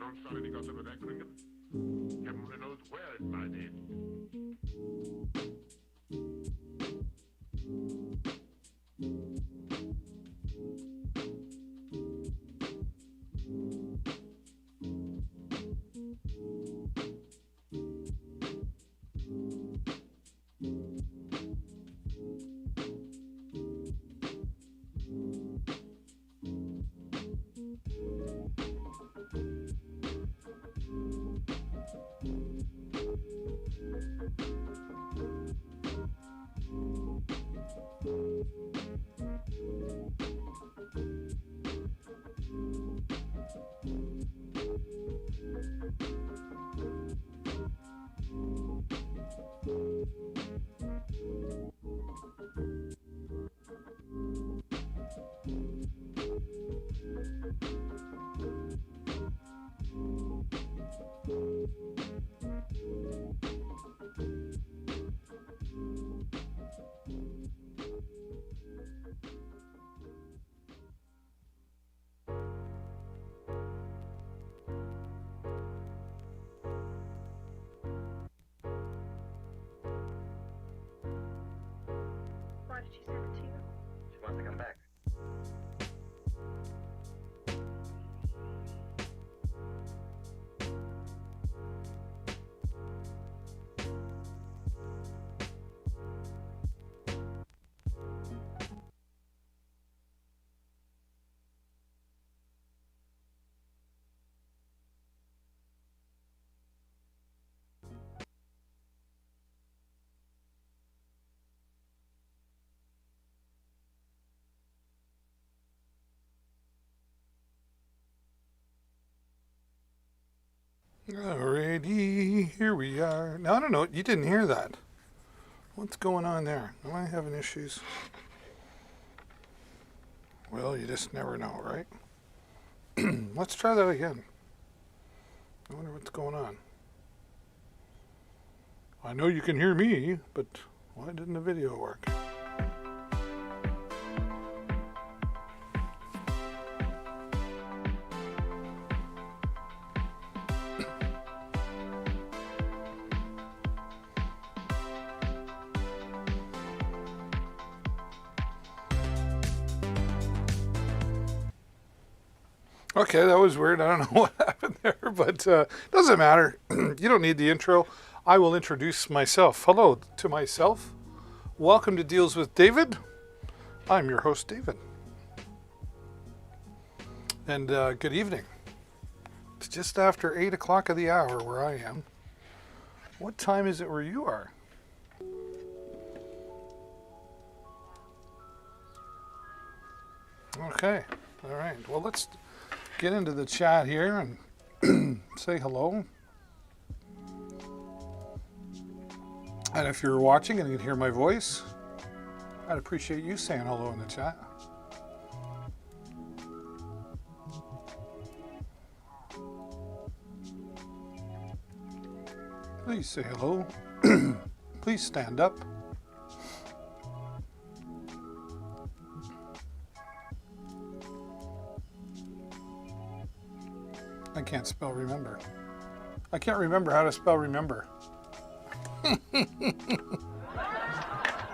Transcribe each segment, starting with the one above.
Någonstans i gatan med räkningen. Heaven knows where it might end. Why did she send it to you? She wants to come back. Alrighty, here we are. Now, I don't know, you didn't hear that. What's going on there? Am I having issues? Well, you just never know, right? Let's try that again. I wonder what's going on. I know you can hear me, but why didn't the video work? Okay, that was weird. I don't know what happened there, but doesn't matter. You don't need the intro. I will introduce myself. Hello to myself. Welcome to Deals with David. I'm your host, David. And good evening. It's just after 8 o'clock of the hour where I am. What time is it where you are? Okay, all right. Well, let's get into the chat here and say hello. And if you're watching and you can hear my voice, I'd appreciate you saying hello in the chat. Please say hello. Please stand up. I can't spell remember. I can't remember how to spell remember.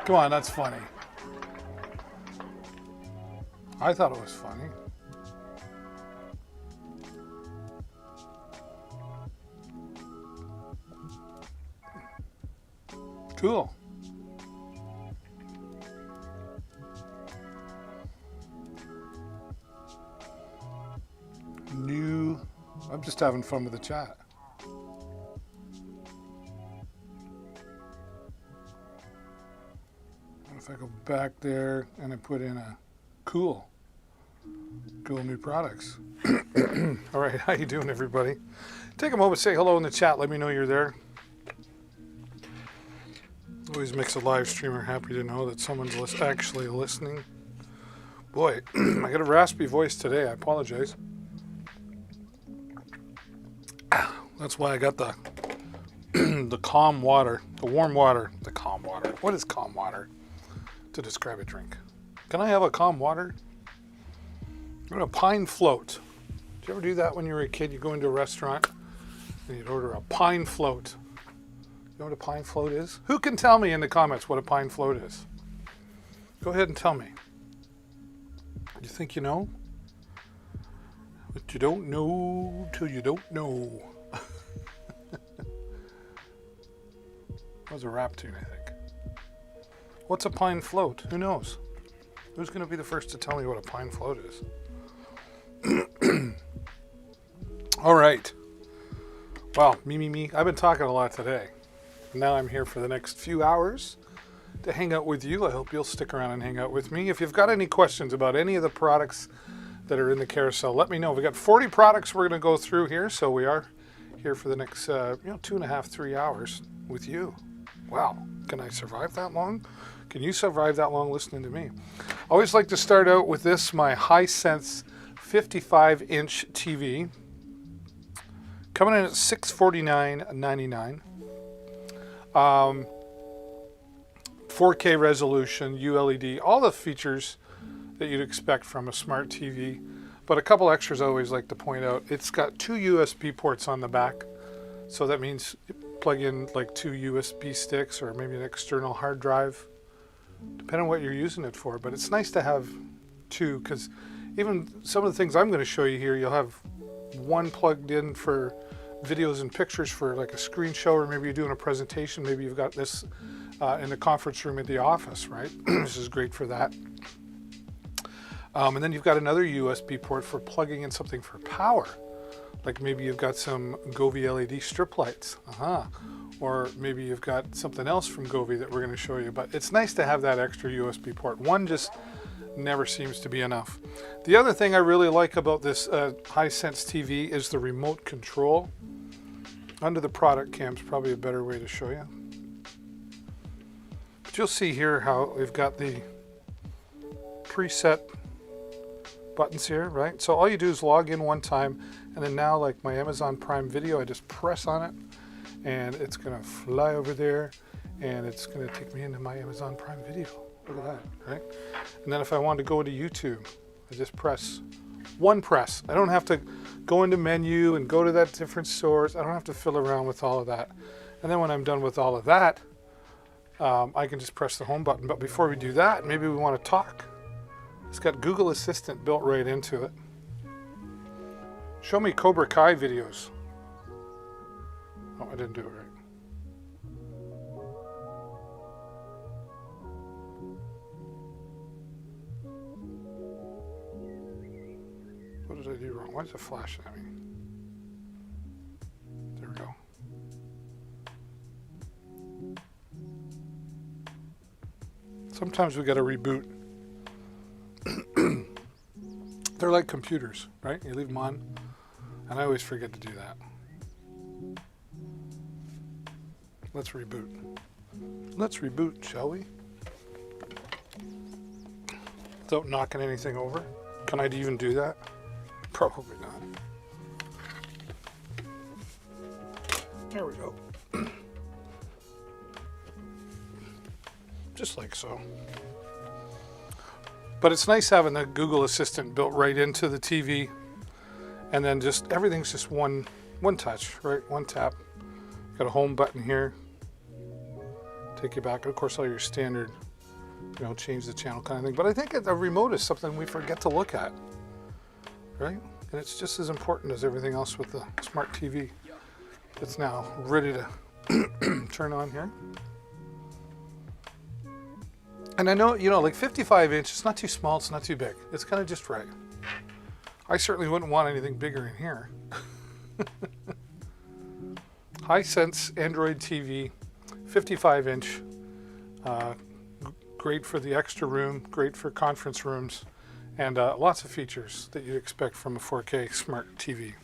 Come on, that's funny. I thought it was funny. Cool. I'm just having fun with the chat. If I go back there and I put in a cool new products. All right, how you doing, everybody? Take a moment, say hello in the chat. Let me know you're there. Always makes a live streamer happy to know that someone's actually listening. Boy, I got a raspy voice today. I apologize. That's why I got the the calm water, the warm water, the calm water. What is calm water to describe a drink? Can I have a calm water? I'm a pine float. you ever do that when you were a kid? You go into a restaurant and you'd order a pine float. You know what a pine float is? Who can tell me in the comments what a pine float is? Go ahead and tell me. You think you know? But you don't know till you don't know. That was a rap tune, I think. What's a pine float? Who knows? Who's going to be the first to tell me what a pine float is? All right. Well, me. I've been talking a lot today. Now I'm here for the next few hours to hang out with you. I hope you'll stick around and hang out with me. If you've got any questions about any of the products that are in the carousel, let me know. We've got 40 products we're going to go through here, so we are here for the next 2.5, 3 hours with you. Wow, can I survive that long? Can you survive that long listening to me? I always like to start out with this, my Hisense 55-inch TV. Coming in at $649.99. 4K resolution, ULED, all the features that you'd expect from a smart TV. But a couple extras I always like to point out. It's got 2 USB ports on the back. So that means you plug in like 2 USB sticks or maybe an external hard drive, depending on what you're using it for. But it's nice to have 2, because even some of the things I'm going to show you here, you'll have one plugged in for videos and pictures for like a screen show, or maybe you're doing a presentation. Maybe you've got this in the conference room at the office, right? This is great for that. And then you've got another USB port for plugging in something for power. Like maybe you've got some Govee LED strip lights. Or maybe you've got something else from Govee that we're going to show you. But it's nice to have that extra USB port. One just never seems to be enough. The other thing I really like about this Hisense TV is the remote control. Under the product cam's probably a better way to show you. But you'll see here how we've got the preset buttons here, right? So all you do is log in one time, and then now, like my Amazon Prime Video, I just press on it and it's gonna fly over there and it's gonna take me into my Amazon Prime Video. Look at that, right? And then if I want to go into YouTube, I just press one press. I don't have to go into menu and go to that different source. I don't have to fill around with all of that. And then when I'm done with all of that, I can just press the home button. But before we do that, maybe we want to talk. It's got Google Assistant built right into it. Show me Cobra Kai videos. Oh, I didn't do it right. What did I do wrong? Why is it flashing at me? There we go. Sometimes we got to reboot. They're like computers, right? You leave them on, and I always forget to do that. Let's reboot. Let's reboot, shall we? Without knocking anything over. Can I even do that? Probably not. There we go. Just like so. But it's nice having the Google Assistant built right into the TV, and then just everything's just one touch, right? One tap. Got a home button here. Take you back. Of course, all your standard, change the channel kind of thing. But I think a remote is something we forget to look at, right? And it's just as important as everything else with the smart TV. It's now ready to turn on here. And I know, like 55 inch, it's not too small, it's not too big. It's kind of just right. I certainly wouldn't want anything bigger in here. Hisense Android TV, 55 inch. Great for the extra room, great for conference rooms, and lots of features that you'd expect from a 4K smart TV.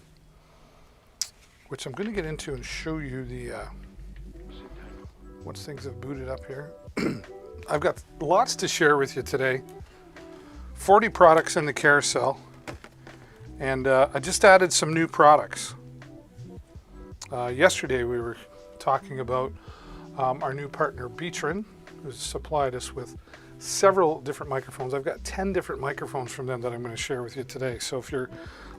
Which I'm going to get into and show you the, once things have booted up here. I've got lots to share with you today. 40 products in the carousel. And I just added some new products. Yesterday we were talking about our new partner Beatron, who's supplied us with several different microphones. I've got 10 different microphones from them that I'm going to share with you today. So if you're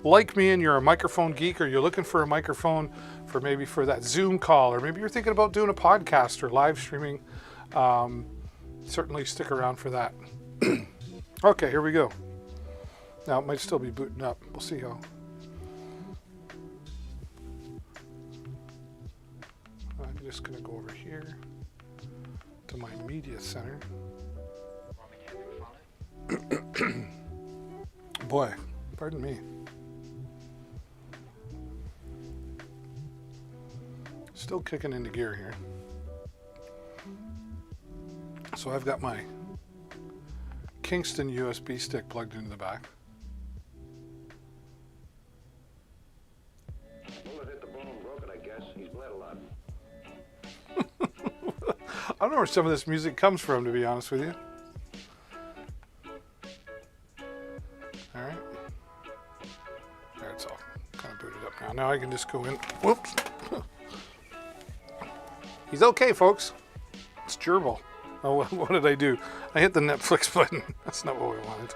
like me and you're a microphone geek, or you're looking for a microphone for maybe for that Zoom call, or maybe you're thinking about doing a podcast or live streaming, certainly stick around for that. Okay, here we go. Now it might still be booting up. We'll see how. I'm just going to go over here to my media center. Boy, pardon me. Still kicking into gear here. So I've got my Kingston USB stick plugged into the back. Bullet hit the bone and broke it, I guess. He's bled a lot. I don't know where some of this music comes from, to be honest with you. All right. There, it's all kind of booted up now. Now I can just go in. Whoops. He's okay, folks. It's gerbil. Oh, what did I do? I hit the Netflix button. That's not what we wanted.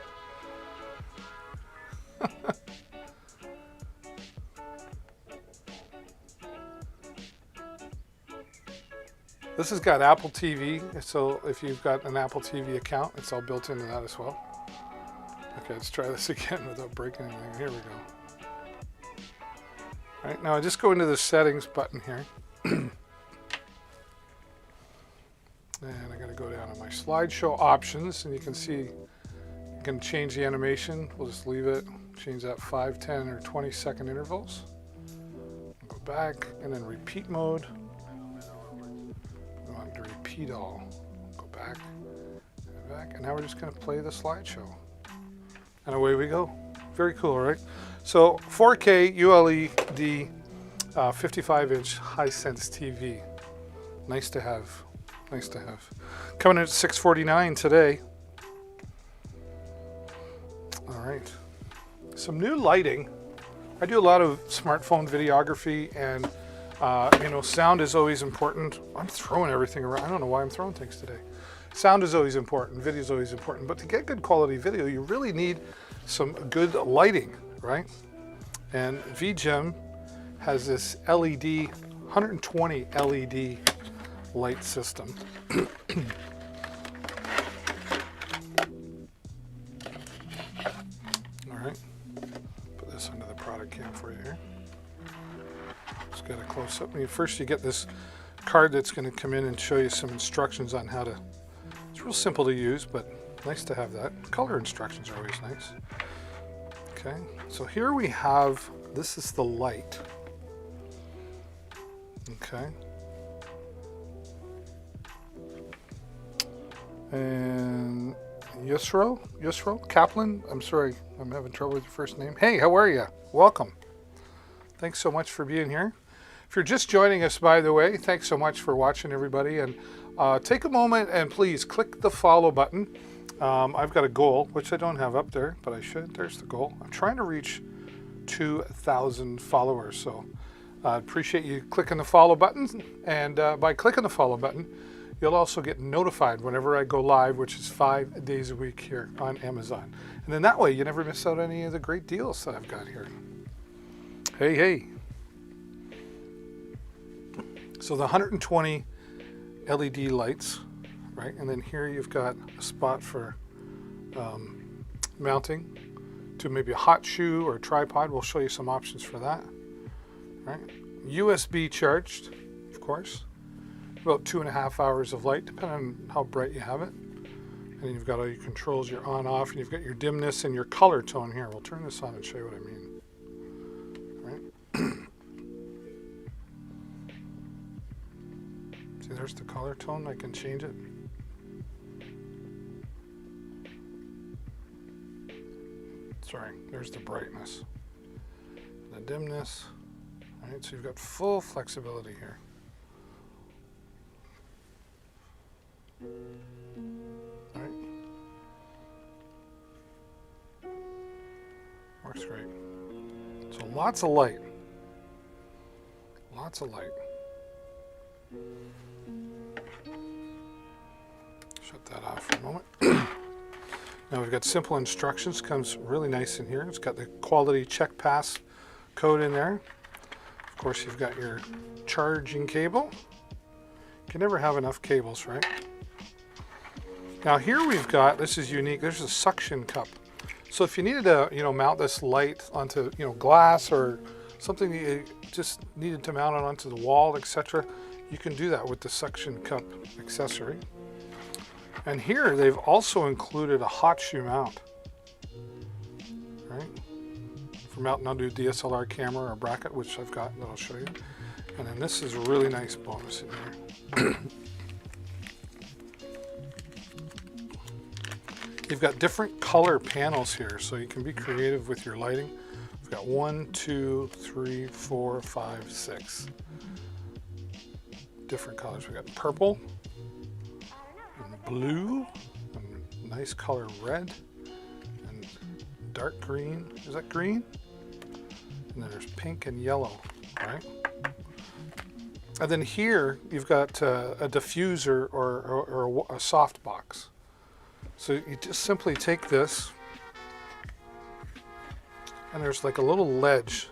This has got Apple TV, so if you've got an Apple TV account, it's all built into that as well. Okay, let's try this again without breaking anything. Here we go. All right, now I just go into the settings button here. And I'm going to go down to my slideshow options, and you can see you can change the animation. We'll just leave it, change that 5, 10, or 20 second intervals. Go back, and then repeat mode. We want to repeat all. Go back, and now we're just going to play the slideshow. And away we go. Very cool, right? So 4K ULED 55-inch Hisense TV. Nice to have. Nice to have. Coming in at $649 today. All right. Some new lighting. I do a lot of smartphone videography, and sound is always important. I'm throwing everything around. I don't know why I'm throwing things today. Sound is always important. Video is always important. But to get good quality video, you really need some good lighting, right? And VGem has this LED, 120 LED light system. All right, put this under the product cam for you here. Just got a close up. First you get this card that's going to come in and show you some instructions on how to, it's real simple to use, but nice to have that. Color instructions are always nice. Okay, so here we have, this is the light. Okay. And Yusro Kaplan, I'm sorry, I'm having trouble with your first name. Hey, how are you? Welcome. Thanks so much for being here. If you're just joining us, by the way, thanks so much for watching, everybody. And take a moment and please click the follow button. I've got a goal, which I don't have up there, but I should. There's the goal. I'm trying to reach 2,000 followers, so I appreciate you clicking the follow button. And by clicking the follow button, you'll also get notified whenever I go live, which is 5 days a week here on Amazon. And then that way you never miss out on any of the great deals that I've got here. Hey, hey. So the 120 LED lights, right? And then here you've got a spot for mounting to maybe a hot shoe or a tripod. We'll show you some options for that, right? USB charged, of course. About 2.5 hours of light, depending on how bright you have it. And then you've got all your controls, your on, off, and you've got your dimness and your color tone here. We'll turn this on and show you what I mean. Right? See, there's the color tone. I can change it. Sorry, there's the brightness. The dimness. All right, so you've got full flexibility here. All right. Works great. So lots of light. Lots of light. Shut that off for a moment. Now we've got simple instructions. Comes really nice in here. It's got the quality check pass code in there. Of course, you've got your charging cable. You can never have enough cables, right? Now here we've got, this is unique, there's a suction cup. So if you needed to, mount this light onto, glass or something that you just needed to mount it onto the wall, etc., you can do that with the suction cup accessory. And here they've also included a hot shoe mount, right? For mounting onto a DSLR camera or bracket, which I've got that I'll show you. And then this is a really nice bonus in here. You've got different color panels here, so you can be creative with your lighting. We've got 1, 2, 3, 4, 5, 6 different colors. We've got purple, and blue, and nice color red, and dark green. Is that green? And then there's pink and yellow, right? And then here you've got a diffuser or a soft box. So you just simply take this, and there's like a little ledge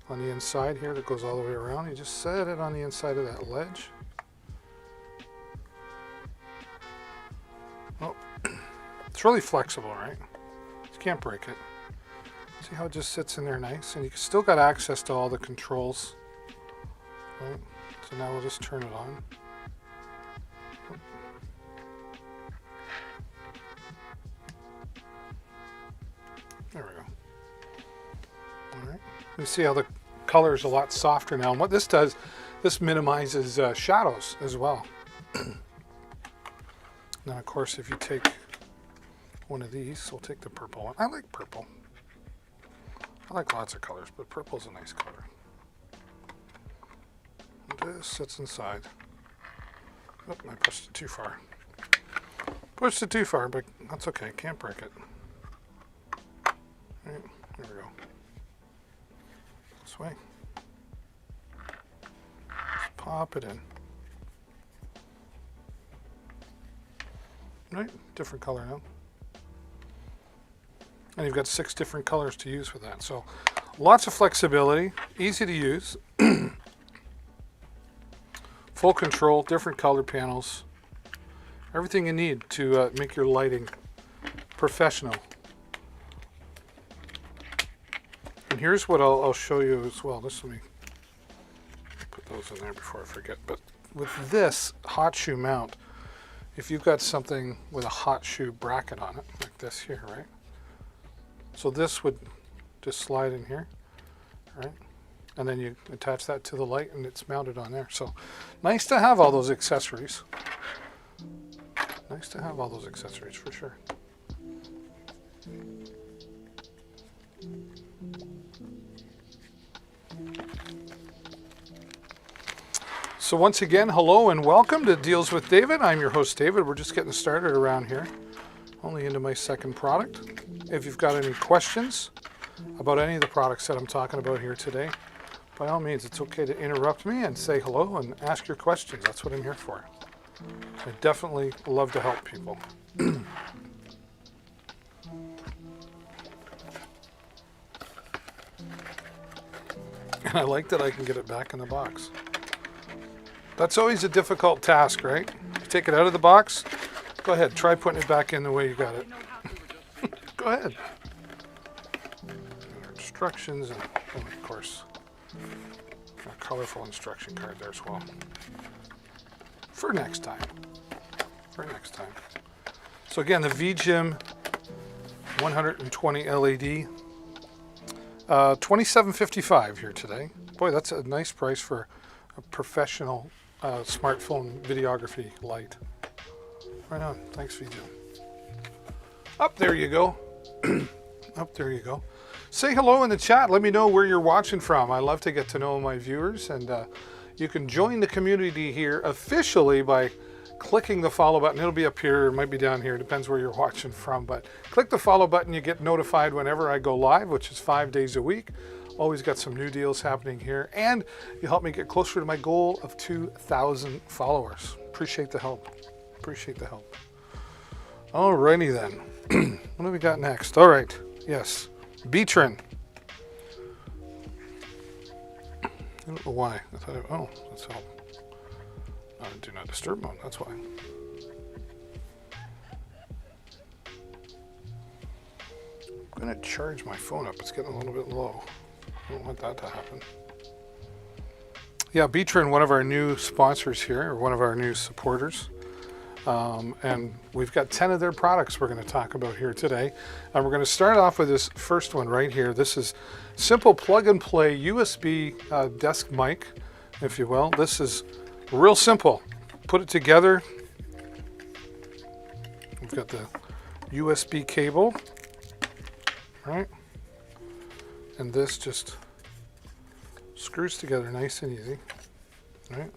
on the inside here that goes all the way around. You just set it on the inside of that ledge. Oh, it's really flexible, right? You can't break it. See how it just sits in there nice? And you still got access to all the controls, right? So now we'll just turn it on. There we go. All right. You see how the color is a lot softer now. And what this does, this minimizes shadows as well. Now, of course, if you take one of these, we'll take the purple one. I like purple. I like lots of colors, but purple's a nice color. And this sits inside. Oh, I pushed it too far. Pushed it too far, but that's okay. Can't break it. Right, there we go. This way. Just pop it in. Right, different color now. And you've got 6 different colors to use with that. So lots of flexibility, easy to use. Full control, different color panels. Everything you need to make your lighting professional. And here's what I'll show you as well. Let me put those in there before I forget. But with this hot shoe mount, if you've got something with a hot shoe bracket on it, like this here, right? So this would just slide in here, right? And then you attach that to the light and it's mounted on there. So nice to have all those accessories. Nice to have all those accessories for sure. So once again, hello and welcome to Deals with David. I'm your host, David. We're just getting started around here. Only into my second product. If you've got any questions about any of the products that I'm talking about here today, by all means, it's okay to interrupt me and say hello and ask your questions. That's what I'm here for. I definitely love to help people. And I like that I can get it back in the box. That's always a difficult task, right? You take it out of the box. Go ahead, try putting it back in the way you got it. Go ahead. And our instructions and of course, a colorful instruction card there as well. For next time. For next time. So again, the VGym 120 LED. $27.55 here today. Boy, that's a nice price for a professional smartphone videography light. Right on. Thanks, VGym. Up there you go. Up there you go. Say hello in the chat. Let me know where you're watching from. I love to get to know my viewers, and you can join the community here officially by clicking the follow button. It'll be up here, it might be down here, depends where you're watching from, but click the follow button. You get notified whenever I go live, which is 5 days a week. Always got some new deals happening here, and you help me get closer to my goal of 2,000 followers. Appreciate the help. Appreciate the help. Alrighty then. What do we got next? All right. Yes. Beatrin. I don't know why. I thought, oh, let's help. Do not disturb mode. That's why. I'm going to charge my phone up. It's getting a little bit low. I don't want that to happen. Yeah, Beatrin, one of our new sponsors here, or one of our new supporters. And we've got 10 of their products we're going to talk about here today. And we're going to start off with this first one right here. This is simple plug and play USB desk mic, if you will. This is real simple. Put it together. We've got the USB cable, right? And this just screws together nice and easy, right?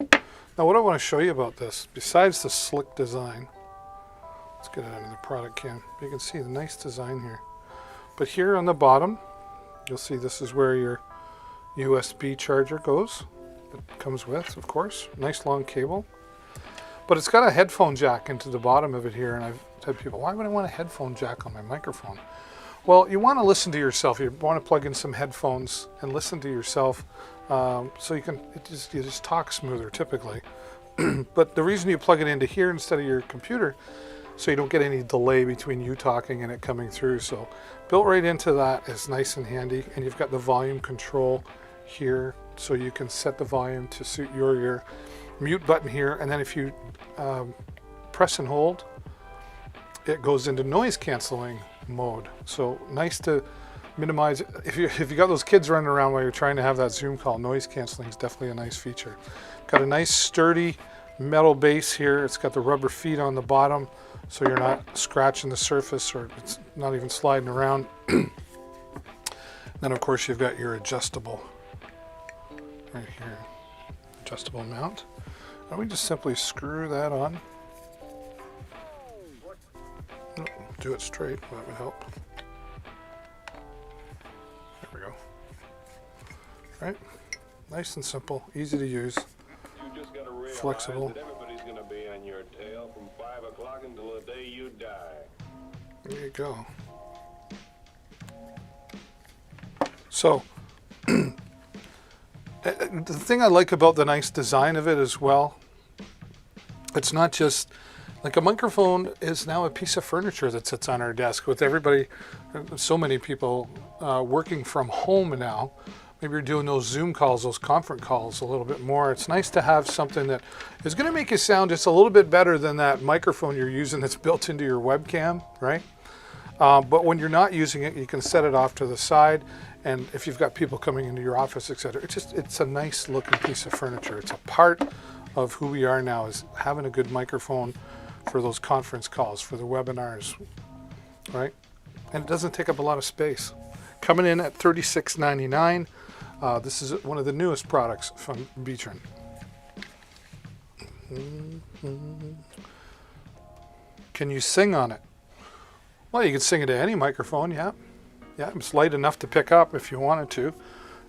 Now what I want to show you about this, besides the slick design, let's get it out of the product can. You can see the nice design here. But here on the bottom, you'll see this is where your USB charger goes. It comes with, of course, nice long cable. But it's got a headphone jack into the bottom of it here, and I've said to people, why would I want a headphone jack on my microphone? Well, you want to listen to yourself. You want to plug in some headphones and listen to yourself, so you just talk smoother typically. But the reason you plug it into here instead of your computer, so you don't get any delay between you talking and it coming through. So built right into that is nice and handy, and you've got the volume control here, so you can set the volume to suit your ear. Mute button here, and then if you press and hold, it goes into noise canceling mode. So nice to minimize. If you got those kids running around while you're trying to have that Zoom call, noise canceling is definitely a nice feature. Got a nice sturdy metal base here. It's got the rubber feet on the bottom, so you're not scratching the surface, or it's not even sliding around. Then of course you've got your adjustable right here, adjustable mount. And we just simply screw that on. Do it straight, that would help. There we go. Right, nice and simple, easy to use, flexible. That everybody's going to be on your tail from 5 o'clock until the day you die. There you go. So, the thing I like about the nice design of it as well, it's not just like a microphone is now a piece of furniture that sits on our desk with everybody, so many people working from home now. Maybe you're doing those Zoom calls, those conference calls a little bit more. It's nice to have something that is going to make you sound just a little bit better than that microphone you're using that's built into your webcam, right? But when you're not using it, you can set it off to the side. And if you've got people coming into your office, etc., it's a nice looking piece of furniture. It's a part of who we are now, is having a good microphone for those conference calls, for the webinars, right? And it doesn't take up a lot of space. Coming in at $36.99. This is one of the newest products from Beatrin. Can you sing on it? Well, you can sing it to any microphone, yeah. Yeah, it's light enough to pick up if you wanted to.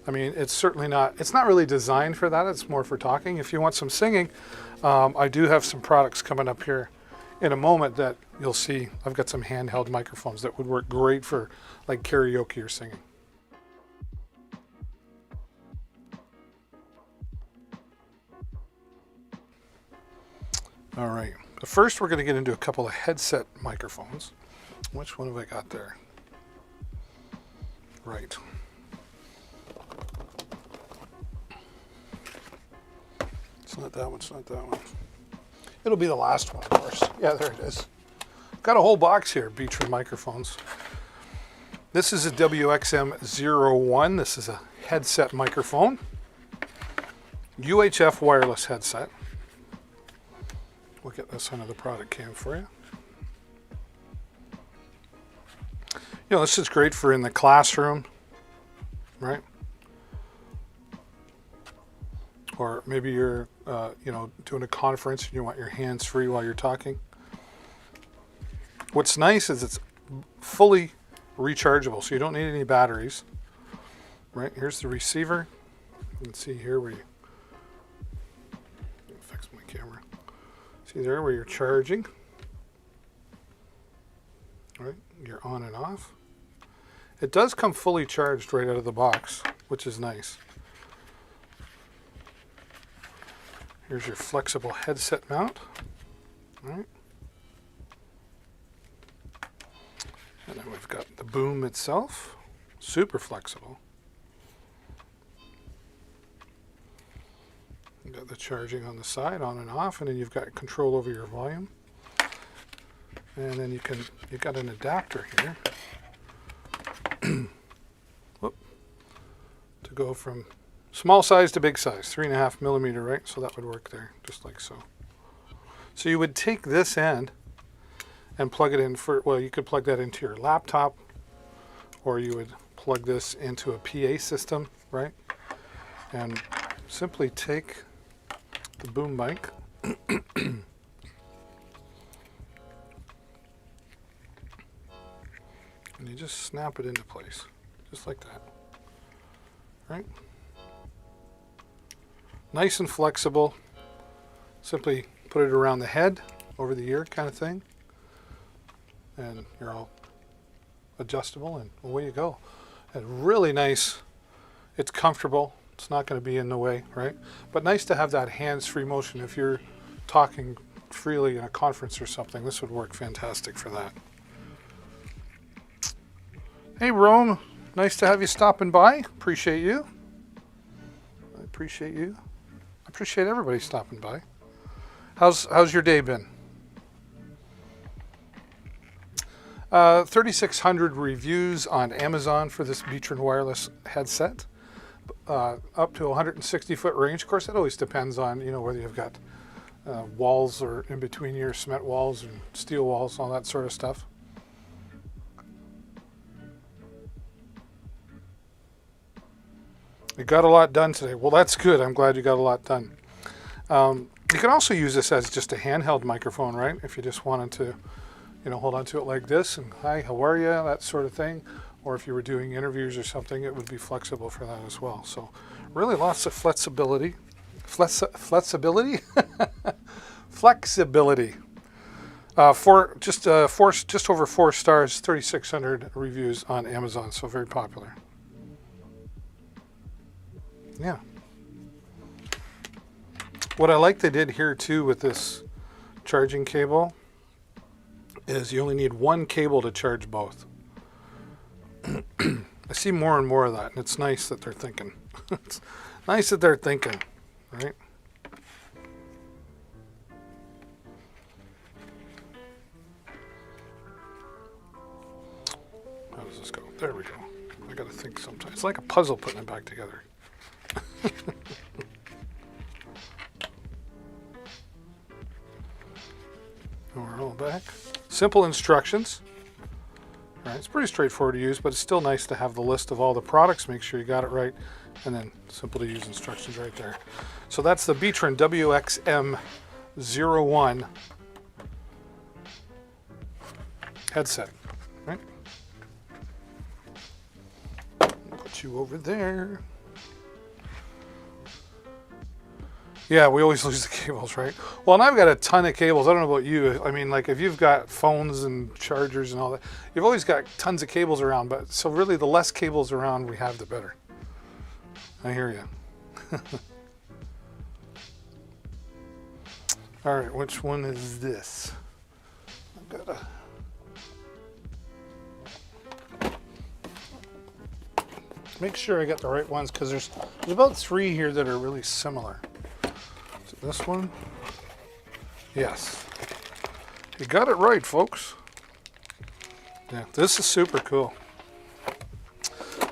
I mean, it's not really designed for that. It's more for talking. If you want some singing, I do have some products coming up here in a moment that you'll see. I've got some handheld microphones that would work great for like karaoke or singing. All right, but first we're going to get into a couple of headset microphones. Which one have I got there? Right. It's not that one, it's not that one. It'll be the last one, of course. Yeah, there it is. Got a whole box here, Beatrin microphones. This is a WXM01. This is a headset microphone. UHF wireless headset. We'll get this under the product cam for you. You know, this is great for in the classroom, right? Or maybe you're, doing a conference and you want your hands free while you're talking. What's nice is it's fully rechargeable, so you don't need any batteries. Right, here's the receiver. You can see here where you fix my camera. See there where you're charging? Right, you're on and off. It does come fully charged right out of the box, which is nice. Here's your flexible headset mount. All right. And then we've got the boom itself, super flexible. You've got the charging on the side, on and off, and then you've got control over your volume. And then you've got an adapter here whoop, to go from small size to big size, 3.5 millimeter, right? So that would work there, just like so. So you would take this end and plug it in for, well, you could plug that into your laptop, or you would plug this into a PA system, right? And simply take the boom mic and you just snap it into place, just like that, right? Nice and flexible. Simply put it around the head, over the ear kind of thing, and you're all adjustable, and away you go. And really nice. It's comfortable. It's not going to be in the way, right? But nice to have that hands-free motion. If you're talking freely in a conference or something, this would work fantastic for that. Hey, Rome. Nice to have you stopping by. Appreciate you. I appreciate you. I appreciate everybody stopping by. How's your day been? 3,600 reviews on Amazon for this Beatron wireless headset. Up to 160-foot range. Of course, it always depends on, you know, whether you've got walls or in between your cement walls and steel walls, all that sort of stuff. You got a lot done today. Well, that's good. I'm glad you got a lot done. You can also use this as just a handheld microphone, right? If you just wanted to, you know, hold on to it like this and, hi, how are you? That sort of thing. Or if you were doing interviews or something, it would be flexible for that as well. So really lots of flexibility. Flexibility? Flexibility. Just over 4 stars, 3,600 reviews on Amazon. So very popular. Yeah. What I like they did here too with this charging cable is you only need one cable to charge both. I see more and more of that, and it's nice that they're thinking. It's nice that they're thinking, right? How does this go? There we go. I gotta think sometimes. It's like a puzzle putting it back together. We're all back. Simple instructions. All right, it's pretty straightforward to use, but it's still nice to have the list of all the products, make sure you got it right, and then simple to use instructions right there. So that's the Beatron WXM01 headset, right? Put you over there. Yeah, we always lose the cables, right? Well, and I've got a ton of cables. I don't know about you. I mean, like if you've got phones and chargers and all that, you've always got tons of cables around. But so really, the less cables around we have, the better. I hear you. All right, which one is this? I've got to make sure I get the right ones because there's about 3 here that are really similar. This one? Yes. You got it right, folks. Yeah, this is super cool.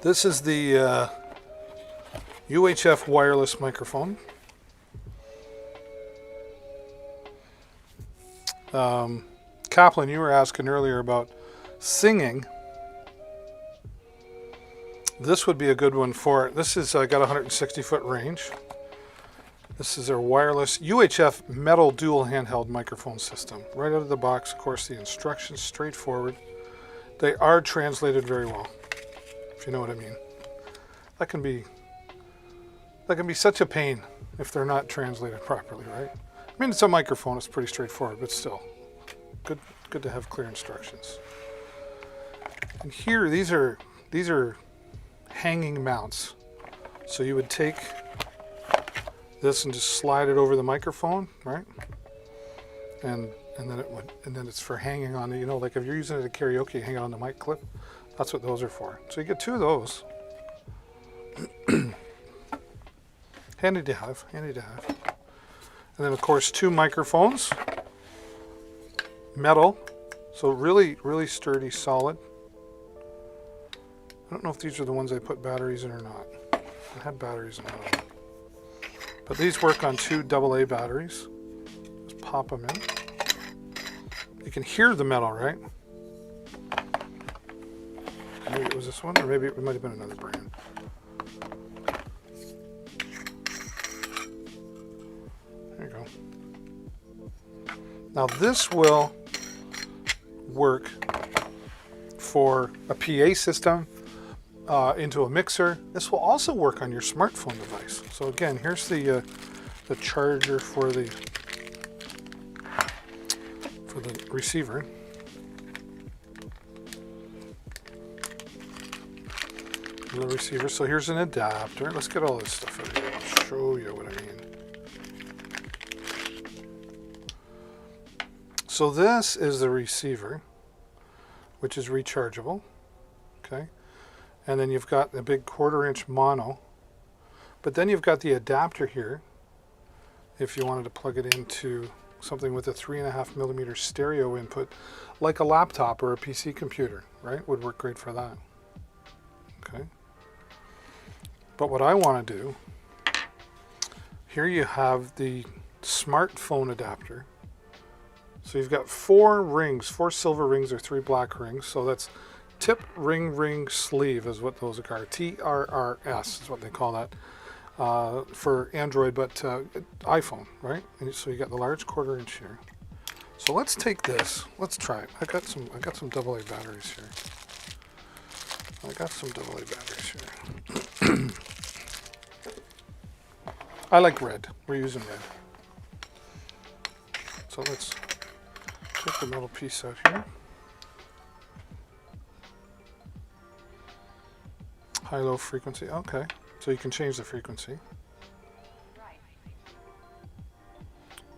This is the UHF wireless microphone. Kaplan, you were asking earlier about singing. This would be a good one for it. This is got a 160-foot range. This is their wireless UHF metal dual handheld microphone system. Right out of the box, of course, the instructions straightforward. They are translated very well, if you know what I mean. That can be such a pain if they're not translated properly, right? I mean, it's a microphone. It's pretty straightforward, but still, good to have clear instructions. And here, these are hanging mounts. So you would take this and just slide it over the microphone, right? And then it's for hanging on. You know, like if you're using it at karaoke, hang it on the mic clip. That's what those are for. So you get 2 of those. Handy to have. Handy to have. And then of course 2 microphones. Metal. So really, really sturdy, solid. I don't know if these are the ones I put batteries in or not. I had batteries in them. But these work on 2 AA batteries. Just pop them in. You can hear the metal, right? Maybe it was this one, or maybe it might have been another brand. There you go. Now this will work for a PA system, into a mixer. This will also work on your smartphone device. So again, here's the charger for the receiver. The receiver. So here's an adapter. Let's get all this stuff out here. I'll show you what I mean. So this is the receiver, which is rechargeable. Okay. And then you've got the big 1/4-inch mono. But then you've got the adapter here if you wanted to plug it into something with a 3.5mm stereo input, like a laptop or a PC computer, right? Would work great for that. Okay. But what I want to do, here you have the smartphone adapter. So you've got 4 rings, 4 silver rings or 3 black rings. So that's tip, ring, sleeve is what those are. TRRS is what they call that for Android, but iPhone, right? And so you got the large 1/4-inch here. So let's take this. Let's try it. I got some AA batteries here. I like red. We're using red. So let's take the metal piece out here. High-low frequency. Okay. So you can change the frequency.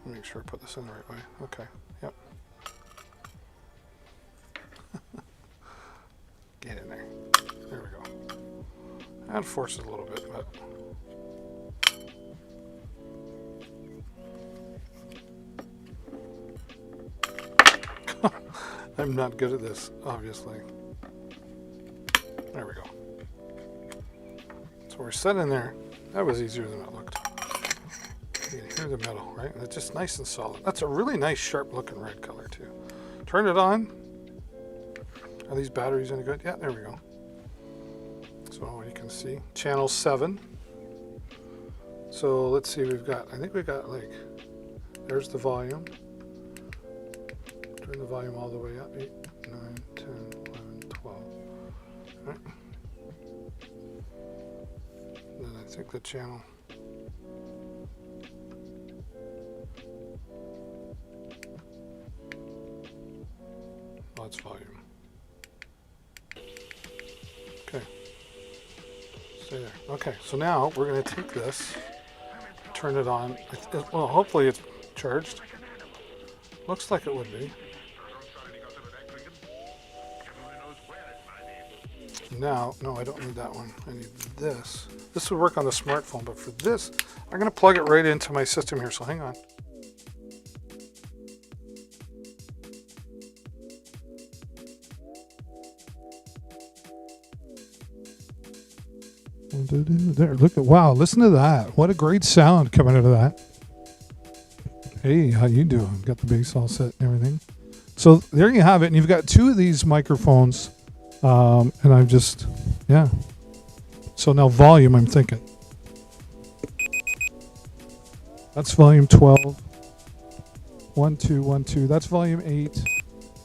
Make sure I put this in the right way. Okay. Yep. Get in there. There we go. And force it a little bit, but I'm not good at this, obviously. There we go. So we're set in there. That was easier than it looked. You can hear the metal, right? It's just nice and solid. That's a really nice, sharp looking red color too. Turn it on. Are these batteries any good? Yeah, there we go. So you can see channel 7. So let's see, I think we've got like, there's the volume. Turn the volume all the way up. 8, 9, 10, 11, 12. All right. And then I think the channel. Oh, it's volume. Okay. Stay there. Okay, so now we're going to take this, turn it on. Well, hopefully it's charged. Looks like it would be. Now, no, I don't need that one. I need this. This would work on the smartphone, but for this, I'm going to plug it right into my system here, so hang on. There, look at, wow, listen to that. What a great sound coming out of that. Hey, how you doing? Got the bass all set and everything. So there you have it, and you've got 2 of these microphones. And I'm just, yeah. So now volume, I'm thinking. That's volume 12. 1, 2, 1, 2. That's volume 8,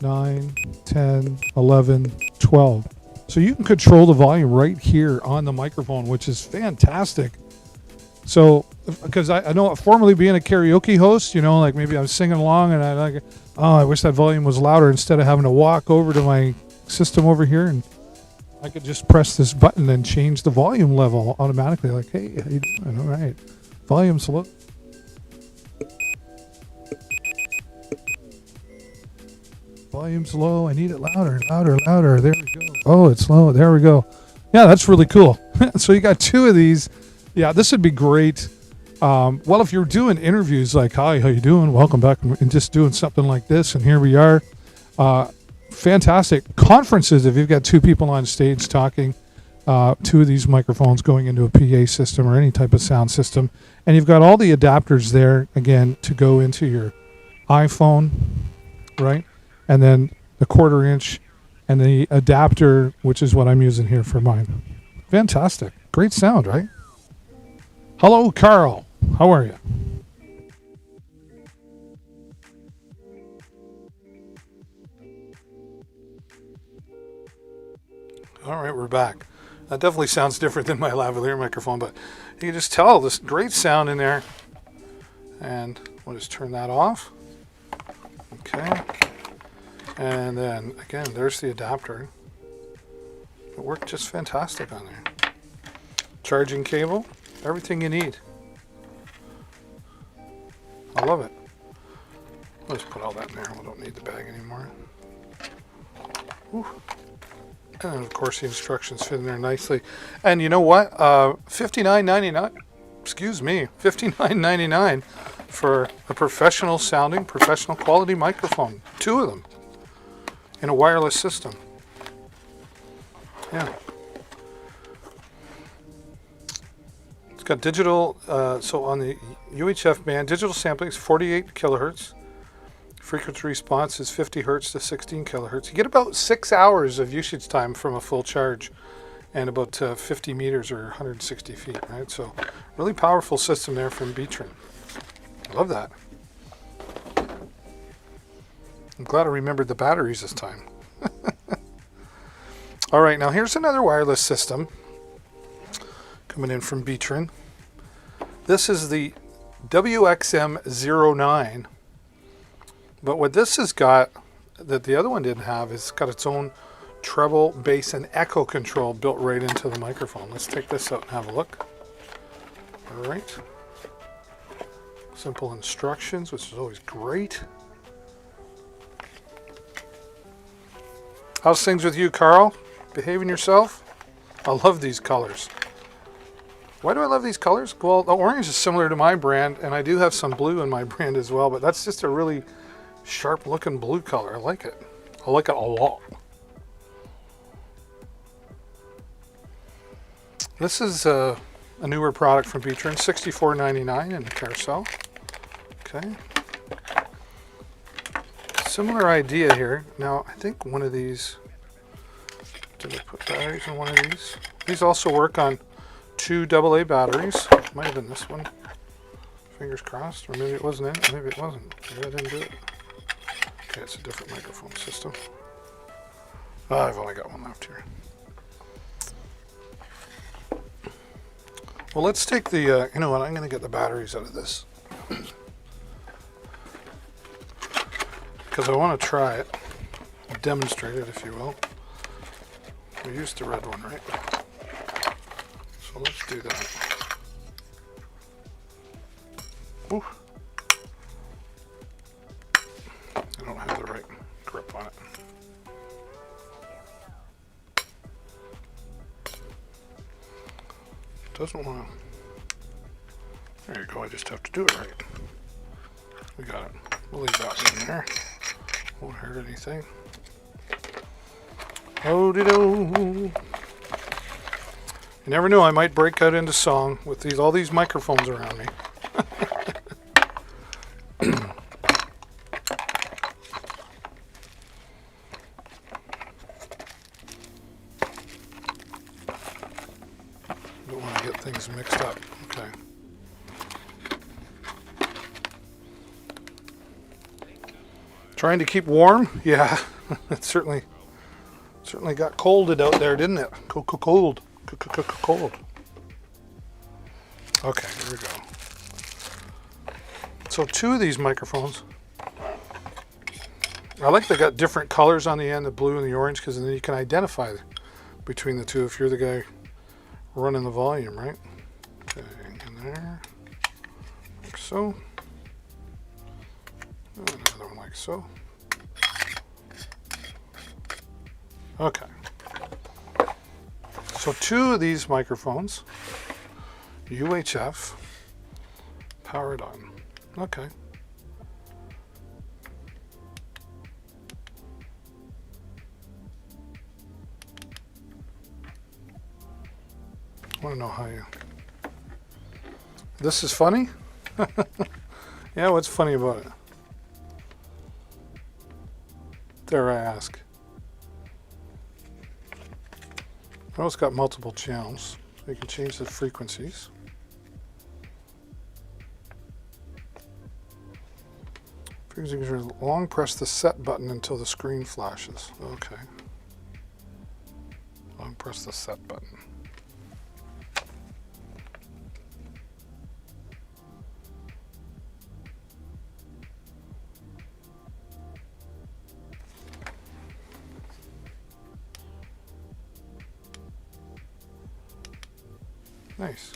9, 10, 11, 12. So you can control the volume right here on the microphone, which is fantastic. So because I know formerly being a karaoke host, you know, like maybe I was singing along and I wish that volume was louder instead of having to walk over to my system over here, and I could just press this button and change the volume level automatically. Like, hey, how you doing? All right, volume's low. Volume's low. I need it louder, louder, louder. There we go. Oh, it's low. There we go. Yeah, that's really cool. So you got two of these. Yeah, this would be great. Well, if you're doing interviews like, hi, how you doing? Welcome back. And just doing something like this. And here we are. Fantastic. Conferences, if you've got two people on stage talking, two of these microphones going into a PA system or any type of sound system. And you've got all the adapters there, again, to go into your iPhone, right? And then the 1/4 inch and the adapter, which is what I'm using here for mine. Fantastic. Great sound, right? Hello, Carl. How are you? All right, we're back. That definitely sounds different than my lavalier microphone, but you can just tell this great sound in there. And we'll just turn that off. Okay. And then, again, there's the adapter. It worked just fantastic on there. Charging cable, everything you need. I love it. Let's put all that in there. We don't need the bag anymore. Whew. And then, of course, the instructions fit in there nicely. And you know what? $59.99. Excuse me, $59.99 for a professional sounding, professional quality microphone. Two of them in a wireless system. Yeah. It's got digital, so on the UHF band, digital sampling is 48 kilohertz. Frequency response is 50 hertz to 16 kilohertz. You get about 6 hours of usage time from a full charge and about 50 meters or 160 feet, right? So really powerful system there from Beatron. I love that. I'm glad I remembered the batteries this time. All right, now here's another wireless system coming in from Beatron. This is the WXM09. But what this has got that the other one didn't have is it's got its own treble, bass, and echo control built right into the microphone. Let's take this out and have a look. All right. Simple instructions, which is always great. How's things with you, Carl? Behaving yourself? I love these colors. Why do I love these colors? Well, the orange is similar to my brand, and I do have some blue in my brand as well, but that's just a really sharp looking blue color. I like it. I like it a lot. This is a newer product from Beatron, $64.99 in the carousel. Okay. Similar idea here. Now, I think one of these, did I put batteries in one of these? These also work on 2 AA batteries. Might have been this one. Fingers crossed. Or maybe it wasn't in it. Maybe it wasn't. Maybe I didn't do it. Okay, it's a different microphone system. Oh, I've only got one left here. Well, let's take the, you know what, I'm going to get the batteries out of this. Because I want to try it. Demonstrate it, if you will. We used the red one, right? So let's do that. Ooh. I don't have the right grip on it. Doesn't want to. There you go. I just have to do it right. We got it. We'll leave that in there. Won't hurt anything. Oh-de-do. You never know. I might break out into song with all these microphones around me. Don't want to get things mixed up. Okay. Trying to keep warm? Yeah, it certainly got colded out there, didn't it? Cold. Okay, here we go. So 2 of these microphones. I like they got different colors on the end, the blue and the orange, because then you can identify between the two if you're the guy running the volume, right? Okay, in there, like so. And another one like so. Okay. So 2 of these microphones, UHF, powered on. Okay. I want to know how you... This is funny? Yeah, what's funny about it? Dare I ask? Well, it's got multiple channels, so you can change the frequencies. Long press the set button until the screen flashes. Okay. Long press the set button. Nice.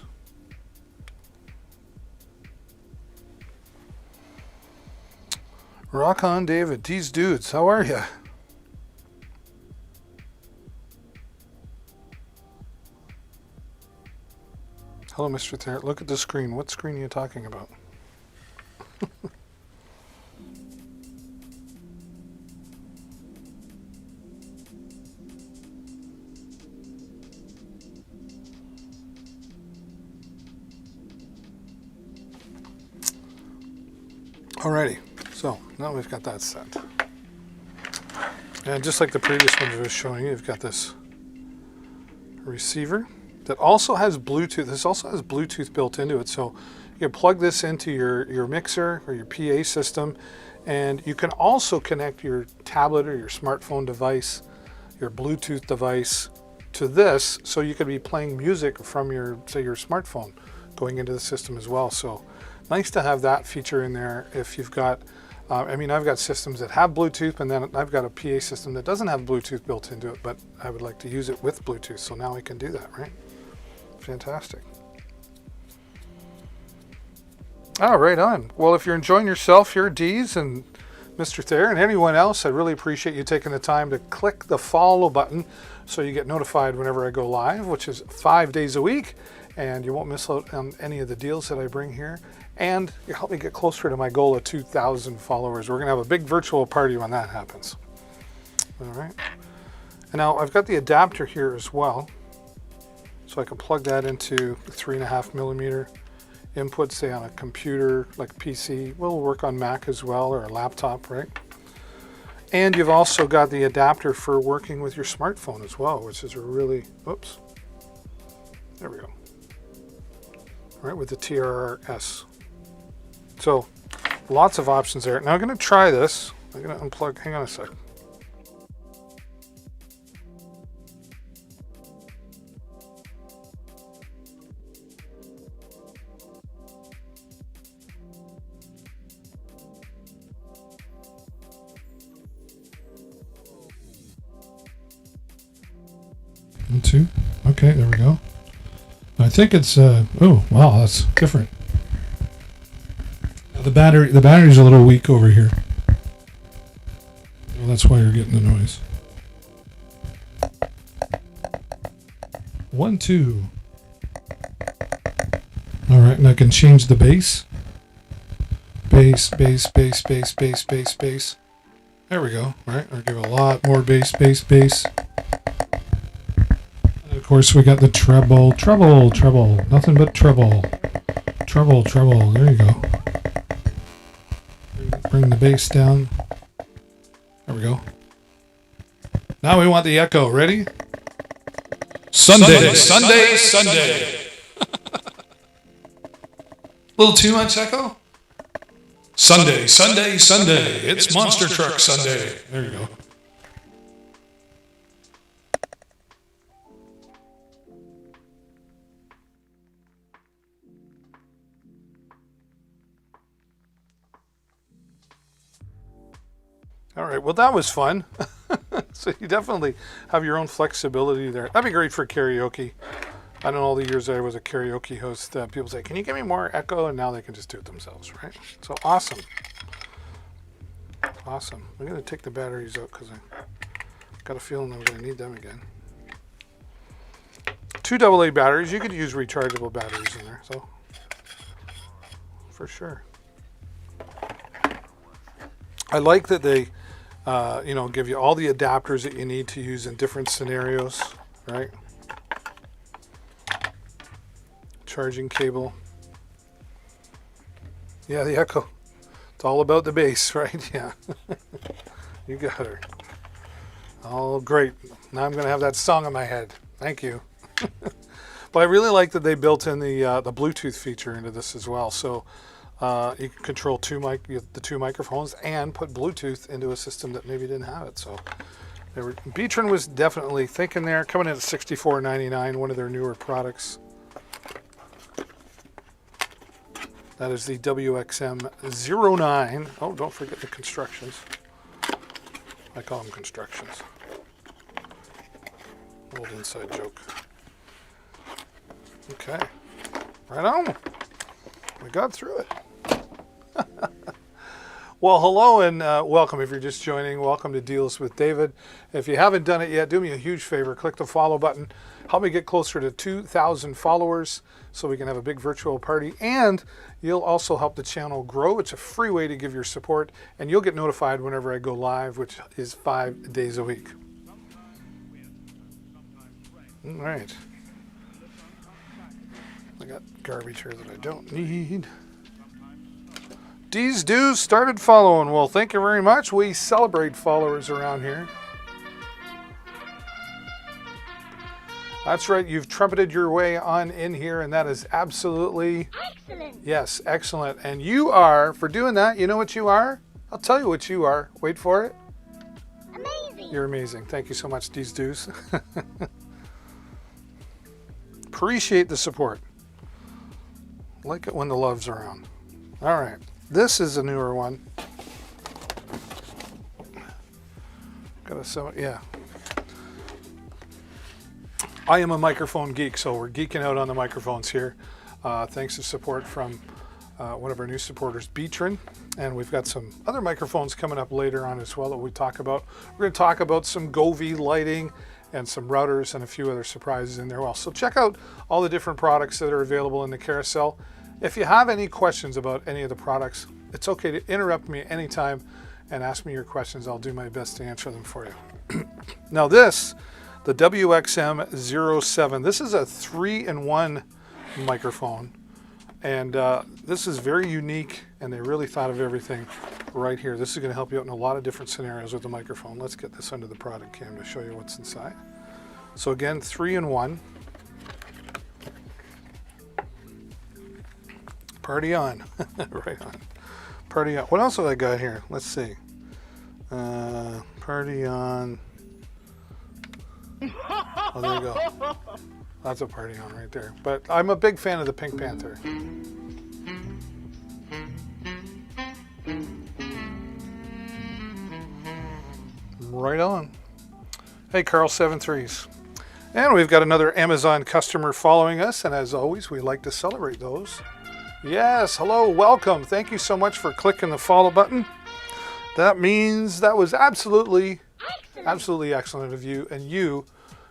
Rock on, David. These dudes, how are you? Hello, Mr. Thayer. Look at the screen. What screen are you talking about? Alrighty, so now we've got that set. And just like the previous ones I was showing you, you've got this receiver that also has Bluetooth. This also has Bluetooth built into it, so you can plug this into your mixer or your PA system, and you can also connect your tablet or your smartphone device, your Bluetooth device, to this, so you could be playing music from your, say, your smartphone going into the system as well. So nice to have that feature in there if you've got, I mean, I've got systems that have Bluetooth, and then I've got a PA system that doesn't have Bluetooth built into it, but I would like to use it with Bluetooth, so now we can do that, right? Fantastic. Oh, right on. Well, if you're enjoying yourself here, Dees and Mr. Thayer and anyone else, I really appreciate you taking the time to click the follow button so you get notified whenever I go live, which is 5 days a week, and you won't miss out on any of the deals that I bring here. And you help me get closer to my goal of 2,000 followers. We're going to have a big virtual party when that happens. All right. And now I've got the adapter here as well. So I can plug that into 3.5 millimeter input, say on a computer like PC. Will work on Mac as well, or a laptop, right? And you've also got the adapter for working with your smartphone as well, which is a really, oops. There we go. All right, with the TRS. So lots of options there. Now I'm going to try this. I'm going to unplug. Hang on a sec. One, two. Okay, there we go. I think it's oh wow, that's different. The battery's a little weak over here. Well, that's why you're getting the noise. 1, 2. All right, and I can change the bass. Bass. There we go. All right, I'll give a lot more bass. And of course, we got the treble. Nothing but treble. There you go. Bring the bass down. There we go. Now we want the echo. Ready? Sunday. Little too much echo? Sunday. It's Monster Truck Sunday. There you go. All right, well, that was fun. So you definitely have your own flexibility there. That'd be great for karaoke. I don't know, all the years I was a karaoke host, people say, can you give me more echo? And now they can just do it themselves, right? So awesome. Awesome. I'm going to take the batteries out because I got a feeling I'm going to need them again. 2 AA batteries. You could use rechargeable batteries in there, so for sure. I like that they, give you all the adapters that you need to use in different scenarios, right? Charging cable. Yeah, the echo. It's all about the bass, right? Yeah. You got her. Oh, great. Now I'm going to have that song in my head. Thank you. But I really like that they built in the Bluetooth feature into this as well. So you can control the 2 microphones and put Bluetooth into a system that maybe didn't have it. So Beatron was definitely thinking there. Coming in at $64.99, one of their newer products. That is the WXM09. Oh, don't forget the constructions. I call them constructions. Old inside joke. Okay. Right on. We got through it. Well, hello and welcome. If you're just joining, welcome to Deals with David. If you haven't done it yet, do me a huge favor. Click the follow button. Help me get closer to 2,000 followers so we can have a big virtual party. And you'll also help the channel grow. It's a free way to give your support. And you'll get notified whenever I go live, which is 5 days a week. All right. I got garbage here that I don't need. D's Dues started following. Well, thank you very much. We celebrate followers around here. That's right. You've trumpeted your way on in here, and that is absolutely... Excellent. Yes, excellent. And you are, for doing that, you know what you are? I'll tell you what you are. Wait for it. Amazing. You're amazing. Thank you so much, D's Dues. Appreciate the support. Like it when the love's around. All right. This is a newer one. Yeah. I am a microphone geek, so we're geeking out on the microphones here. Thanks to support from one of our new supporters, Beatron. And we've got some other microphones coming up later on as well that we talk about. We're going to talk about some Govee lighting and some routers and a few other surprises in there. Well, so check out all the different products that are available in the carousel. If you have any questions about any of the products, it's okay to interrupt me anytime and ask me your questions. I'll do my best to answer them for you. Now this, the WXM07, this is a 3-in-1 microphone. And this is very unique, and they really thought of everything right here. This is going to help you out in a lot of different scenarios with the microphone. Let's get this under the product cam to show you what's inside. So again, 3-in-1. Party on. Right on. Party on. What else have I got here? Let's see. Party on. Oh, there you go. That's a party on right there. But I'm a big fan of the Pink Panther. Right on. Hey, Carl73s. And we've got another Amazon customer following us. And as always, we like to celebrate those. Yes, hello, welcome. Thank you so much for clicking the follow button. That means that was absolutely excellent of you. And you,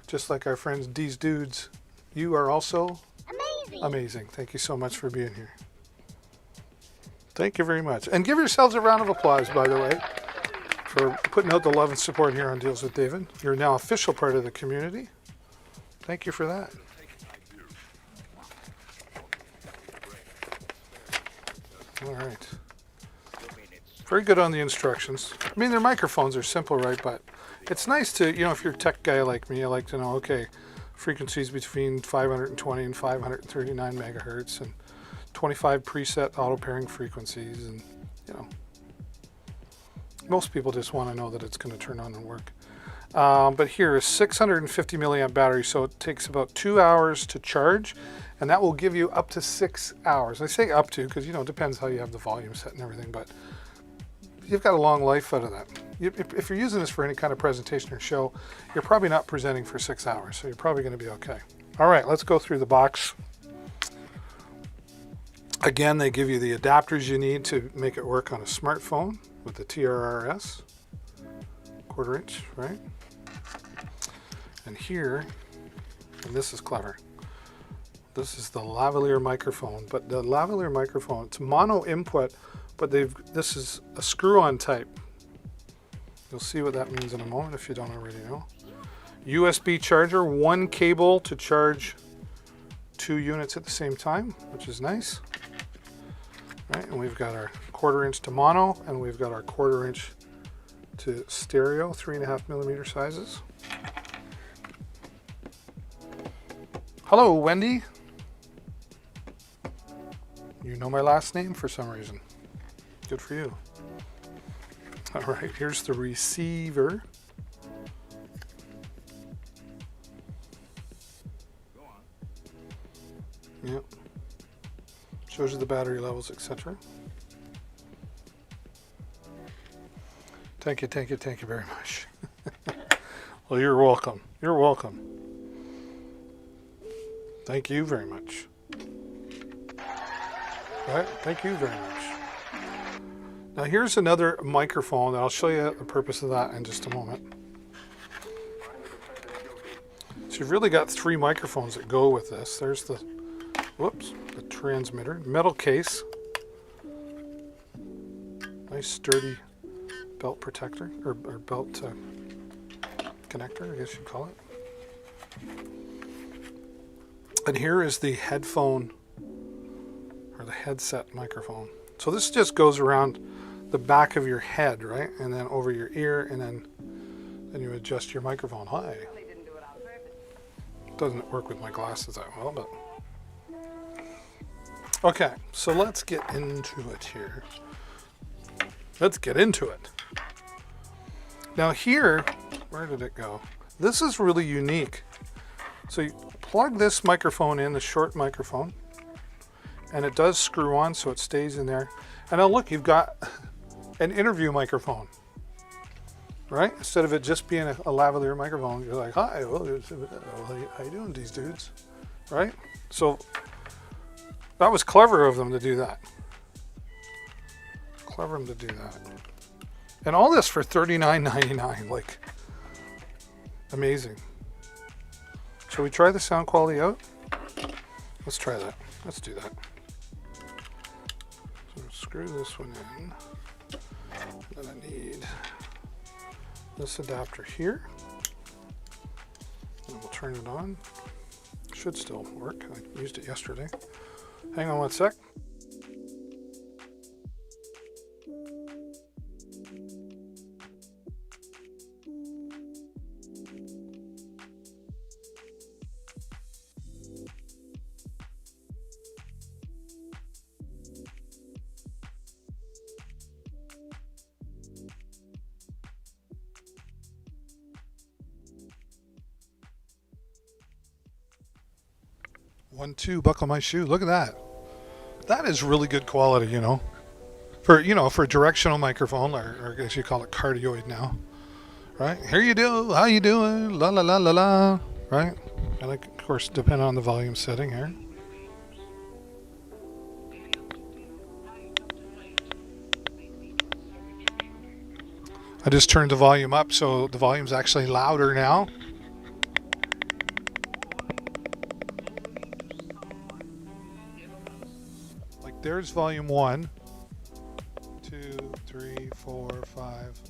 just like our friends D's Dudes, you are also amazing. Thank you so much for being here. Thank you very much. And give yourselves a round of applause, by the way, for putting out the love and support here on Deals with David. You're now official part of the community. Thank you for that. All right. Very good on the instructions. I mean, their microphones are simple, right? But it's nice to, if you're a tech guy like me, I like to know, okay, frequencies between 520 and 539 megahertz and 25 preset auto pairing frequencies. And, most people just want to know that it's going to turn on and work. But here is 650 milliamp battery, so it takes about 2 hours to charge, and that will give you up to 6 hours. I say up to because, it depends how you have the volume set and everything, but you've got a long life out of that. If you're using this for any kind of presentation or show, you're probably not presenting for 6 hours, so you're probably going to be okay. All right, let's go through the box. Again, they give you the adapters you need to make it work on a smartphone with the TRRS, 1/4 inch, right? And here, and this is clever. This is the lavalier microphone, but the lavalier microphone, it's mono input, but this is a screw-on type. You'll see what that means in a moment if you don't already know. USB charger, 1 cable to charge 2 units at the same time, which is nice. Right, and we've got our 1/4 inch to mono, and we've got our 1/4 inch to stereo, 3.5 millimeter sizes. Hello, Wendy. You know my last name for some reason. Good for you. All right, here's the receiver. Yep. Shows you the battery levels, etc. Thank you very much. Well, you're welcome. You're welcome. Thank you very much. All right, thank you very much. Now here's another microphone, and I'll show you the purpose of that in just a moment. So you've really got 3 microphones that go with this. There's the, whoops, the transmitter, metal case, nice sturdy belt protector, or belt connector, I guess you'd call it. And here is the headphone, or the headset microphone. So this just goes around the back of your head, right? And then over your ear, and then you adjust your microphone. Hi. Doesn't work with my glasses that well, but. Okay, so let's get into it here. Let's get into it. Now here, where did it go? This is really unique. So you plug this microphone in, the short microphone, and it does screw on so it stays in there. And now look, you've got an interview microphone, right? Instead of it just being a lavalier microphone, you're like, hi, well, how you doing, these dudes, right? So that was clever of them to do that. Clever of them to do that. And all this for $39.99, like, amazing. Shall we try the sound quality out? Let's try that. Let's do that. So screw this one in. Then I need this adapter here. And we'll turn it on. Should still work. I used it yesterday. Hang on one sec. One, two, buckle my shoe. Look at that. That is really good quality, you know. For a directional microphone, or I guess you call it cardioid now. Right? Here you do. How you doing? La la la la la. Right? And of course, depending on the volume setting here. I just turned the volume up, so the volume's actually louder now. There's volume 1, 2, 3, 4, 5,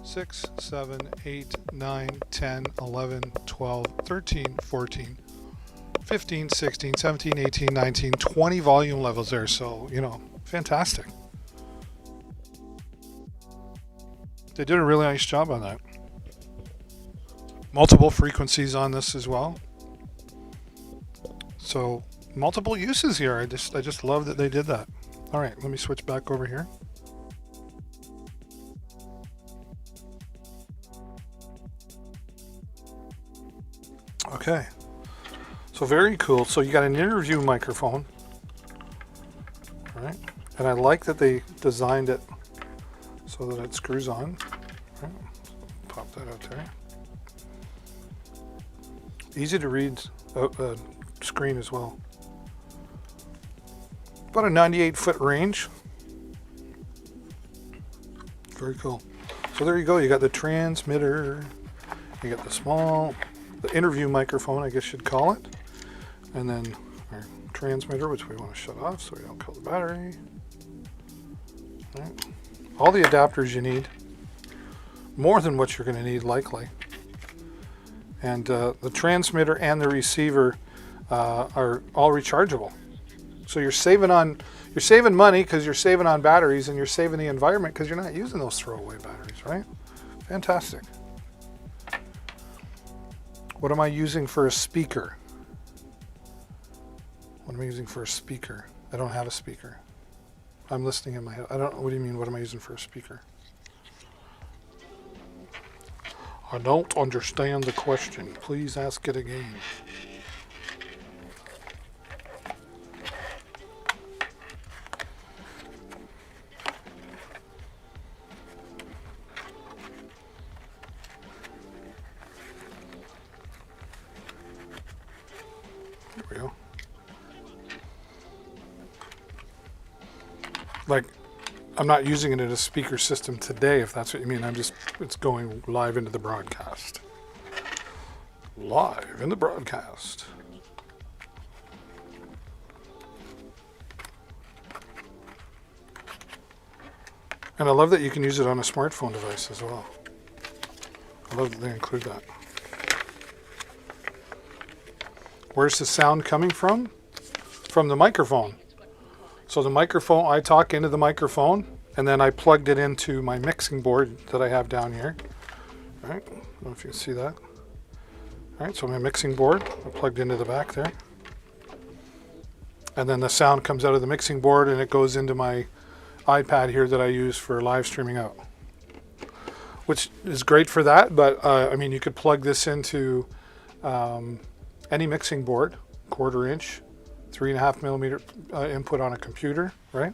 6, 7, 8, 9, 10, 11, 12, 13, 14, 15, 16, 17, 18, 19, 20 volume levels there. So, fantastic. They did a really nice job on that. Multiple frequencies on this as well. So, multiple uses here. I just love that they did that. All right, let me switch back over here. Okay, so very cool. So you got an interview microphone, right? And I like that they designed it so that it screws on. Right. Pop that out there. Easy to read screen as well. About a 98-foot range. Very cool. So there you go. You got the transmitter. You got the interview microphone, I guess you'd call it. And then our transmitter, which we want to shut off so we don't kill the battery. Right. All the adapters you need. More than what you're going to need, likely. And the transmitter and the receiver are all rechargeable. So you're saving money because you're saving on batteries, and you're saving the environment because you're not using those throwaway batteries, right? Fantastic. What am I using for a speaker? What am I using for a speaker? I don't have a speaker. I'm listening in my head. What do you mean, what am I using for a speaker? I don't understand the question. Please ask it again. There we go. Like, I'm not using it in a speaker system today, if that's what you mean. It's going live into the broadcast. Live in the broadcast. And I love that you can use it on a smartphone device as well. I love that they include that. Where's the sound coming from? From the microphone. So the microphone, I talk into the microphone, and then I plugged it into my mixing board that I have down here. All right, I don't know if you can see that. All right, so my mixing board, I plugged into the back there. And then the sound comes out of the mixing board, and it goes into my iPad here that I use for live streaming out. Which is great for that, but I mean, you could plug this into any mixing board, 1/4 inch, 3.5 millimeter input on a computer, right?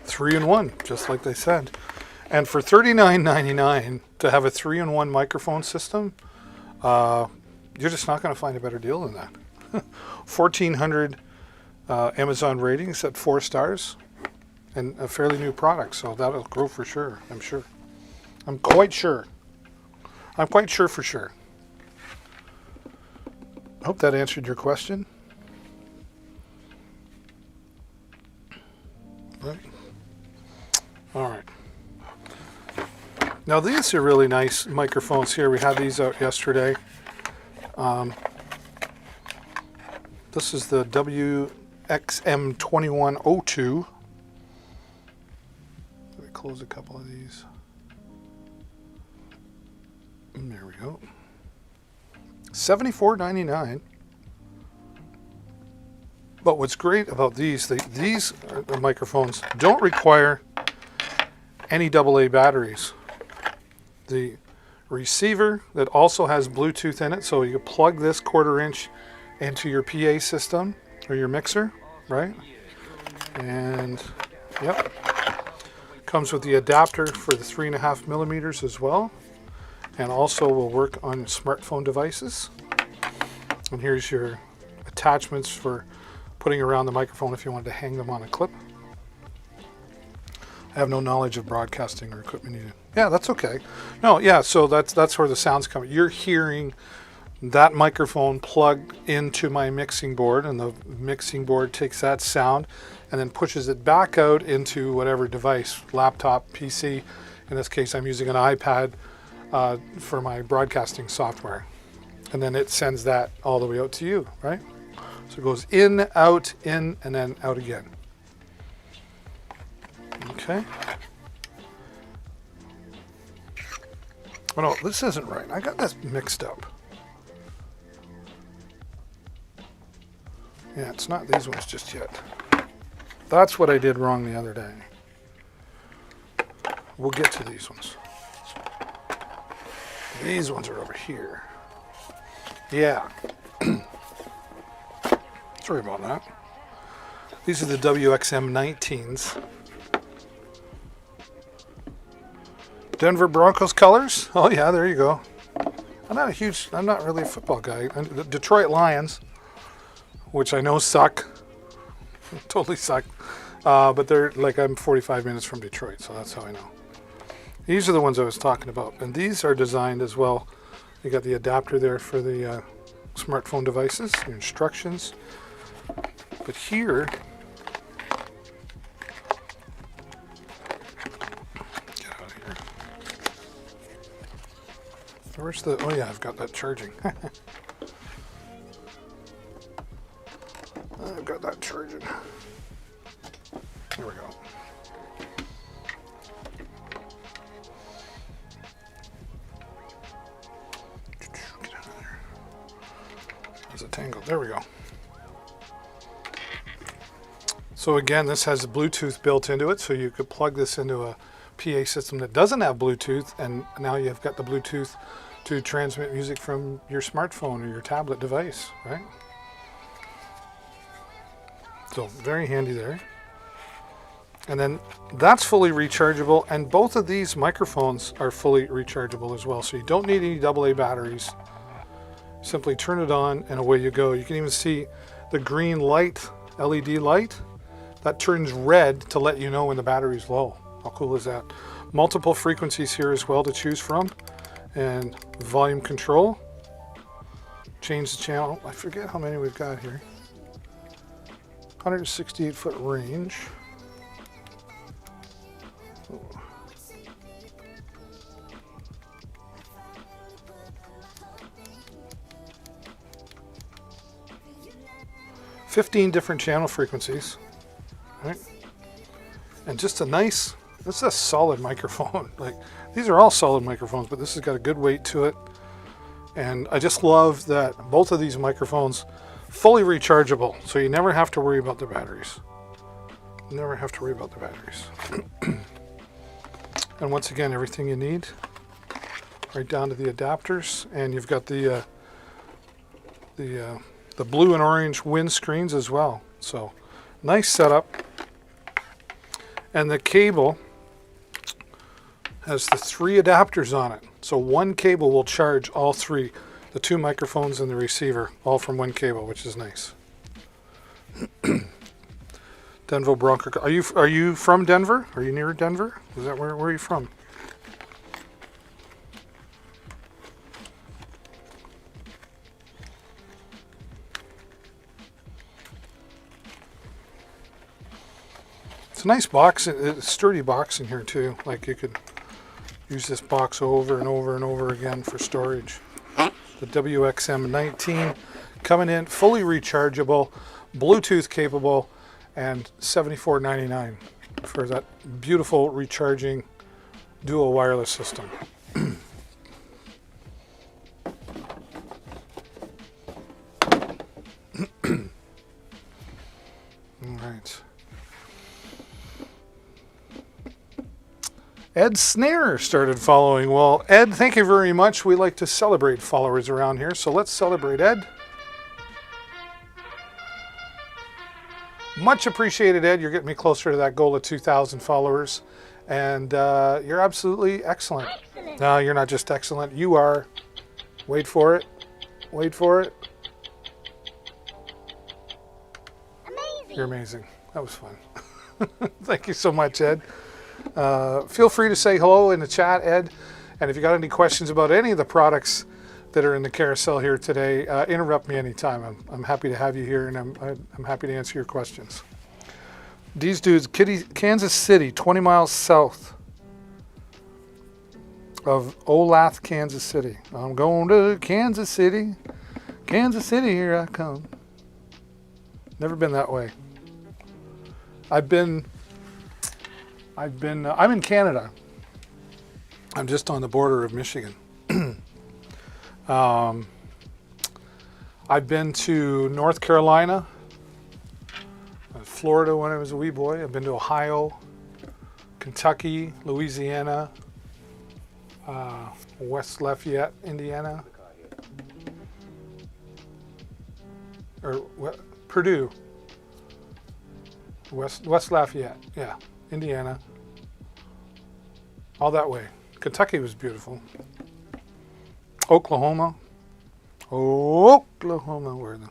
Three-in-one, just like they said. And for $39.99 to have a 3-in-1 microphone system, you're just not going to find a better deal than that. 1,400 Amazon ratings at 4 stars, and a fairly new product, so that'll grow for sure, I'm sure. I'm quite sure for sure. I hope that answered your question. Right. All right. Now these are really nice microphones here. We had these out yesterday. This is the WXM2102. Let me close a couple of these. And there we go. $74.99. But what's great about these microphones don't require any AA batteries. The receiver that also has Bluetooth in it, so you plug this 1/4 inch into your PA system or your mixer, right? And yep, comes with the adapter for the 3.5 millimeters as well, and also will work on smartphone devices. And here's your attachments for putting around the microphone if you wanted to hang them on a clip. I have no knowledge of broadcasting or equipment needed. Yeah, that's okay. No, yeah, so that's where the sound's coming. You're hearing that microphone plugged into my mixing board, and the mixing board takes that sound and then pushes it back out into whatever device, laptop, PC. In this case, I'm using an iPad for my broadcasting software. And then it sends that all the way out to you, right? So it goes in, and then out again. Okay. Oh no, this isn't right. I got this mixed up. Yeah, it's not these ones just yet. That's what I did wrong the other day. We'll get to these ones. These ones are over here. Yeah. Sorry about that. These are the WXM 19s. Denver Broncos colors. Oh yeah, there you go. I'm not really a football guy. The Detroit Lions, which I know suck. Totally suck. But they're like, I'm 45 minutes from Detroit, so that's how I know. These are the ones I was talking about. And these are designed as well. You got the adapter there for the smartphone devices, your instructions. But here, get out of here. Where's the, oh yeah, I've got that charging. I've got that charging. There we go. Get out of there. There's a tangle. There we go. So again, this has Bluetooth built into it, so you could plug this into a PA system that doesn't have Bluetooth, and now you've got the Bluetooth to transmit music from your smartphone or your tablet device, right? So very handy there. And then that's fully rechargeable, and both of these microphones are fully rechargeable as well, so you don't need any AA batteries. Simply turn it on and away you go. You can even see the green light, LED light, that turns red to let you know when the battery's low. How cool is that? Multiple frequencies here as well to choose from, and volume control. Change the channel. I forget how many we've got here. 168 foot range. Oh. 15 different channel frequencies, right? And just a nice, this is a solid microphone. Like, these are all solid microphones, but this has got a good weight to it. And I just love that both of these microphones fully rechargeable, so you never have to worry about the batteries. Never have to worry about the batteries. And once again, everything you need, right down to the adapters, and you've got the blue and orange windscreens as well. So nice setup. And the cable has the 3 adapters on it. So one cable will charge all 3, the 2 microphones and the receiver, all from one cable, which is nice. Denver Bronco. Are you from Denver? Are you near Denver? Is that where are you from? It's a nice box. It's a sturdy box in here too. Like, you could use this box over and over and over again for storage. The WXM 19 coming in fully rechargeable, Bluetooth capable, and $74.99 for that beautiful recharging dual wireless system. All right. Ed Snare started following. Well, Ed, thank you very much. We like to celebrate followers around here, so let's celebrate Ed. Much appreciated, Ed. You're getting me closer to that goal of 2,000 followers, and you're absolutely excellent. Excellent. No, you're not just excellent. You are. Wait for it. Wait for it. Amazing. You're amazing. That was fun. Thank you so much, Ed. Feel free to say hello in the chat, Ed. And if you got any questions about any of the products that are in the carousel here today, interrupt me anytime. I'm happy to have you here, and I'm happy to answer your questions. These dudes, Kansas City, 20 miles south of Olathe, Kansas City. I'm going to Kansas City. Kansas City, here I come. Never been that way. I'm in Canada. I'm just on the border of Michigan. I've been to North Carolina, Florida when I was a wee boy. I've been to Ohio, Kentucky, Louisiana, West Lafayette, Indiana. Or Purdue. West Lafayette. Yeah. Indiana. All that way. Kentucky was beautiful. Oklahoma. Oklahoma. Where the...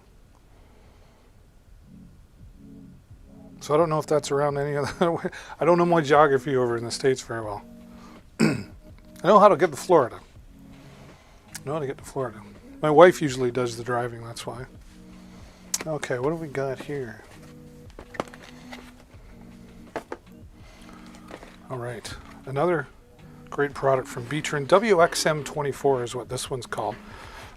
So I don't know if that's around any other way. I don't know my geography over in the States very well. I know how to get to Florida. My wife usually does the driving, that's why. Okay, what do we got here? All right, another great product from Beatron. WXM24 is what this one's called.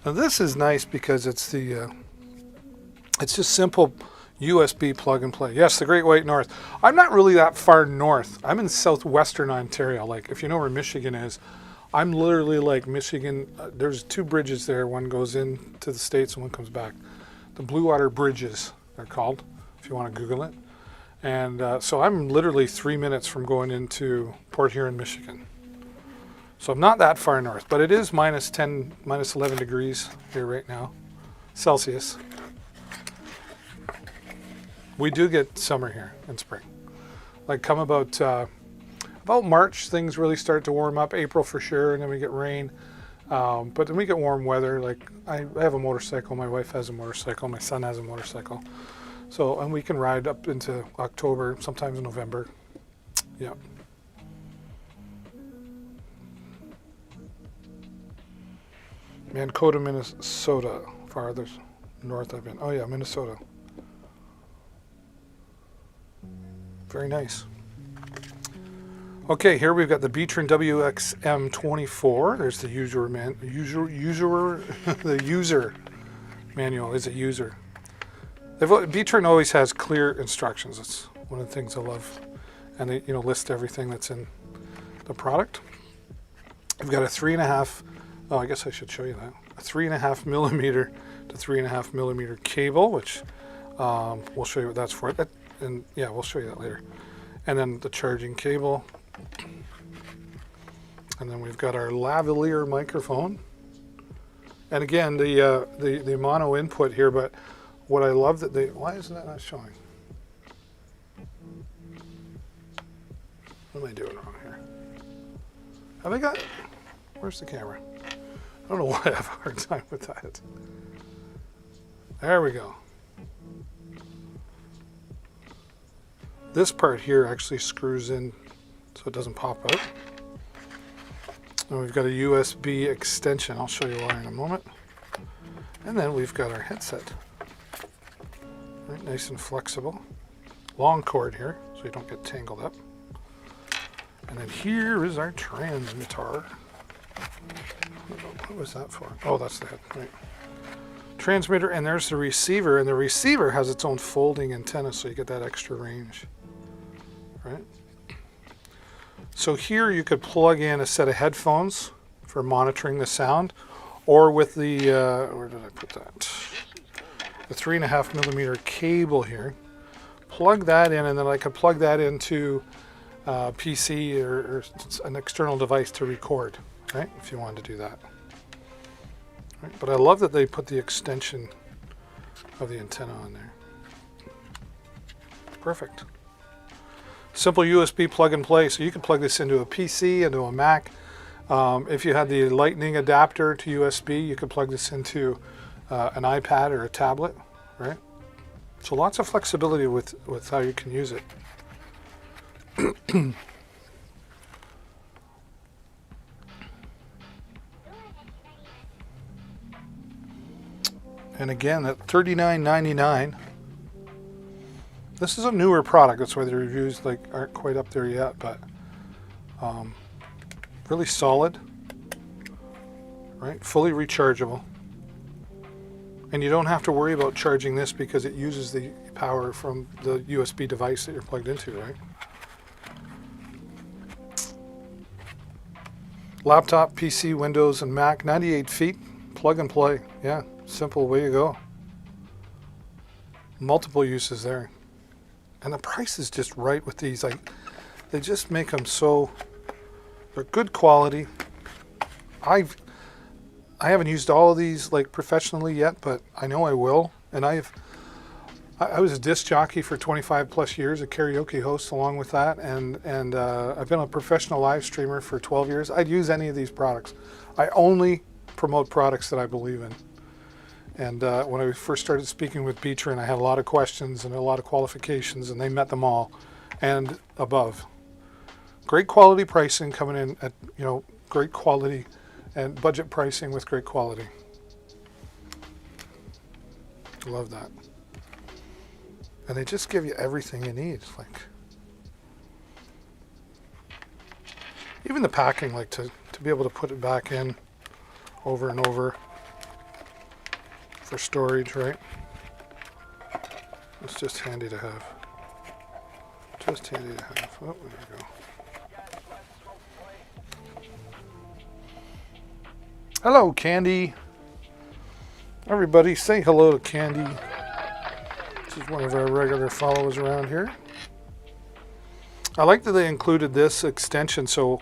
Now this is nice because it's it's just simple USB plug and play. Yes, the Great White North. I'm not really that far north. I'm in southwestern Ontario. Like, if you know where Michigan is, I'm literally like Michigan. There's two bridges there. One goes into the States and one comes back. The Blue Water Bridges, they're called, if you want to Google it. And so I'm literally 3 minutes from going into Port Huron, Michigan. So I'm not that far north, but it is minus 10, minus 11 degrees here right now, Celsius. We do get summer here in spring. Like come about March, things really start to warm up. April for sure, and then we get rain. But then we get warm weather. Like I have a motorcycle, my wife has a motorcycle, my son has a motorcycle. So, and we can ride up into October, sometimes November. Yeah. Mankato, Minnesota, farthest north I've been. Oh yeah, Minnesota. Very nice. Okay, here we've got the Beatron WXM24. There's the user the user manual. Is it user? Beatron always has clear instructions. That's one of the things I love, and they list everything that's in the product. We've got a 3.5. Oh, I guess I should show you that. A 3.5 millimeter to 3.5 millimeter cable, which we'll show you what that's for. And yeah, we'll show you that later. And then the charging cable. And then we've got our lavalier microphone. And again, the mono input here, but what I love that why isn't that not showing? What am I doing wrong here? Have I got, where's the camera? I don't know why I have a hard time with that. There we go. This part here actually screws in so it doesn't pop out. And we've got a USB extension. I'll show you why in a moment. And then we've got our headset. Right, nice and flexible. Long cord here so you don't get tangled up. And then here is our transmitter. What was that for? Oh, that's the head. Right. Transmitter, and there's the receiver, and the receiver has its own folding antenna so you get that extra range. Right? So here you could plug in a set of headphones for monitoring the sound, or with the, where did I put that? The 3.5 millimeter cable here. Plug that in, and then I could plug that into PC or an external device to record, right? If you wanted to do that. Right? But I love that they put the extension of the antenna on there. Perfect. Simple USB plug and play, so you can plug this into a PC, into a Mac. If you had the lightning adapter to USB, you could plug this into an iPad or a tablet, right? So lots of flexibility with how you can use it. And again, at $39.99. This is a newer product, that's why the reviews aren't quite up there yet, but really solid, right? Fully rechargeable. And you don't have to worry about charging this because it uses the power from the USB device that you're plugged into, right? Laptop, PC, Windows, and Mac, 98 feet, plug and play. Yeah, simple way to go. Multiple uses there. And the price is just right with these. They just make them so, they're good quality. I haven't used all of these professionally yet, but I know I will. And I was a disc jockey for 25 plus years, a karaoke host along with that, and I've been a professional live streamer for 12 years. I'd use any of these products. I only promote products that I believe in. And when I first started speaking with Beatrin, I had a lot of questions and a lot of qualifications, and they met them all and above. Great quality pricing coming in at, great quality and budget pricing with great quality. Love that. And they just give you everything you need. Like, even the packing, like to be able to put it back in over and over for storage, right? It's just handy to have. Just handy to have. Oh, there we go. Hello, Candy. Everybody, say hello to Candy. This is one of our regular followers around here. I like that they included this extension, so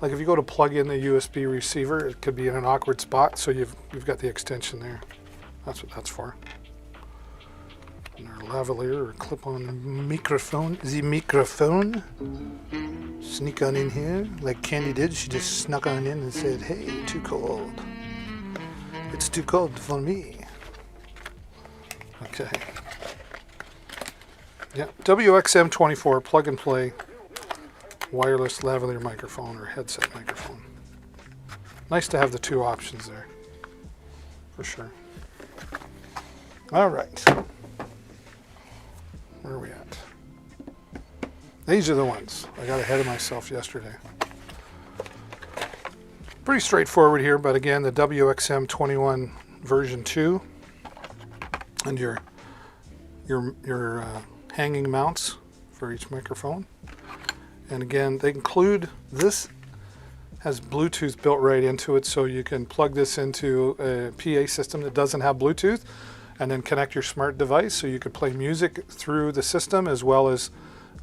like if you go to plug in the USB receiver, it could be in an awkward spot, so you've got the extension there. That's what that's for. And our lavalier or clip-on microphone. The microphone. Sneak on in here like Candy did. She just snuck on in and said, "Hey, too cold. It's too cold for me." Okay. Yeah, WXM24 plug and play wireless lavalier microphone or headset microphone. Nice to have the two options there, for sure. All right. Where are we at? These are the ones. I got ahead of myself yesterday. Pretty straightforward here, but again, the WXM21 version 2 and your hanging mounts for each microphone. And again, they include, this has Bluetooth built right into it, so you can plug this into a PA system that doesn't have Bluetooth and then connect your smart device so you could play music through the system as well as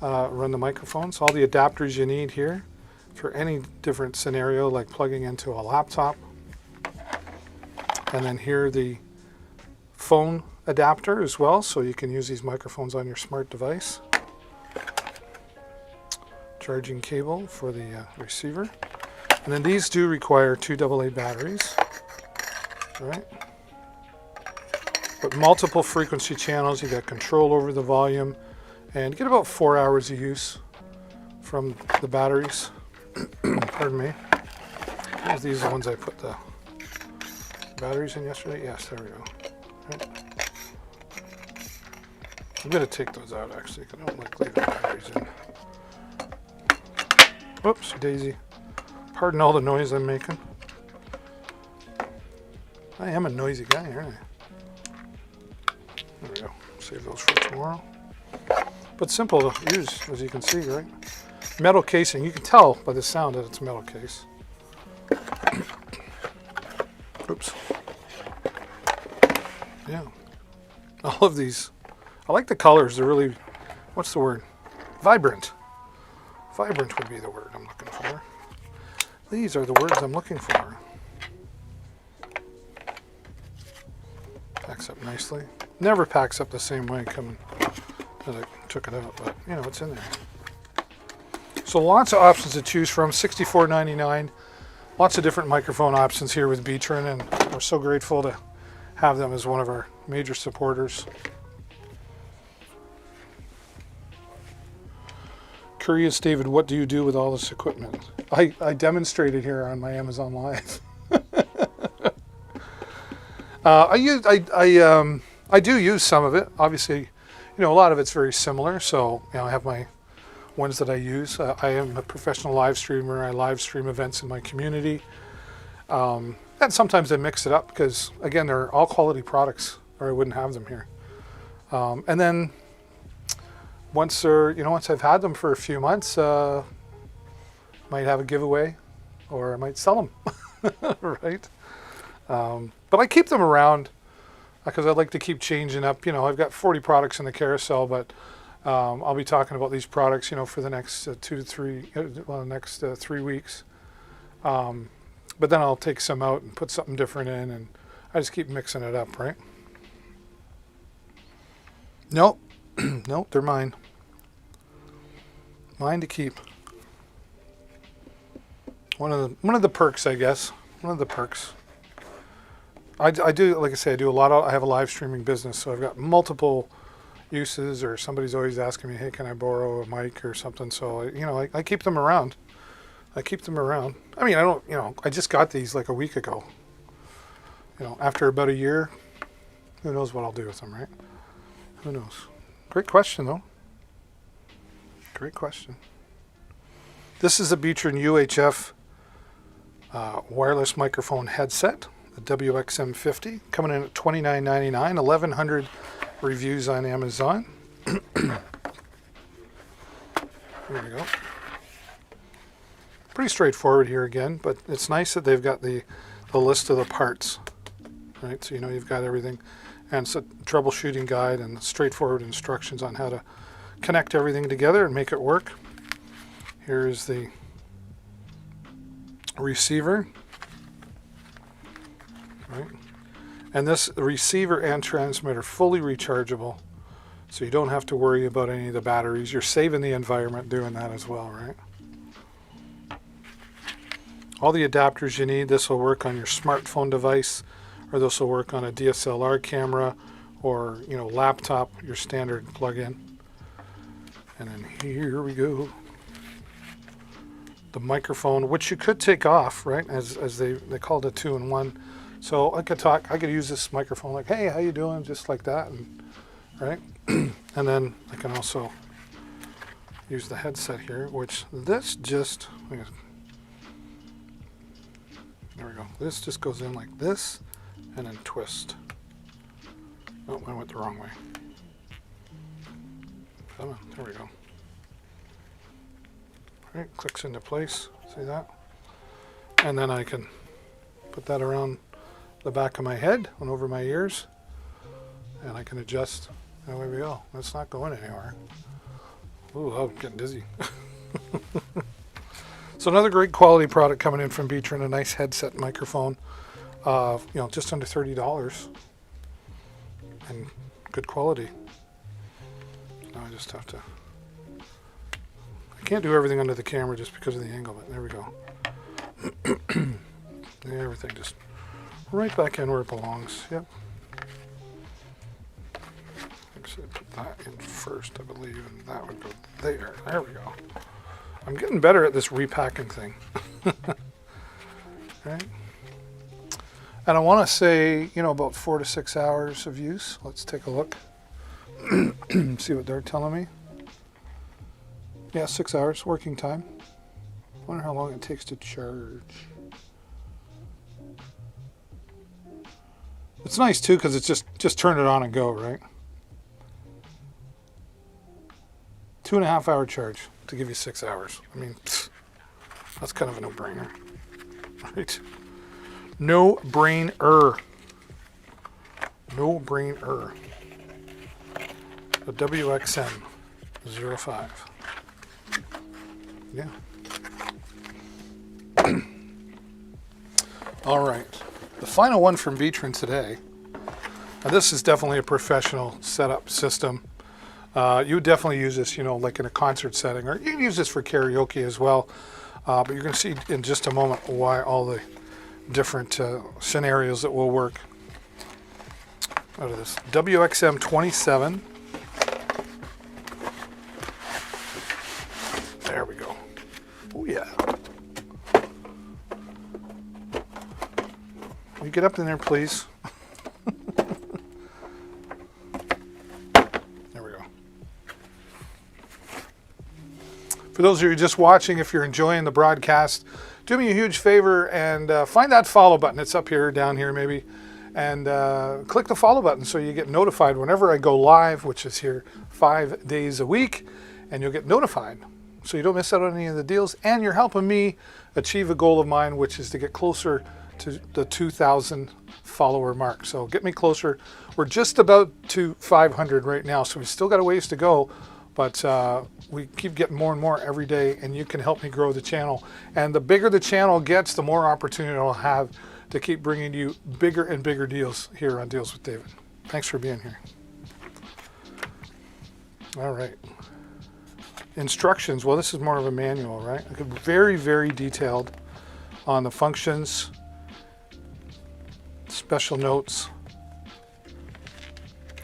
run the microphones. All the adapters you need here for any different scenario, like plugging into a laptop. And then here the phone adapter as well, so you can use these microphones on your smart device. Charging cable for the receiver. And then these do require 2 AA batteries. All right. But multiple frequency channels, you got control over the volume, and you get about 4 hours of use from the batteries. Pardon me. These are the ones I put the batteries in yesterday. Yes, there we go. Right. I'm going to take those out actually, because I don't like leaving batteries in. Whoops, daisy. Pardon all the noise I'm making. I am a noisy guy, aren't I? There we go. Save those for tomorrow. But simple to use, as you can see, right? Metal casing. You can tell by the sound that it's a metal case. Oops. Yeah. All of these. I like the colors. They're really, what's the word? Vibrant. Vibrant would be the word I'm looking for. These are the words I'm looking for. Packs up nicely. Never packs up the same way coming as I took it out, but it's in there. So lots of options to choose from. $64.99. Lots of different microphone options here with Beatrin, and we're so grateful to have them as one of our major supporters. Curious, David, what do you do with all this equipment? I demonstrated here on my Amazon Live. I do use some of it. Obviously, a lot of it's very similar. So, I have my ones that I use. I am a professional live streamer. I live stream events in my community. And sometimes I mix it up because, again, they're all quality products, or I wouldn't have them here. And then once I've had them for a few months, might have a giveaway, or I might sell them, right? But I keep them around because I like to keep changing up. I've got 40 products in the carousel, but I'll be talking about these products, for the next 3 weeks. But then I'll take some out and put something different in, and I just keep mixing it up, right? Nope. Nope, they're mine. Mine to keep. One of the perks, I guess. One of the perks. I do, like I say, I have a live streaming business, so I've got multiple uses, or somebody's always asking me, hey, can I borrow a mic or something? So, I keep them around. I mean, I just got these like a week ago. After about a year, who knows what I'll do with them, right? Who knows? Great question, though. Great question. This is a Beatron UHF wireless microphone headset, the WXM50, coming in at $29.99, 1,100 reviews on Amazon. There we go. Pretty straightforward here again, but it's nice that they've got the list of the parts, right? So you've got everything, and it's a troubleshooting guide and straightforward instructions on how to connect everything together and make it work. Here is the receiver, right? And this receiver and transmitter fully rechargeable, so you don't have to worry about any of the batteries. You're saving the environment doing that as well, right? All the adapters you need. This will work on your smartphone device, or this will work on a DSLR camera, or laptop, your standard plug-in. And then here we go. The microphone, which you could take off, right? As they called it 2-in-1. So I could use this microphone like, hey, how you doing? Just like that, and, right? And then I can also use the headset here, which this just, there we go. This just goes in like this, and then twist. Oh, I went the wrong way. Come on, there we go. All right, clicks into place. See that? And then I can put that around the back of my head and over my ears, and I can adjust. And away we go. That's not going anywhere. Ooh, I'm getting dizzy. So another great quality product coming in from Beatron, a nice headset microphone. Just under $30, and good quality. Now I just have to. I can't do everything under the camera just because of the angle, but there we go. Everything just right back in where it belongs. Yep. Actually, put that in first, I believe, and that would go there. There we go. I'm getting better at this repacking thing. Right? And I want to say, about 4 to 6 hours of use. Let's take a look. See what they're telling me. Yeah, 6 hours working time. Wonder how long it takes to charge. It's nice too because it's just turn it on and go, right? 2.5 hour charge to give you 6 hours. I mean, that's kind of a no-brainer, right? No-brainer. No-brainer. The WXM 05. Yeah. All right. The final one from Beatron today. Now this is definitely a professional setup system. You would definitely use this, like in a concert setting, or you can use this for karaoke as well. But you're going to see in just a moment why all the different scenarios that will work out of this. WXM 27. There we go. Oh yeah. Will you get up in there, please? There we go. For those of you just watching, if you're enjoying the broadcast, do me a huge favor and find that follow button. It's up here, down here maybe. And click the follow button so you get notified whenever I go live, which is here 5 days a week. And you'll get notified so you don't miss out on any of the deals. And you're helping me achieve a goal of mine, which is to get closer to the 2,000 follower mark. So get me closer. We're just about to 500 right now, so we still got a ways to go. But we keep getting more and more every day, and you can help me grow the channel. And the bigger the channel gets, the more opportunity I'll have to keep bringing you bigger and bigger deals here on Deals with David. Thanks for being here. All right. Instructions. Well, this is more of a manual, right? Very, very detailed on the functions, special notes,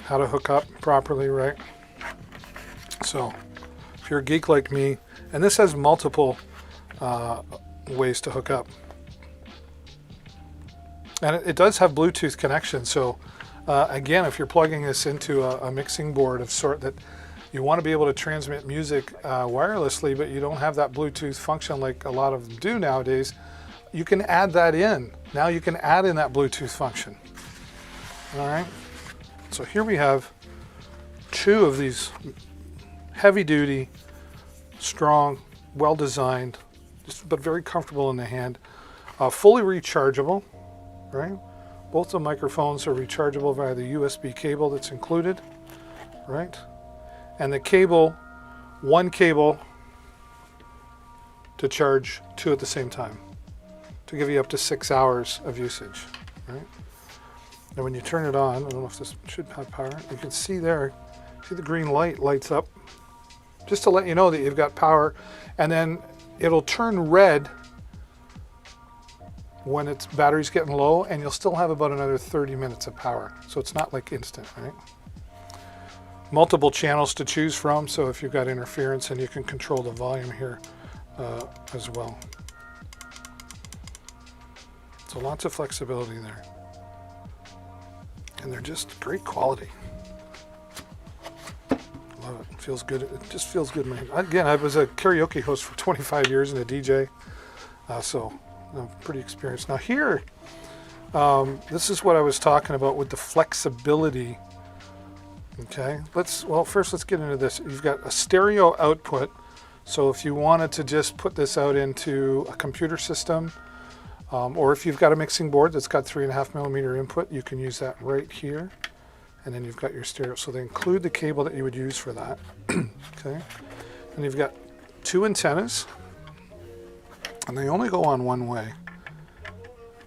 how to hook up properly, right? So if you're a geek like me, and this has multiple ways to hook up. And it does have Bluetooth connection. So again, if you're plugging this into a mixing board of sort that you want to be able to transmit music wirelessly, but you don't have that Bluetooth function like a lot of them do nowadays, you can add that in. Now you can add in that Bluetooth function. All right. So here we have two of these heavy duty, strong, well designed, but very comfortable in the hand, fully rechargeable, right? Both the microphones are rechargeable via the USB cable that's included, right? And the cable, one cable to charge two at the same time to give you up to 6 hours of usage, right? And when you turn it on, I don't know if this should have power, you can see there, see the green light lights up, just to let you know that you've got power, and then it'll turn red when its battery's getting low, and you'll still have about another 30 minutes of power. So it's not like instant, right? Multiple channels to choose from, so if you've got interference, and you can control the volume here as well. So lots of flexibility there. And they're just great quality. Love it. Feels good. It just feels good, man. Again, I was a karaoke host for 25 years and a DJ, so I'm pretty experienced. Now here, this is what I was talking about with the flexibility. Okay, first let's get into this. You've got a stereo output, so if you wanted to just put this out into a computer system, or if you've got a mixing board that's got 3.5 millimeter input, you can use that right here. And then you've got your stereo. So they include the cable that you would use for that. Okay. And you've got two antennas, and they only go on one way.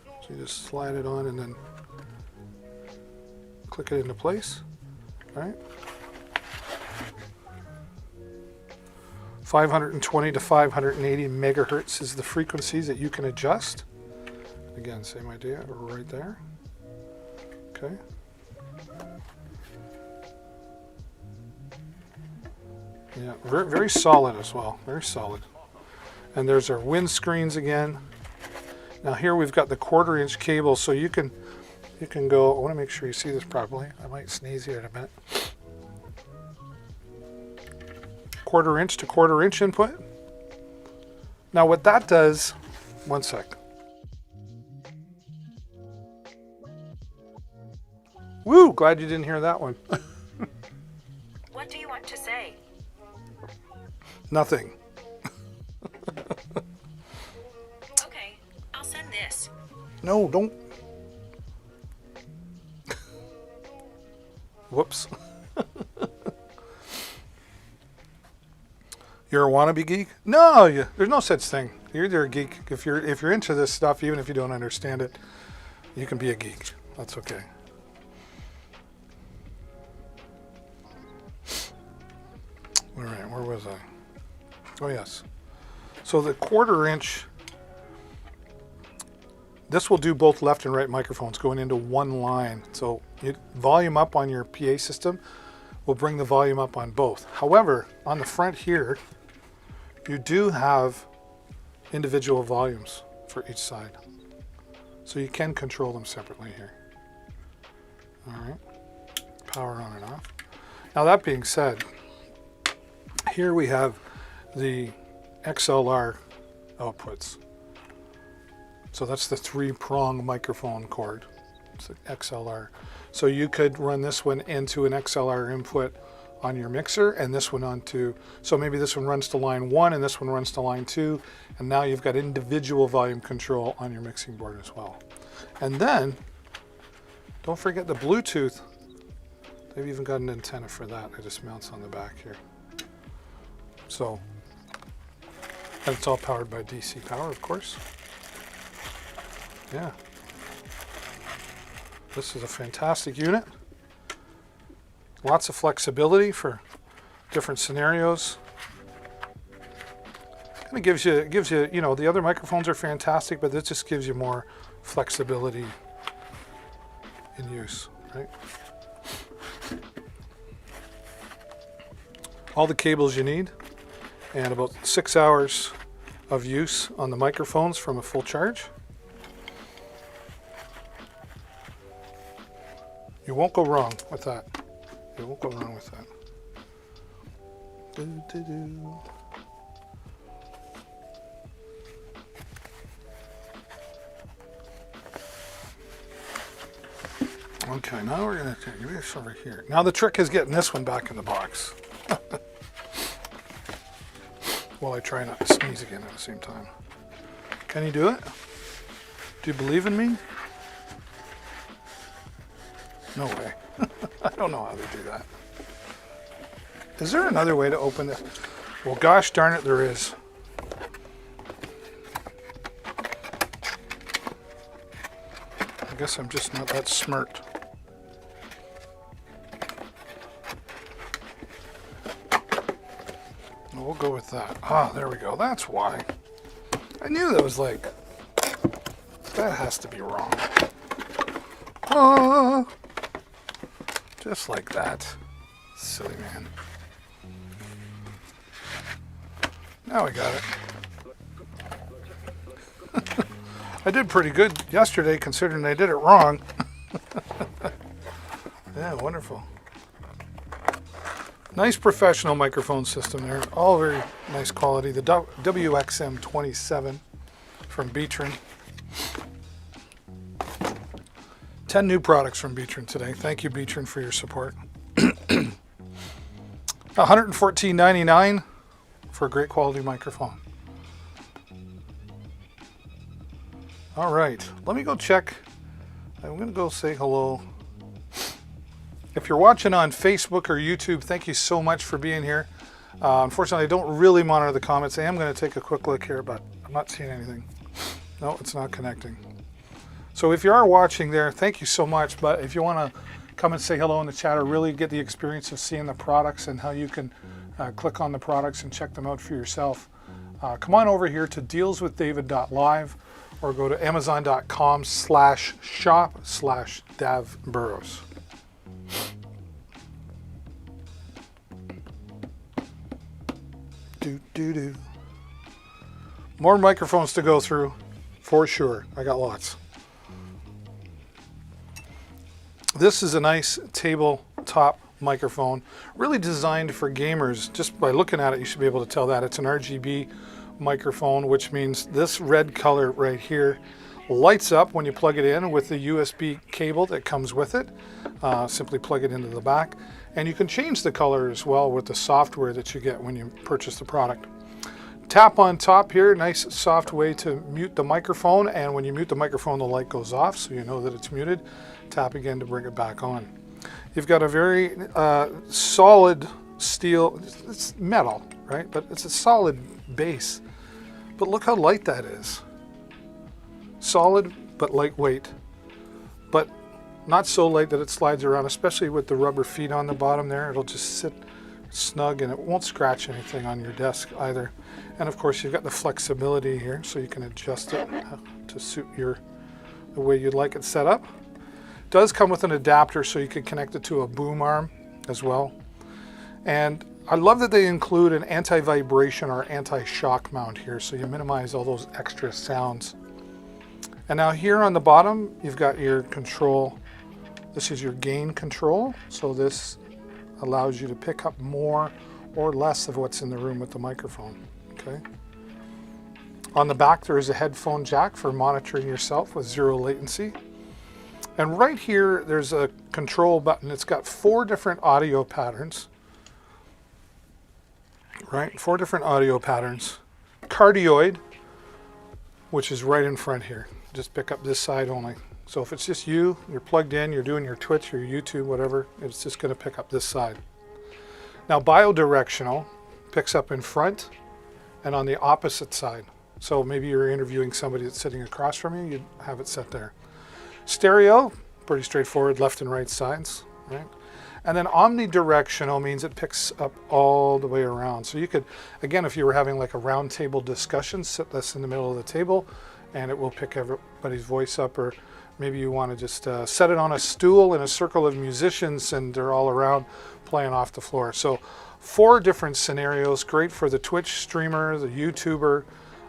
So you just slide it on and then click it into place. All right. 520 to 580 megahertz is the frequencies that you can adjust. Again, same idea, right there. Okay. Yeah, very, very solid as well. Very solid. And there's our windscreens again. Now here we've got the 1/4-inch cable, so you can go. I want to make sure you see this properly. I might sneeze here in a minute. 1/4-inch to 1/4-inch input. Now what that does, one sec. Woo! Glad you didn't hear that one. What do you want to say? Nothing. Okay, I'll send this. No, don't. Whoops. You're a wannabe geek? No, there's no such thing. You're either a geek if you're into this stuff, even if you don't understand it. You can be a geek. That's okay. All right, where was I? Oh yes. So the 1/4-inch. This will do both left and right microphones going into one line. So volume up on your PA system will bring the volume up on both. However, on the front here, you do have individual volumes for each side. So you can control them separately here. All right, power on and off. Now that being said, here we have the XLR outputs. So that's the 3-prong microphone cord. It's the XLR. So you could run this one into an XLR input on your mixer, and this one onto, so maybe this one runs to line 1 and this one runs to line 2, and now you've got individual volume control on your mixing board as well. And then, don't forget the Bluetooth. They've even got an antenna for that. It just mounts on the back here. So, and it's all powered by DC power, of course. Yeah. This is a fantastic unit. Lots of flexibility for different scenarios. And it gives you, you know, the other microphones are fantastic, but this just gives you more flexibility in use, right? All the cables you need, and about 6 hours of use on the microphones from a full charge. You won't go wrong with that. You won't go wrong with that. Do. Okay, now we're going to take this over here. Now the trick is getting this one back in the box. While I try not to sneeze again at the same time. Can you do it? Do you believe in me? No way. I don't know how to do that. Is there another way to open this? Well, gosh darn it, there is. I guess I'm just not that smart. We'll go with that. Ah, there we go. That's why. I knew that was like, that has to be wrong. Ah, just like that. Silly man. Now we got it. I did pretty good yesterday considering I did it wrong. Yeah, wonderful. Nice professional microphone system there. All very nice quality. The WXM27 from Beatron. 10 new products from Beatron today. Thank you, Beatron, for your support. $114.99 for a great quality microphone. All right, let me go check. I'm going to go say hello. If you're watching on Facebook or YouTube, thank you so much for being here. Unfortunately, I don't really monitor the comments. I am going to take a quick look here, but I'm not seeing anything. No, it's not connecting. So if you are watching there, thank you so much. But if you want to come and say hello in the chat or really get the experience of seeing the products and how you can click on the products and check them out for yourself, come on over here to dealswithdavid.live or go to amazon.com/shop/davburrows. Do. More microphones to go through, for sure. I got lots. This is a nice tabletop microphone, really designed for gamers. Just by looking at it, you should be able to tell that. It's an RGB microphone, which means this red color right here lights up when you plug it in with the USB cable that comes with it. Simply plug it into the back. And you can change the color as well with the software that you get when you purchase the product. Tap on top here, nice soft way to mute the microphone, and when you mute the microphone the light goes off so you know that it's muted. Tap again to bring it back on. You've got a very solid steel, it's metal, right? But it's a solid base. But look how light that is. Solid but lightweight. But not so light that it slides around, especially with the rubber feet on the bottom there. It'll just sit snug and it won't scratch anything on your desk either. And of course you've got the flexibility here so you can adjust it to suit the way you'd like it set up. It does come with an adapter so you can connect it to a boom arm as well. And I love that they include an anti-vibration or anti-shock mount here so you minimize all those extra sounds. And now here on the bottom you've got your control. This is your gain control, so this allows you to pick up more or less of what's in the room with the microphone. Okay. On the back there is a headphone jack for monitoring yourself with 0 latency. And right here there's a control button. It's got 4 different audio patterns. Right, 4 different audio patterns. Cardioid, which is right in front here. Just pick up this side only. So if it's just you're plugged in, you're doing your Twitch or YouTube, whatever, it's just going to pick up this side. Now bidirectional picks up in front and on the opposite side. So maybe you're interviewing somebody that's sitting across from you, you'd have it set there. Stereo, pretty straightforward, left and right sides. right? And then omnidirectional means it picks up all the way around. So you could, again, if you were having like a round table discussion, sit this in the middle of the table and it will pick everybody's voice up. Or maybe you want to just set it on a stool in a circle of musicians and they're all around playing off the floor. So 4 different scenarios, great for the Twitch streamer, the YouTuber,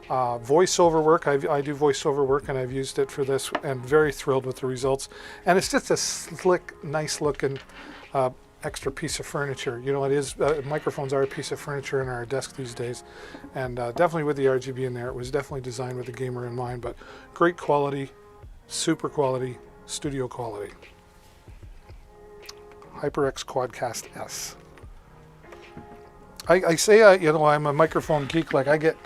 voiceover work. I do voiceover work and I've used it for this and very thrilled with the results. And it's just a slick, nice looking extra piece of furniture. You know, it is, microphones are a piece of furniture in our desk these days. And definitely with the RGB in there, it was definitely designed with the gamer in mind, but great quality, super quality, studio quality. HyperX Quadcast S. I say, you know, I'm a microphone geek. Like I get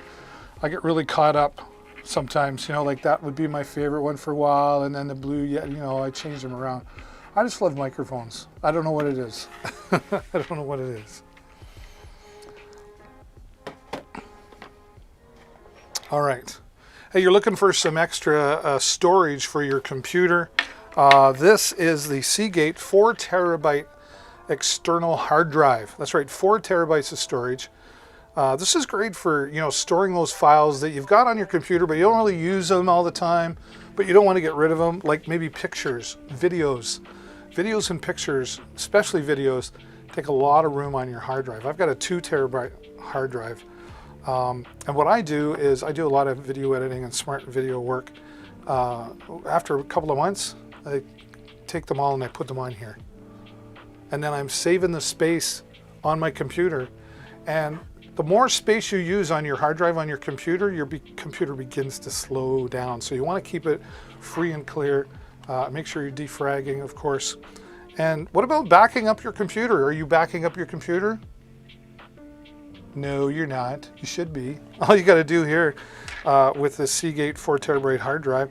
really caught up sometimes, you know, like that would be my favorite one for a while. And then the Blue, you know, I change them around. I just love microphones. I don't know what it is. I don't know what it is. All right. Hey, you're looking for some extra storage for your computer. This is the Seagate 4 terabyte external hard drive. That's right, 4 terabytes of storage. This is great for, you know, storing those files that you've got on your computer, but you don't really use them all the time, but you don't want to get rid of them, like maybe pictures, videos. Videos and pictures, especially videos, take a lot of room on your hard drive. I've got a 2 terabyte hard drive. And what I do is I do a lot of video editing and smart video work. After a couple of months, I take them all and I put them on here. And then I'm saving the space on my computer. And the more space you use on your hard drive on your computer, your computer begins to slow down. So you want to keep it free and clear. Make sure you're defragging, of course. And what about backing up your computer? Are you backing up your computer? No, you're not. You should be. All you got to do here with the Seagate 4 terabyte hard drive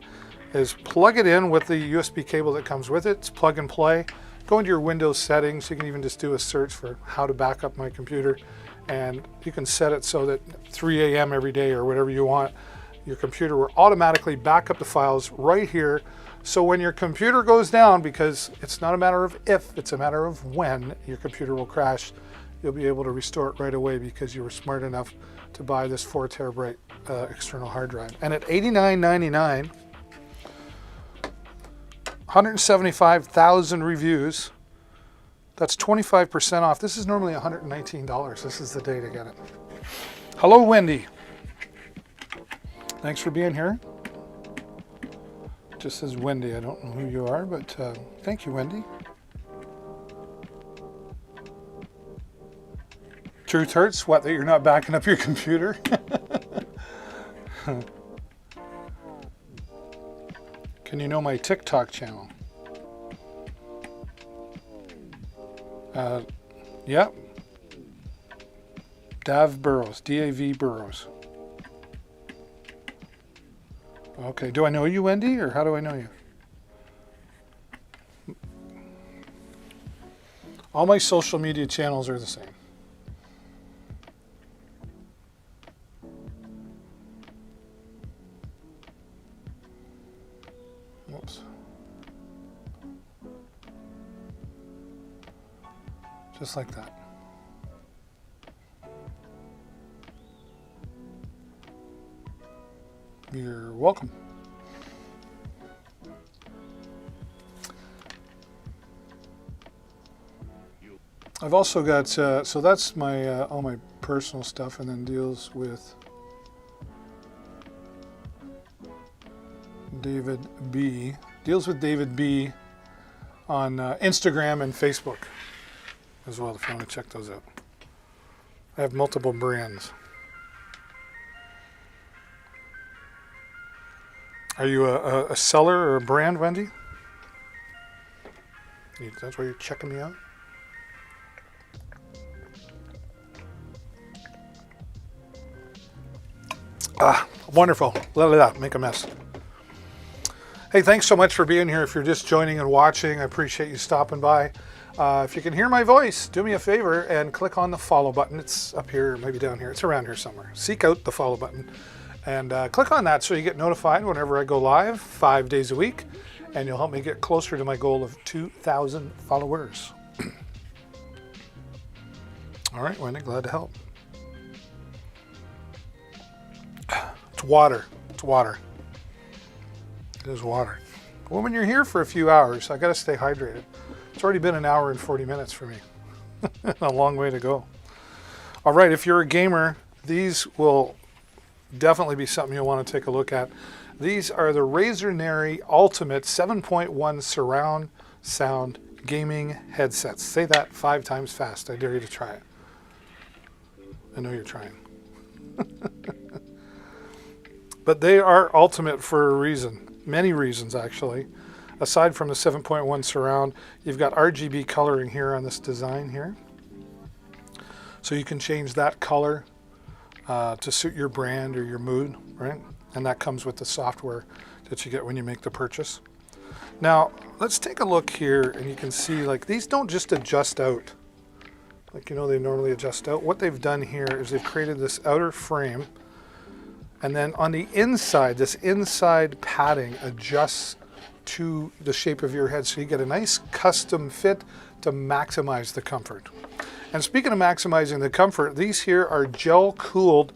is plug it in with the USB cable that comes with it. It's plug and play. Go into your Windows settings. You can even just do a search for how to back up my computer. And you can set it so that 3 a.m. every day or whatever you want, your computer will automatically back up the files right here. So when your computer goes down, because it's not a matter of if, it's a matter of when your computer will crash, you'll be able to restore it right away because you were smart enough to buy this 4 terabyte external hard drive. And at $89.99, 175,000 reviews, that's 25% off. This is normally $119. This is the day to get it. Hello, Wendy. Thanks for being here. Just says Wendy. I don't know who you are, but thank you, Wendy. Truth hurts. What, that you're not backing up your computer? Can you know my TikTok channel? Yeah. Dav Burrows. D-A-V Burrows. Okay. Do I know you, Wendy, or how do I know you? All my social media channels are the same. Whoops. Just like that. You're welcome. I've also got, so that's my all my personal stuff, and then deals with David B. Deals with David B. on Instagram and Facebook as well, if you want to check those out. I have multiple brands. Are you a seller or a brand, Wendy? That's why you're checking me out? Ah, wonderful. Make a mess. Hey, thanks so much for being here. If you're just joining and watching, I appreciate you stopping by. If you can hear my voice, do me a favor and click on the follow button. It's up here, maybe down here. It's around here somewhere. Seek out the follow button and click on that so you get notified whenever I go live 5 days a week. and you'll help me get closer to my goal of 2,000 followers. All right, Wendy, glad to help. It's water. It's water. It is water. Well, when you're here for a few hours, I got to stay hydrated. It's already been an hour and 40 minutes for me. A long way to go. All right, if you're a gamer, these will definitely be something you'll want to take a look at. These are the Razer Nary Ultimate 7.1 surround sound gaming headsets. Say that 5 times fast. I dare you to try it. I know you're trying. But they are ultimate for a reason. Many reasons, actually. Aside from the 7.1 surround, you've got RGB coloring here on this design here. So you can change that color to suit your brand or your mood, right? And that comes with the software that you get when you make the purchase. Now, let's take a look here, and you can see, like, these don't just adjust out. Like, you know, they normally adjust out. What they've done here is they've created this outer frame, and then on the inside, this inside padding adjusts to the shape of your head, so you get a nice custom fit to maximize the comfort. And speaking of maximizing the comfort, these here are gel-cooled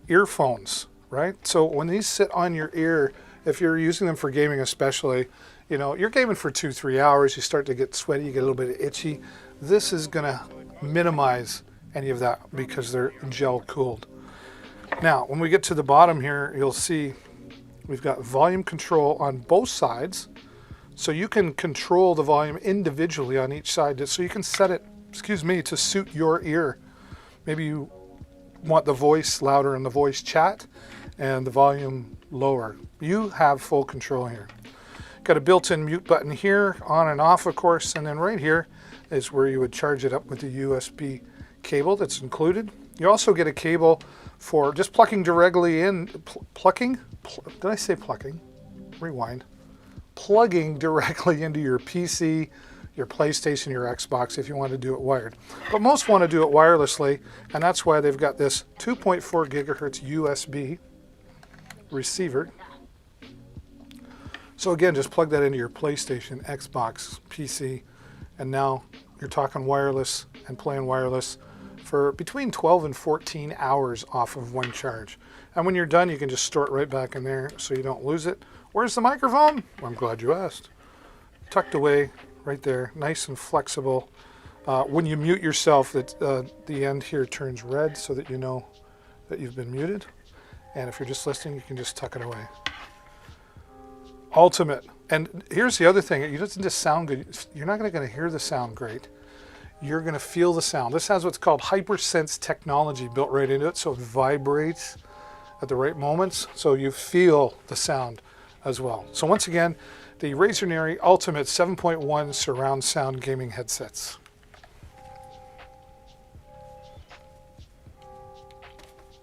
earphones, right? So when these sit on your ear, if you're using them for gaming especially, you know, you're gaming for 2-3 hours, you start to get sweaty, you get a little bit itchy. This is gonna minimize any of that because they're gel-cooled. Now, when we get to the bottom here, you'll see we've got volume control on both sides. So you can control the volume individually on each side, so you can set it, to suit your ear. Maybe you want the voice louder in the voice chat and the volume lower. You have full control here. Got a built-in mute button here, on and off, of course, and then right here is where you would charge it up with the USB cable that's included. You also get a cable for just plugging directly in, did I say plugging? Rewind. Plugging directly into your PC, your PlayStation, your Xbox if you want to do it wired. But most want to do it wirelessly, and that's why they've got this 2.4 gigahertz USB receiver. So again, just plug that into your PlayStation, Xbox, PC, and now you're talking wireless and playing wireless for between 12 and 14 hours off of one charge. And when you're done, you can just store it right back in there so you don't lose it. Where's the microphone? Well, I'm glad you asked. Tucked away right there, nice and flexible. When you mute yourself, the end here turns red so that you know that you've been muted. And if you're just listening, you can just tuck it away. Ultimate. And here's the other thing. It doesn't just sound good. You're not going to hear the sound great. You're going to feel the sound. This has what's called HyperSense technology built right into it, so it vibrates at the right moments, so you feel the sound as well. So once again, the Razer Nary Ultimate 7.1 surround sound gaming headsets.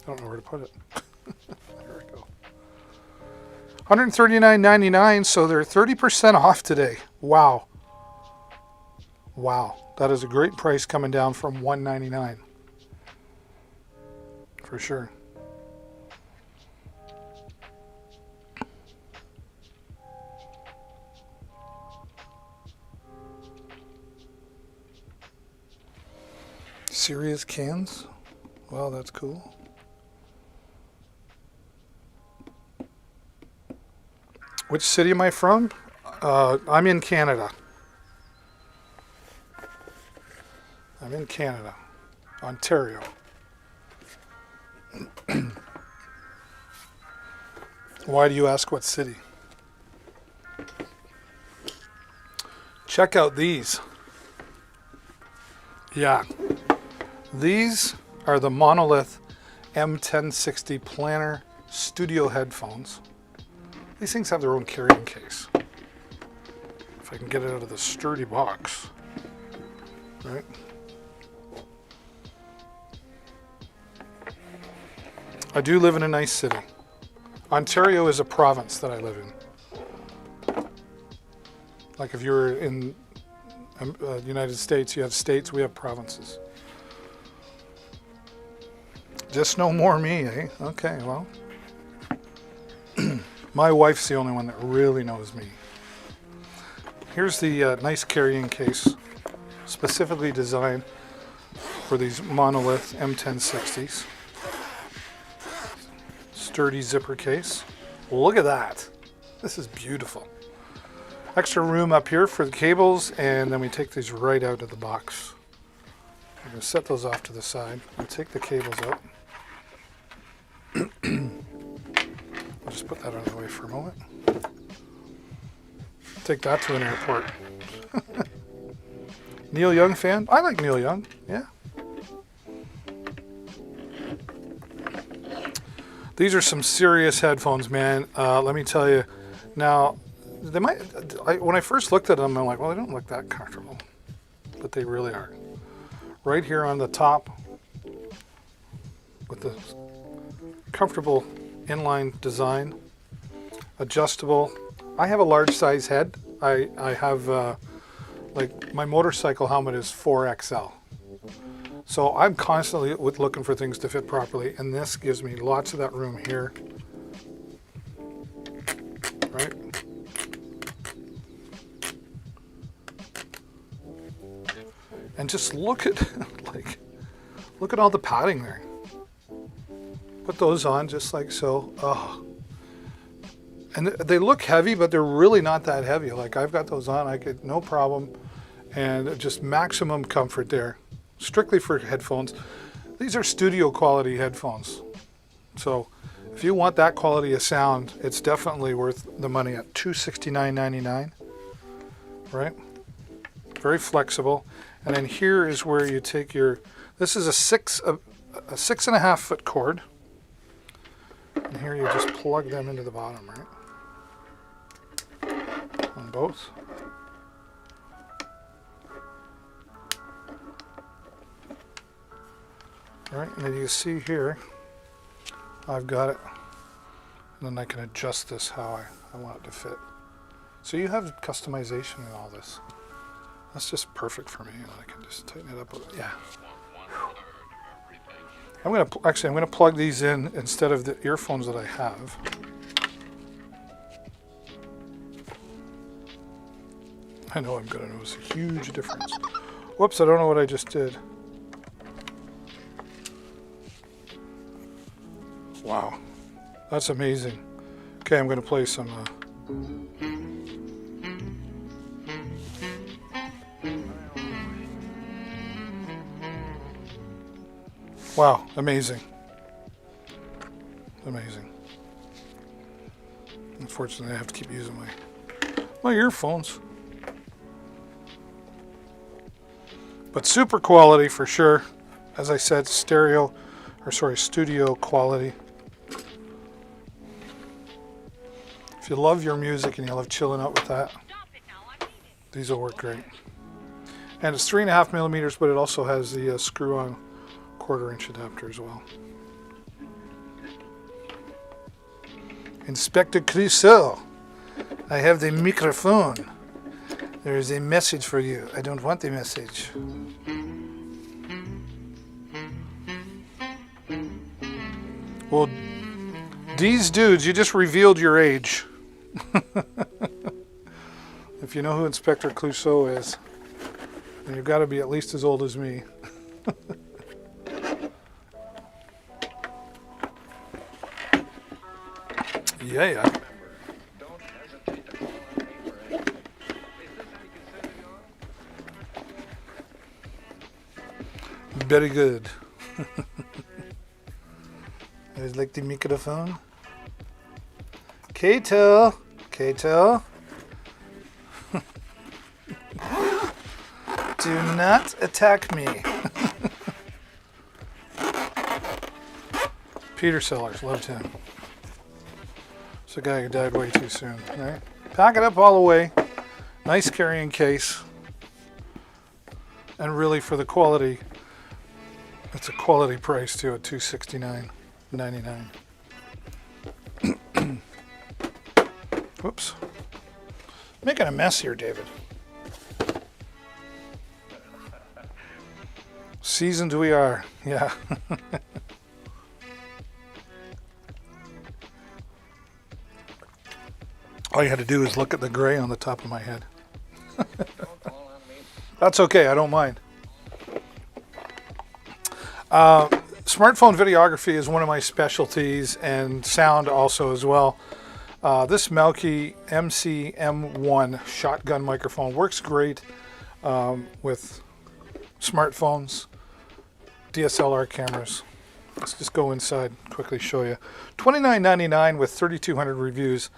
I don't know where to put it. There we go. $139.99, so they're 30% off today. Wow. Wow. That is a great price coming down from $199. For sure. Serious cans? Wow, that's cool. Which city am I from? I'm in Canada. I'm in Canada, Ontario. Why do you ask what city? Check out these. Yeah. These are the Monolith M1060 Planner Studio headphones. These things have their own carrying case. If I can get it out of the sturdy box. Right? I do live in a nice city. Ontario is a province that I live in. Like if you're in the United States, you have states, we have provinces. Just no more me, eh? Okay, well. My wife's the only one that really knows me. Here's the nice carrying case, specifically designed for these Monolith M1060s. Sturdy zipper case. Look at that. This is beautiful. Extra room up here for the cables, and then we take these right out of the box. I'm going to set those off to the side. I'll take the cables out. I'll just put that out of the way for a moment. Take that to an airport. Neil Young fan? I like Neil Young, yeah. These are some serious headphones, man. Let me tell you. Now, they might. When I first looked at them, I'm like, well, they don't look that comfortable, but they really are. Right here on the top, with the comfortable inline design, adjustable. I have a large size head. I have like my motorcycle helmet is 4XL. So I'm constantly looking for things to fit properly, and this gives me lots of that room here. Right? And just look at look at all the padding there. Put those on just like so. Oh. And they look heavy, but they're really not that heavy. Like I've got those on, I could no problem, and just maximum comfort there. Strictly for headphones. These are studio quality headphones. So if you want that quality of sound, it's definitely worth the money at $269.99. Right? Very flexible. And then here is where you take your, this is a 6.5 foot cord. And here you just plug them into the bottom, right? On both. All right, and then you see here, I've got it. And then I can adjust this how I want it to fit. So you have customization in all this. That's just perfect for me. I can just tighten it up a bit. Yeah. I'm gonna plug these in instead of the earphones that I have. I know I'm gonna notice a huge difference. Whoops, I don't know what I just did. Wow, that's amazing. Okay, I'm gonna play some wow, amazing. Amazing. Unfortunately, I have to keep using my earphones. But super quality for sure. As I said, studio quality. If you love your music and you love chilling out with that, these will work great. And it's 3.5 millimeters, but it also has the screw-on 1/4 inch adapter as well. Inspector Clouseau, I have the microphone. There is a message for you. I don't want the message. Well, these dudes, you just revealed your age. If you know who Inspector Clouseau is, then you've got to be at least as old as me. Yeah. Very good. I like the microphone. Kato. Do not attack me. Peter Sellers, loved him. It's a guy who died way too soon. All right. Pack it up all the way. Nice carrying case. And really for the quality, it's a quality price too at $269.99. Whoops. Making a mess here, David. Seasoned we are, yeah. All you had to do is look at the gray on the top of my head. That's okay. I don't mind. Smartphone videography is one of my specialties, and sound also as well. This Melke MC-M1 shotgun microphone works great with smartphones, DSLR cameras. Let's just go inside, quickly show you. $29.99 with 3,200 reviews.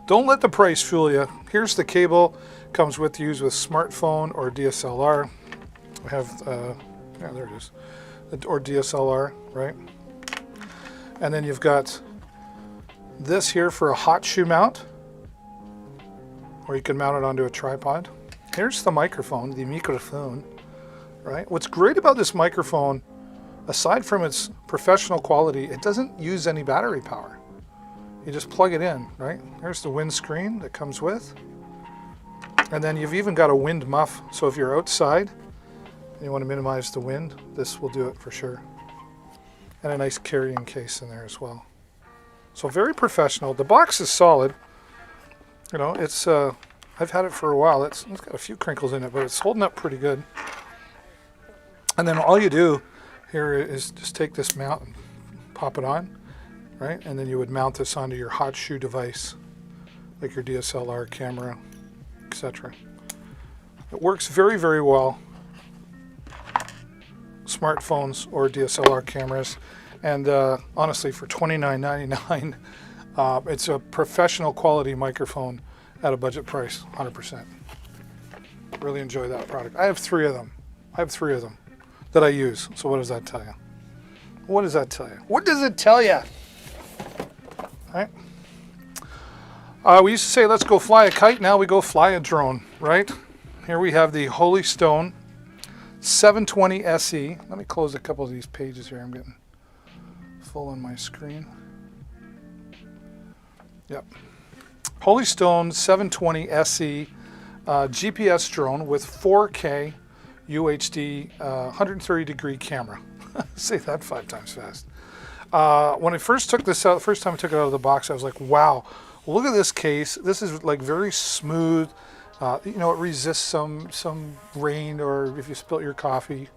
Don't let the price fool you. Here's the cable. Comes with use with smartphone or DSLR. We have, yeah, there it is. Or DSLR, right? And then you've got this here for a hot shoe mount, or you can mount it onto a tripod. Here's the microphone, right? What's great about this microphone, aside from its professional quality, it doesn't use any battery power. You just plug it in, right? There's the windscreen that comes with. And then you've even got a wind muff, so if you're outside and you want to minimize the wind, this will do it for sure. And a nice carrying case in there as well. So very professional. The box is solid. You know, it's I've had it for a while. It's got a few crinkles in it, but it's holding up pretty good. And then all you do here is just take this mount and pop it on, right? And then you would mount this onto your hot shoe device, like your DSLR camera, etc. It works very, very well. Smartphones or DSLR cameras. And honestly, for $29.99, it's a professional quality microphone at a budget price, 100%. Really enjoy that product. I have 3 of them. That I use. So what does that tell you? What does that tell you? What does it tell you? All right. We used to say, let's go fly a kite. Now we go fly a drone, right? Here we have the Holy Stone 720 SE. Let me close a couple of these pages here. I'm getting full on my screen. Yep. Holy Stone 720 SE GPS drone with 4K UHD 130 degree camera. Say that 5 times fast. When I first took this out, the first time I took it out of the box, I was like, wow, look at this case. This is like very smooth. You know, it resists some rain, or if you spilt your coffee,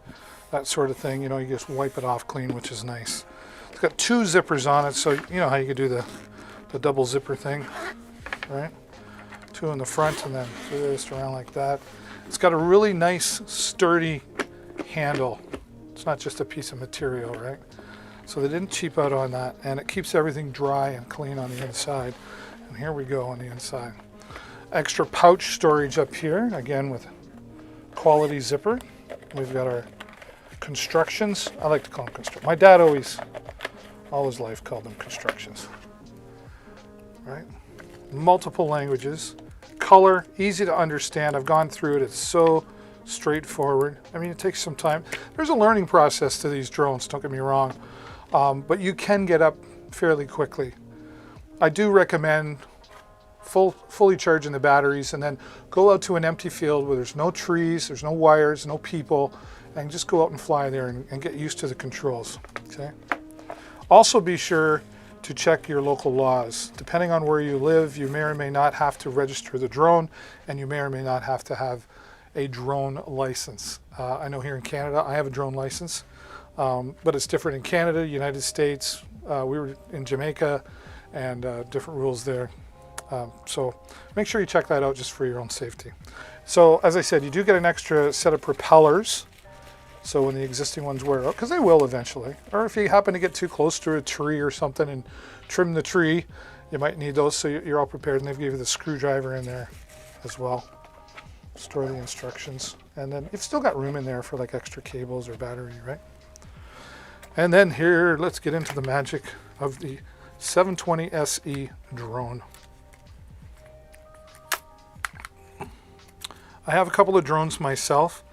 that sort of thing. You know, you just wipe it off clean, which is nice. It's got 2 zippers on it, so you know how you could do the double zipper thing, right? 2 in the front, and then twist around like that. It's got a really nice, sturdy handle. It's not just a piece of material, right? So they didn't cheap out on that, and it keeps everything dry and clean on the inside. And here we go on the inside. Extra pouch storage up here, again with quality zipper. We've got our constructions. I like to call them constructions. My dad always, all his life, called them constructions. Right? Multiple languages. Color, easy to understand. I've gone through it. It's so straightforward. I mean, it takes some time. There's a learning process to these drones, don't get me wrong. But you can get up fairly quickly. I do recommend fully charging the batteries, and then go out to an empty field where there's no trees, there's no wires, no people, and just go out and fly there and get used to the controls. Okay. Also be sure to check your local laws. Depending on where you live, you may or may not have to register the drone, and you may or may not have to have a drone license. I know here in Canada, I have a drone license, but it's different in Canada, United States. We were in Jamaica, and different rules there. So make sure you check that out just for your own safety. So as I said, you do get an extra set of propellers. So when the existing ones wear out, because they will eventually, or if you happen to get too close to a tree or something and trim the tree, you might need those, so you're all prepared. And they've given you the screwdriver in there as well. Store the instructions. And then you've still got room in there for like extra cables or battery, right? And then here, let's get into the magic of the 720 SE drone. I have a couple of drones myself,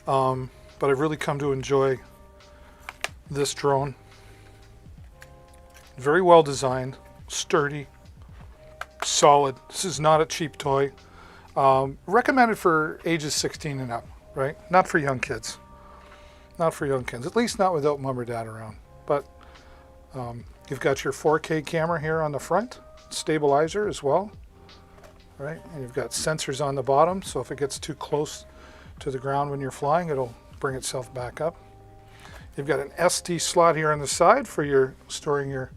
but I've really come to enjoy this drone. Very well designed, sturdy, solid. This is not a cheap toy. Recommended for ages 16 and up, right? Not for young kids. Not for young kids, at least not without mom or dad around. But you've got your 4K camera here on the front, stabilizer as well, right? And you've got sensors on the bottom, so if it gets too close to the ground when you're flying, it'll bring itself back up. You've got an SD slot here on the side for your storing your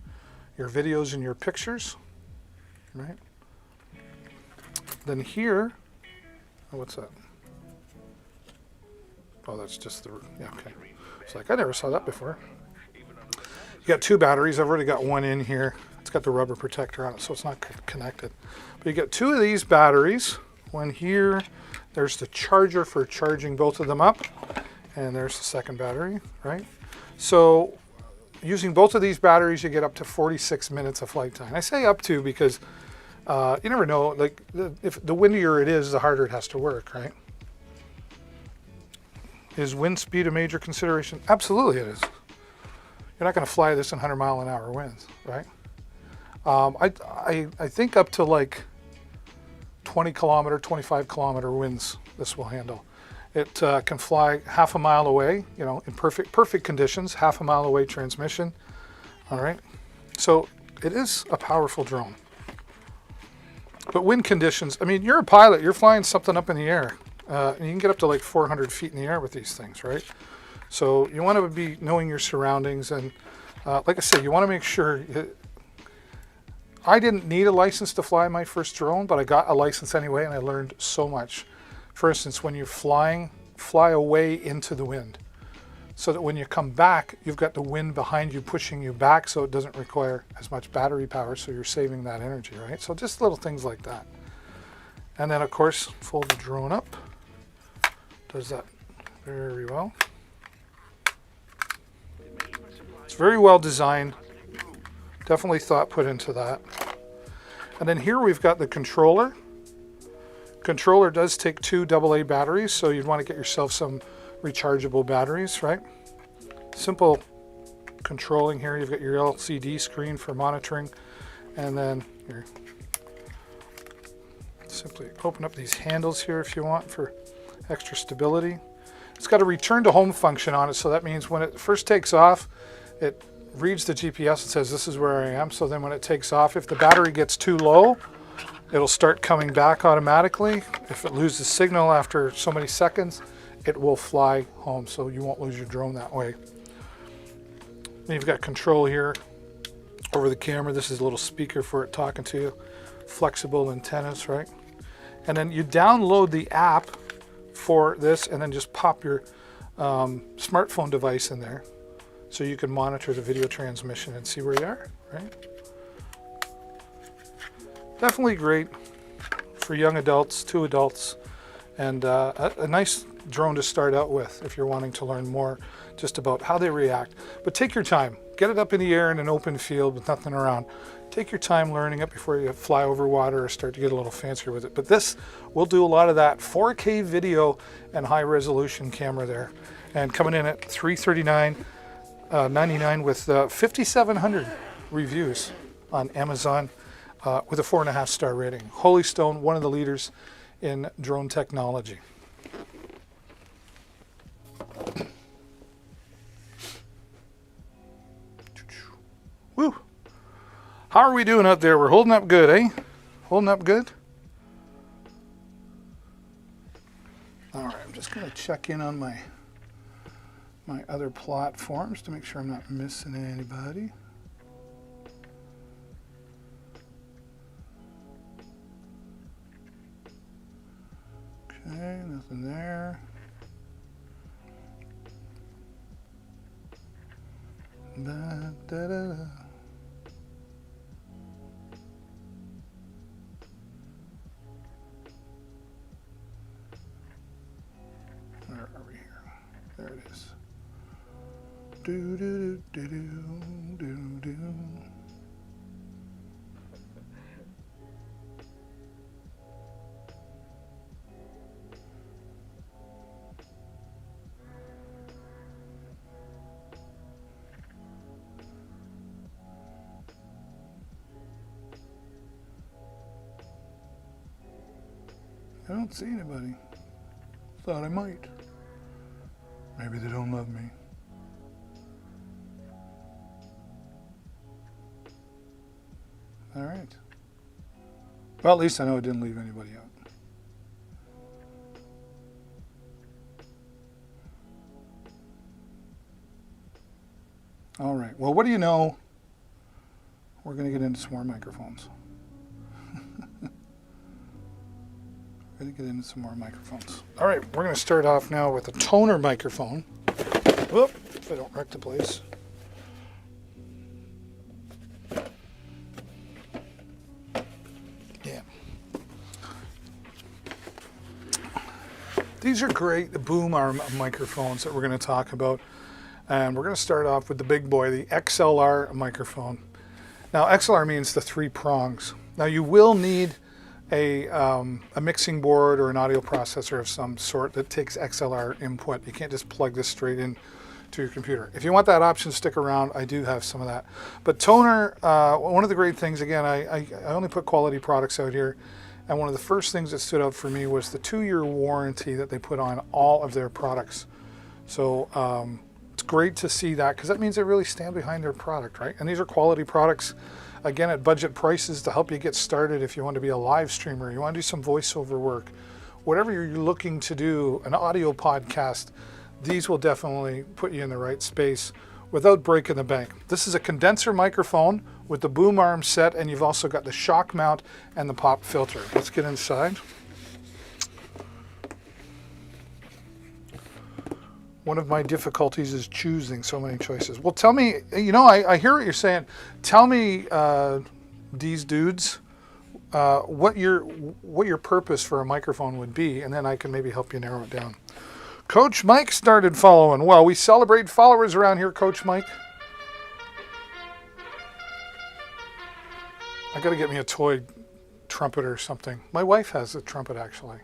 videos and your pictures, right? Then here, oh, what's that? Oh, that's just the, yeah, okay. It's like, I never saw that before. You got 2 batteries. I've already got one in here. It's got the rubber protector on it, so it's not connected. But you get 2 of these batteries. One here, there's the charger for charging both of them up, and there's the second battery, right? So using both of these batteries, you get up to 46 minutes of flight time. I say up to because you never know, like if the windier it is, the harder it has to work, right? Is wind speed a major consideration? Absolutely it is. You're not going to fly this in 100-mile-an-hour winds, right? I think up to like 20 kilometer, 25 kilometer winds this will handle. It can fly half a mile away, you know, in perfect conditions, half a mile away transmission. All right, so it is a powerful drone. But wind conditions, I mean, you're a pilot, you're flying something up in the air. And you can get up to like 400 feet in the air with these things, right? So you want to be knowing your surroundings, and like I said, you want to make sure. I didn't need a license to fly my first drone, but I got a license anyway, and I learned so much. For instance, when you're flying, fly away into the wind, so that when you come back, you've got the wind behind you pushing you back, so it doesn't require as much battery power, so you're saving that energy, right? So just little things like that. And then, of course, fold the drone up. Does that very well. It's very well designed. Definitely thought put into that. And then here we've got the controller. Controller does take 2 AA batteries, so you'd want to get yourself some rechargeable batteries, right? Simple controlling here. You've got your LCD screen for monitoring, and then your simply open up these handles here if you want for extra stability. It's got a return to home function on it, so that means when it first takes off, it reads the GPS and says this is where I am. So then when it takes off, if the battery gets too low, it'll start coming back automatically. If it loses signal after so many seconds, it will fly home, so you won't lose your drone that way. Then you've got control here over the camera. This is a little speaker for it talking to you. Flexible antennas, right? And then you download the app for this, and then just pop your smartphone device in there, so you can monitor the video transmission and see where you are, right? Definitely great for young adults, 2 adults, and a nice drone to start out with if you're wanting to learn more just about how they react. But take your time. Get it up in the air in an open field with nothing around. Take your time learning it before you fly over water or start to get a little fancier with it. But this will do a lot of that 4K video and high resolution camera there. And coming in at $339.99 with 5,700 reviews on Amazon with a 4.5-star rating. Holystone, one of the leaders in drone technology. Woo! How are we doing out there? We're holding up good, eh? Holding up good? All right, I'm just going to check in on my other platforms to make sure I'm not missing anybody. Okay, nothing there. Da, da, da, da. Where are we here? There it is. Do do do do do do. I don't see anybody. Thought I might. Maybe they don't love me. All right. Well, at least I know it didn't leave anybody out. All right. Well, what do you know? We're going to get into some more microphones. All right, we're going to start off now with a toner microphone. Whoop, if I don't wreck the place. Yeah. These are great boom arm microphones that we're going to talk about. And we're going to start off with the big boy, the XLR microphone. Now, XLR means the 3 prongs. Now, you will need a mixing board or an audio processor of some sort that takes XLR input. You can't just plug this straight in to your computer. If you want that option, stick around. I do have some of that. But toner, one of the great things, again, I only put quality products out here. And one of the first things that stood out for me was the 2-year warranty that they put on all of their products. So it's great to see that because that means they really stand behind their product, right? And these are quality products. Again, at budget prices to help you get started if you want to be a live streamer, you want to do some voiceover work, whatever you're looking to do, an audio podcast, these will definitely put you in the right space without breaking the bank. This is a condenser microphone with the boom arm set, and you've also got the shock mount and the pop filter. Let's get inside. One of my difficulties is choosing so many choices. Well, tell me, I hear what you're saying. Tell me, these dudes, what your purpose for a microphone would be, and then I can maybe help you narrow it down. Coach Mike started following. Well, we celebrate followers around here, Coach Mike. I got to get me a toy trumpet or something. My wife has a trumpet, actually.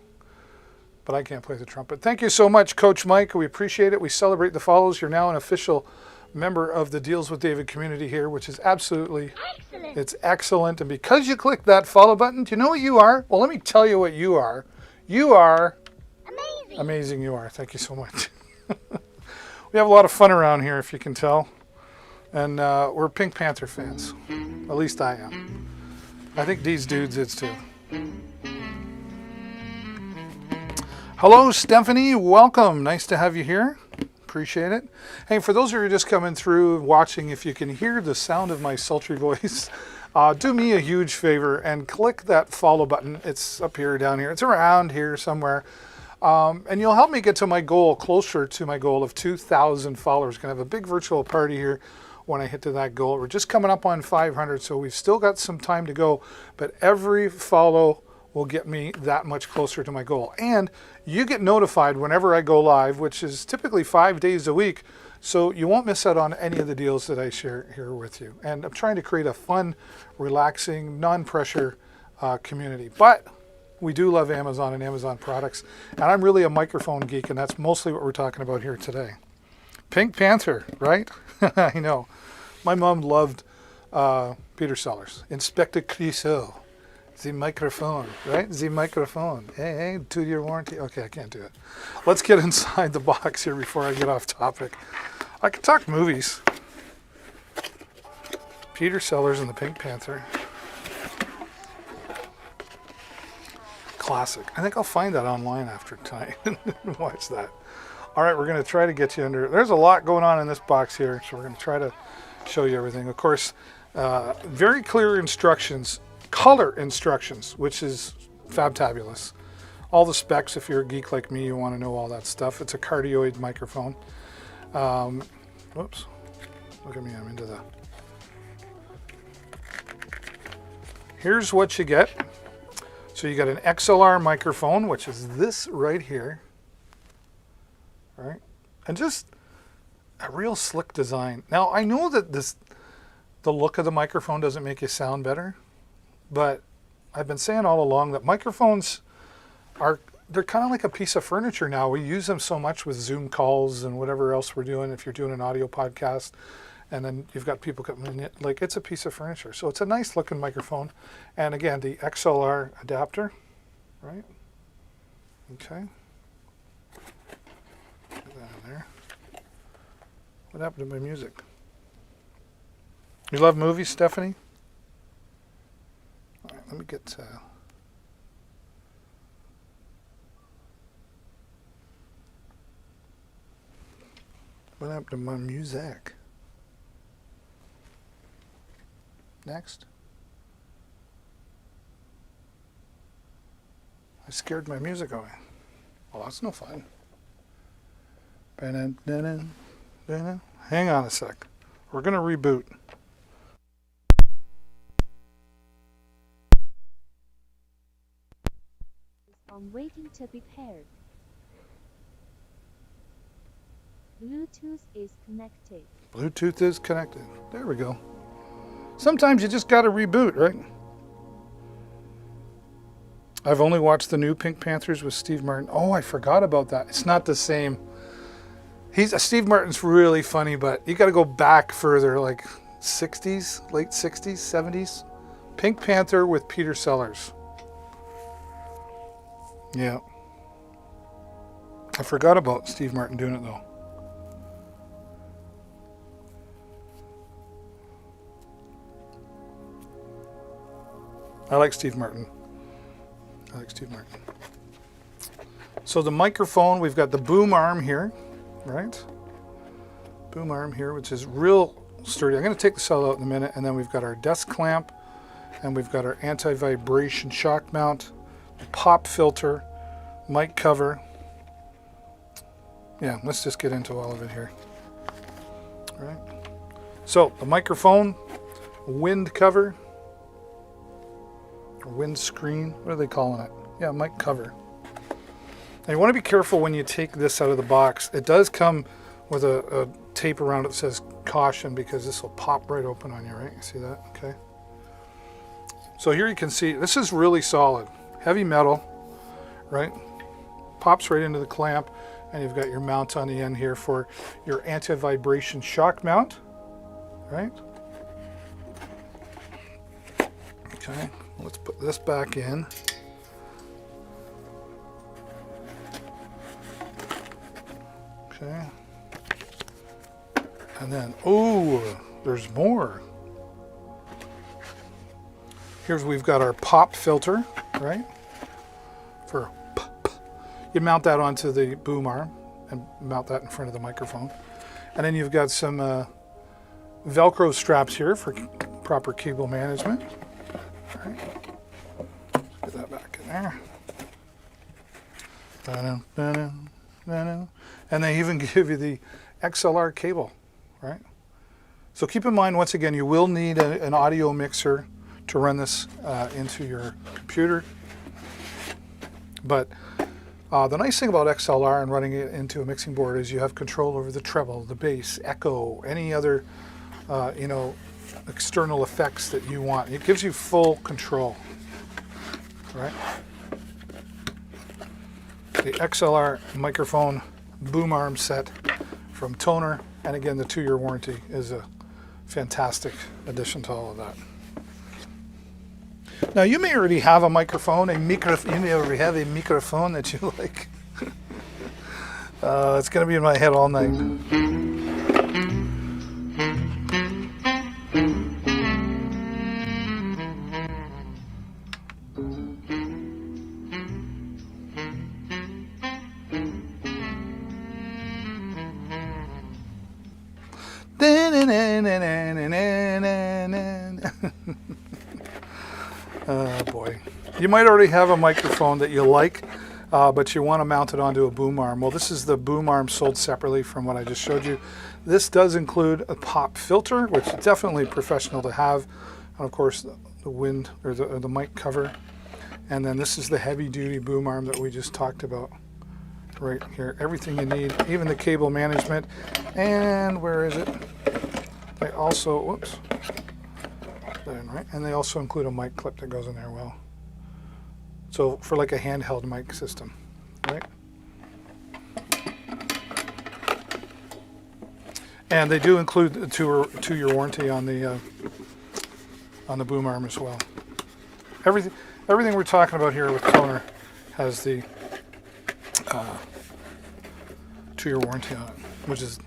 But I can't play the trumpet. Thank you so much, Coach Mike. We appreciate it. We celebrate the follows. You're now an official member of the Deals with David community here, which is absolutely Excellent. It's excellent. And because you clicked that follow button, do you know what you are? Well, let me tell you what you are. You are Amazing. amazing. You are. Thank you so much. We have a lot of fun around here, if you can tell. And we're Pink Panther fans. At least I am. I think these dudes is too. Hello, Stephanie. Welcome. Nice to have you here. Appreciate it. Hey, for those of you who are just coming through, watching, if you can hear the sound of my sultry voice, do me a huge favor and click that follow button. It's up here, down here. It's around here somewhere. And you'll help me get to my goal, closer to my goal of 2,000 followers. Going to have a big virtual party here when I hit to that goal. We're just coming up on 500, so we've still got some time to go. But every follow will get me that much closer to my goal. And you get notified whenever I go live, which is typically 5 days a week, so you won't miss out on any of the deals that I share here with you. And I'm trying to create a fun, relaxing, non-pressure community. But we do love Amazon and Amazon products, and I'm really a microphone geek, and that's mostly what we're talking about here today. Pink Panther, right? I know. My mom loved Peter Sellers. Inspector Clouseau. The microphone, right? The microphone. Hey, 2-year warranty. Okay, I can't do it. Let's get inside the box here before I get off topic. I can talk movies. Peter Sellers and the Pink Panther. Classic. I think I'll find that online after tonight and watch that. All right, we're going to try to get you under. There's a lot going on in this box here, so we're going to try to show you everything. Of course, very clear instructions. Color instructions, which is fabtabulous. All the specs, if you're a geek like me, you want to know all that stuff. It's a cardioid microphone. Whoops. Look at me, I'm into the... Here's what you get. So you got an XLR microphone, which is this right here. Right? And just a real slick design. Now, I know that the look of the microphone doesn't make you sound better. But I've been saying all along that microphones they're kind of like a piece of furniture now. We use them so much with Zoom calls and whatever else we're doing. If you're doing an audio podcast and then you've got people coming in, like it's a piece of furniture. So it's a nice looking microphone. And again, the XLR adapter, right? Okay. Put that in there. What happened to my music? You love movies, Stephanie? All right, let me get What happened to my music? Next. I scared my music away. Well, that's no fun. Hang on a sec. We're going to reboot. On waiting to be paired. Bluetooth is connected. Bluetooth is connected. There we go. Sometimes you just got to reboot, right? I've only watched the new Pink Panthers with Steve Martin. Oh, I forgot about that. It's not the same. Steve Martin's really funny, but you got to go back further, like 60s, late 60s, 70s. Pink Panther with Peter Sellers. Yeah. I forgot about Steve Martin doing it, though. I like Steve Martin. So the microphone, we've got the boom arm here, right? Boom arm here, which is real sturdy. I'm going to take the cell out in a minute, and then we've got our desk clamp, and we've got our anti-vibration shock mount, pop filter, mic cover. Yeah, let's just get into all of it here. All right. So the microphone, wind cover, or wind screen, what are they calling it? Yeah, mic cover. Now you want to be careful when you take this out of the box. It does come with a tape around it that says caution, because this will pop right open on you, right? You see that? Okay. So here you can see, this is really solid. Heavy metal, right? Pops right into the clamp, and you've got your mount on the end here for your anti-vibration shock mount, right? Okay, let's put this back in. Okay. And then, oh, there's more. We've got our pop filter, right? For pop. You mount that onto the boom arm and mount that in front of the microphone. And then you've got some Velcro straps here for proper cable management. All right. Get that back in there. And they even give you the XLR cable, right? So keep in mind, once again, you will need an audio mixer to run this into your computer. But the nice thing about XLR and running it into a mixing board is you have control over the treble, the bass, echo, any other external effects that you want. It gives you full control, right? The XLR microphone boom arm set from Tonor, and again, the 2-year warranty is a fantastic addition to all of that. Now, you may already have a microphone, you may already have a microphone that you like. It's going to be in my head all night. Oh boy. You might already have a microphone that you like, but you want to mount it onto a boom arm. Well, this is the boom arm sold separately from what I just showed you. This does include a pop filter, which is definitely professional to have, and of course the wind or the mic cover. And then this is the heavy duty boom arm that we just talked about right here. Everything you need, even the cable management. And where is it? They also, whoops. Right? And they also include a mic clip that goes in there well. So for like a handheld mic system, right? And they do include a 2-year warranty on the boom arm as well. Everything we're talking about here with Tonor has the 2-year warranty on it, which is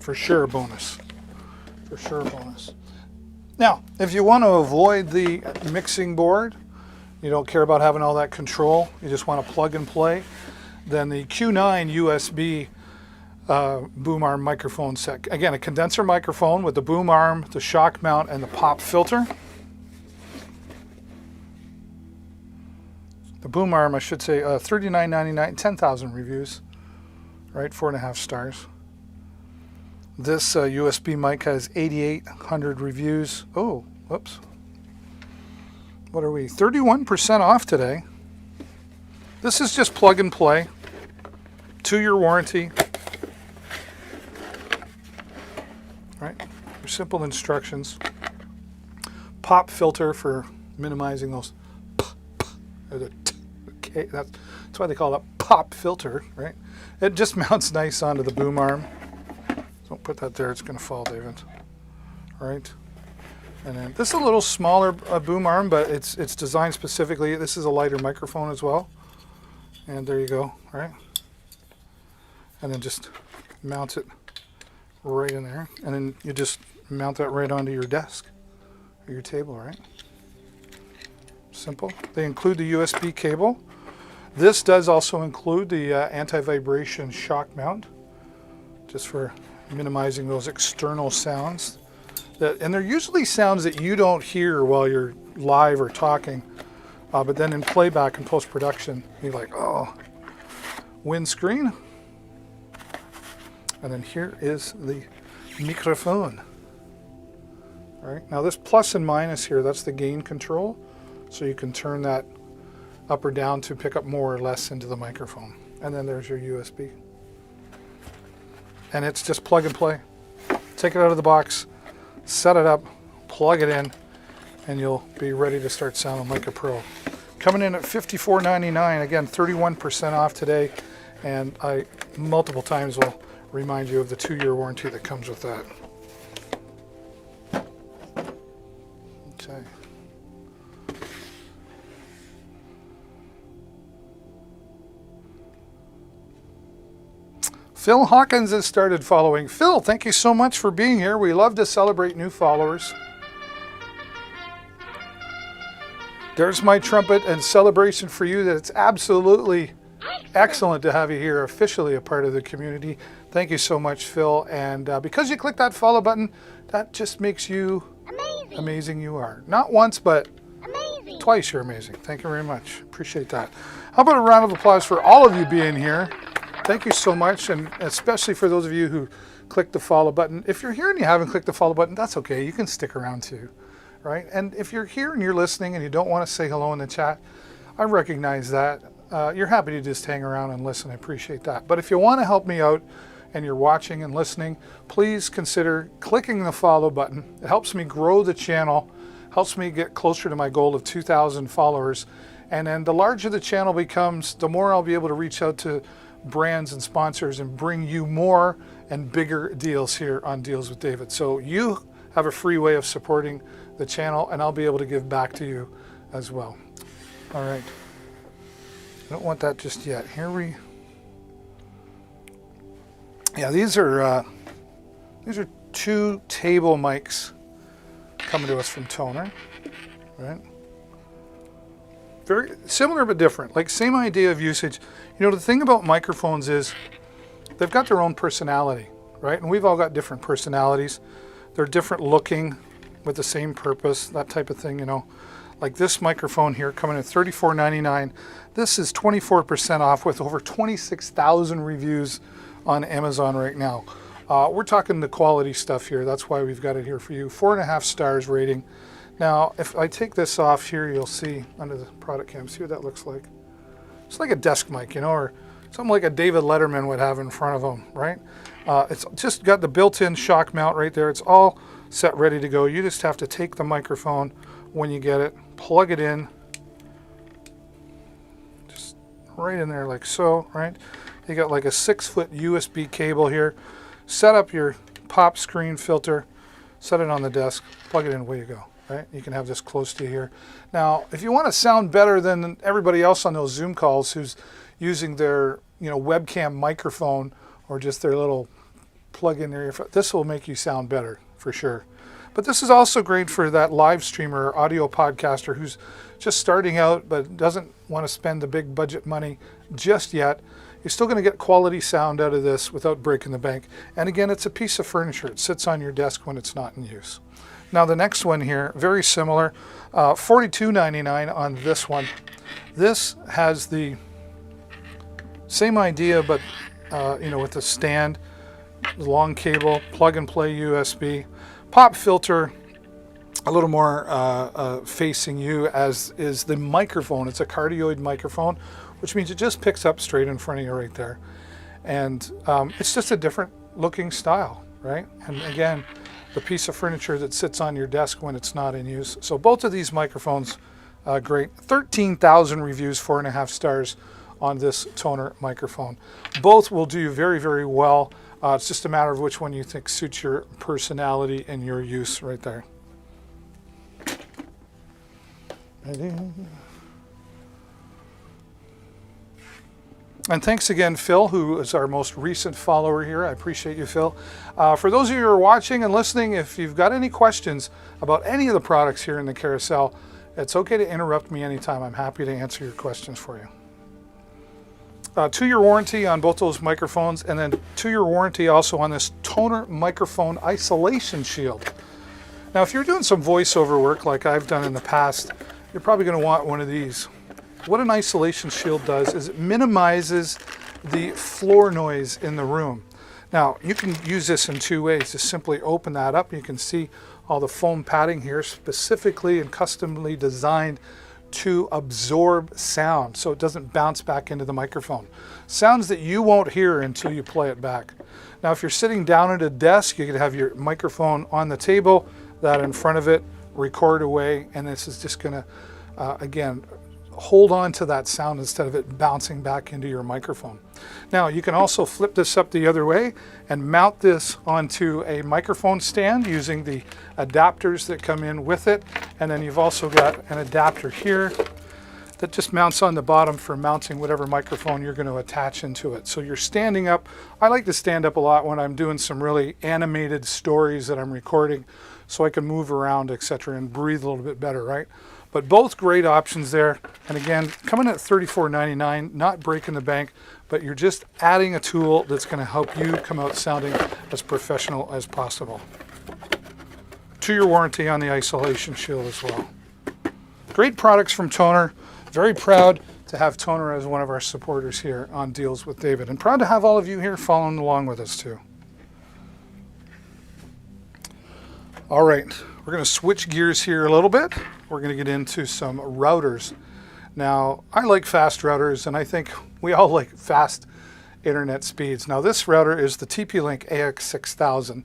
for sure a bonus. For sure a bonus. Now, if you want to avoid the mixing board, you don't care about having all that control, you just want to plug and play, then the Q9 USB boom arm microphone set. Again, a condenser microphone with the boom arm, the shock mount, and the pop filter. The boom arm, I should say, $39.99, 10,000 reviews, right? 4.5 stars. This USB mic has 8,800 reviews. Oh, whoops. What are we? 31% off today. This is just plug and play. 2-year warranty. Right? Your simple instructions. Pop filter for minimizing those. That's why they call it pop filter, right? It just mounts nice onto the boom arm. Don't put that there, it's going to fall, David. All right. And then this is a little smaller boom arm, but it's designed specifically. This is a lighter microphone as well. And there you go, right? And then just mount it right in there. And then you just mount that right onto your desk or your table, right? Simple. They include the USB cable. This does also include the anti-vibration shock mount, just for minimizing those external sounds. And they're usually sounds that you don't hear while you're live or talking, but then in playback and post-production, you're like, oh, windscreen. And then here is the microphone. All right, now this plus and minus here, that's the gain control. So you can turn that up or down to pick up more or less into the microphone. And then there's your USB. And it's just plug and play. Take it out of the box, set it up, plug it in, and you'll be ready to start sounding like a pro. Coming in at $54.99, again, 31% off today. And I multiple times will remind you of the 2-year warranty that comes with that. Okay. Phil Hawkins has started following. Phil, thank you so much for being here. We love to celebrate new followers. There's my trumpet and celebration for you that it's absolutely excellent to have you here, officially a part of the community. Thank you so much, Phil. And because you clicked that follow button, that just makes you amazing you are. Not once, but twice you're amazing. Thank you very much. Appreciate that. How about a round of applause for all of you being here? Thank you so much, and especially for those of you who clicked the follow button. If you're here and you haven't clicked the follow button, that's okay. You can stick around too, right? And if you're here and you're listening and you don't want to say hello in the chat, I recognize that. You're happy to just hang around and listen. I appreciate that. But if you want to help me out and you're watching and listening, please consider clicking the follow button. It helps me grow the channel, helps me get closer to my goal of 2,000 followers. And then the larger the channel becomes, the more I'll be able to reach out to brands and sponsors and bring you more and bigger deals here on Deals with David. So you have a free way of supporting the channel, and I'll be able to give back to you as well. All right. I don't want that just yet. Yeah, these are 2 table mics coming to us from Tonor, right? Very similar but different, like same idea of usage. You know, the thing about microphones is they've got their own personality, right? And we've all got different personalities. They're different looking with the same purpose, that type of thing, you know. Like this microphone here coming at $34.99. This is 24% off with over 26,000 reviews on Amazon right now. We're talking the quality stuff here. That's why we've got it here for you. 4.5 stars rating. Now, if I take this off here, you'll see under the product cam, see what that looks like. It's like a desk mic, you know, or something like a David Letterman would have in front of him, right? It's just got the built-in shock mount right there. It's all set, ready to go. You just have to take the microphone when you get it, plug it in, just right in there like so, right? You got like a 6-foot USB cable here. Set up your pop screen filter, set it on the desk, plug it in, away you go. Right? You can have this close to you here. Now, if you want to sound better than everybody else on those Zoom calls who's using their, you know, webcam microphone or just their little plug-in there, this will make you sound better for sure. But this is also great for that live streamer or audio podcaster who's just starting out but doesn't want to spend the big budget money just yet. You're still going to get quality sound out of this without breaking the bank. And again, it's a piece of furniture. It sits on your desk when it's not in use. Now the next one here, very similar, $42.99 on this one. This has the same idea, but with the stand, long cable, plug and play USB, pop filter, a little more facing you, as is the microphone. It's a cardioid microphone, which means it just picks up straight in front of you right there. And it's just a different looking style, right? And again, the piece of furniture that sits on your desk when it's not in use. So both of these microphones, great. 13,000 reviews, 4.5 stars on this Tonor microphone. Both will do very, very well. It's just a matter of which one you think suits your personality and your use right there. And thanks again, Phil, who is our most recent follower here. I appreciate you, Phil. For those of you who are watching and listening, if you've got any questions about any of the products here in the carousel, it's okay to interrupt me anytime. I'm happy to answer your questions for you. 2-year warranty on both those microphones, and then 2-year warranty also on this Tonor microphone isolation shield. Now, if you're doing some voiceover work like I've done in the past, you're probably going to want one of these. What an isolation shield does is it minimizes the floor noise in the room. Now, you can use this in 2 ways. Just simply open that up. You can see all the foam padding here, specifically and customly designed to absorb sound so it doesn't bounce back into the microphone. Sounds that you won't hear until you play it back. Now, if you're sitting down at a desk, you could have your microphone on the table, that in front of it, record away, and this is just going to, again, hold on to that sound instead of it bouncing back into your microphone. Now, you can also flip this up the other way and mount this onto a microphone stand using the adapters that come in with it. And then you've also got an adapter here that just mounts on the bottom for mounting whatever microphone you're going to attach into it. So you're standing up. I like to stand up a lot when I'm doing some really animated stories that I'm recording, so I can move around, etc., and breathe a little bit better, right? But both great options there. And again, coming at $34.99, not breaking the bank, but you're just adding a tool that's going to help you come out sounding as professional as possible. 2-year warranty on the isolation shield as well. Great products from Tonor. Very proud to have Tonor as one of our supporters here on Deals with David. And proud to have all of you here following along with us too. All right, we're going to switch gears here a little bit. We're going to get into some routers. Now, I like fast routers, and I think we all like fast internet speeds. Now, this router is the TP-Link AX6000.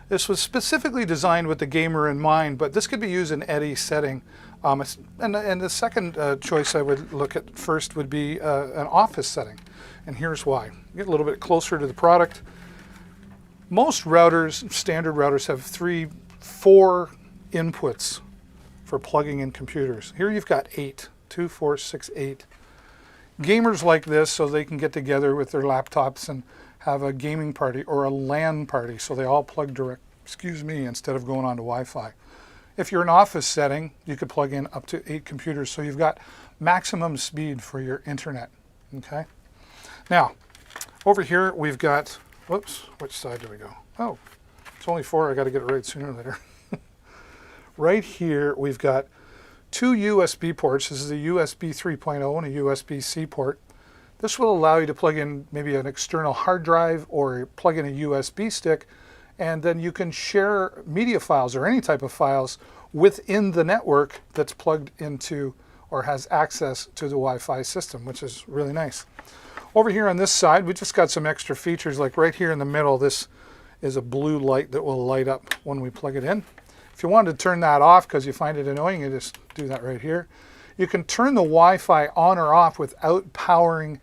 This was specifically designed with the gamer in mind, but this could be used in any setting. And the second choice I would look at first would be an office setting. And here's why. Get a little bit closer to the product. Most routers, standard routers, have 4 inputs for plugging in computers. Here you've got 8. 2, 4, 6, 8. Gamers like this so they can get together with their laptops and have a gaming party or a LAN party, so they all plug direct, instead of going onto Wi-Fi. If you're an office setting, you could plug in up to 8 computers, so you've got maximum speed for your internet. Okay. Now, over here we've got, whoops, which side do we go? Oh, it's only 4. I got to get it right sooner or later. Right here we've got 2 USB ports. This is a USB 3.0 and a USB-C port. This will allow you to plug in maybe an external hard drive or plug in a USB stick, and then you can share media files or any type of files within the network that's plugged into or has access to the Wi-Fi system, which is really nice. Over here on this side, we just got some extra features, like right here in the middle, this is a blue light that will light up when we plug it in. If you wanted to turn that off because you find it annoying, you just do that right here. You can turn the Wi-Fi on or off without powering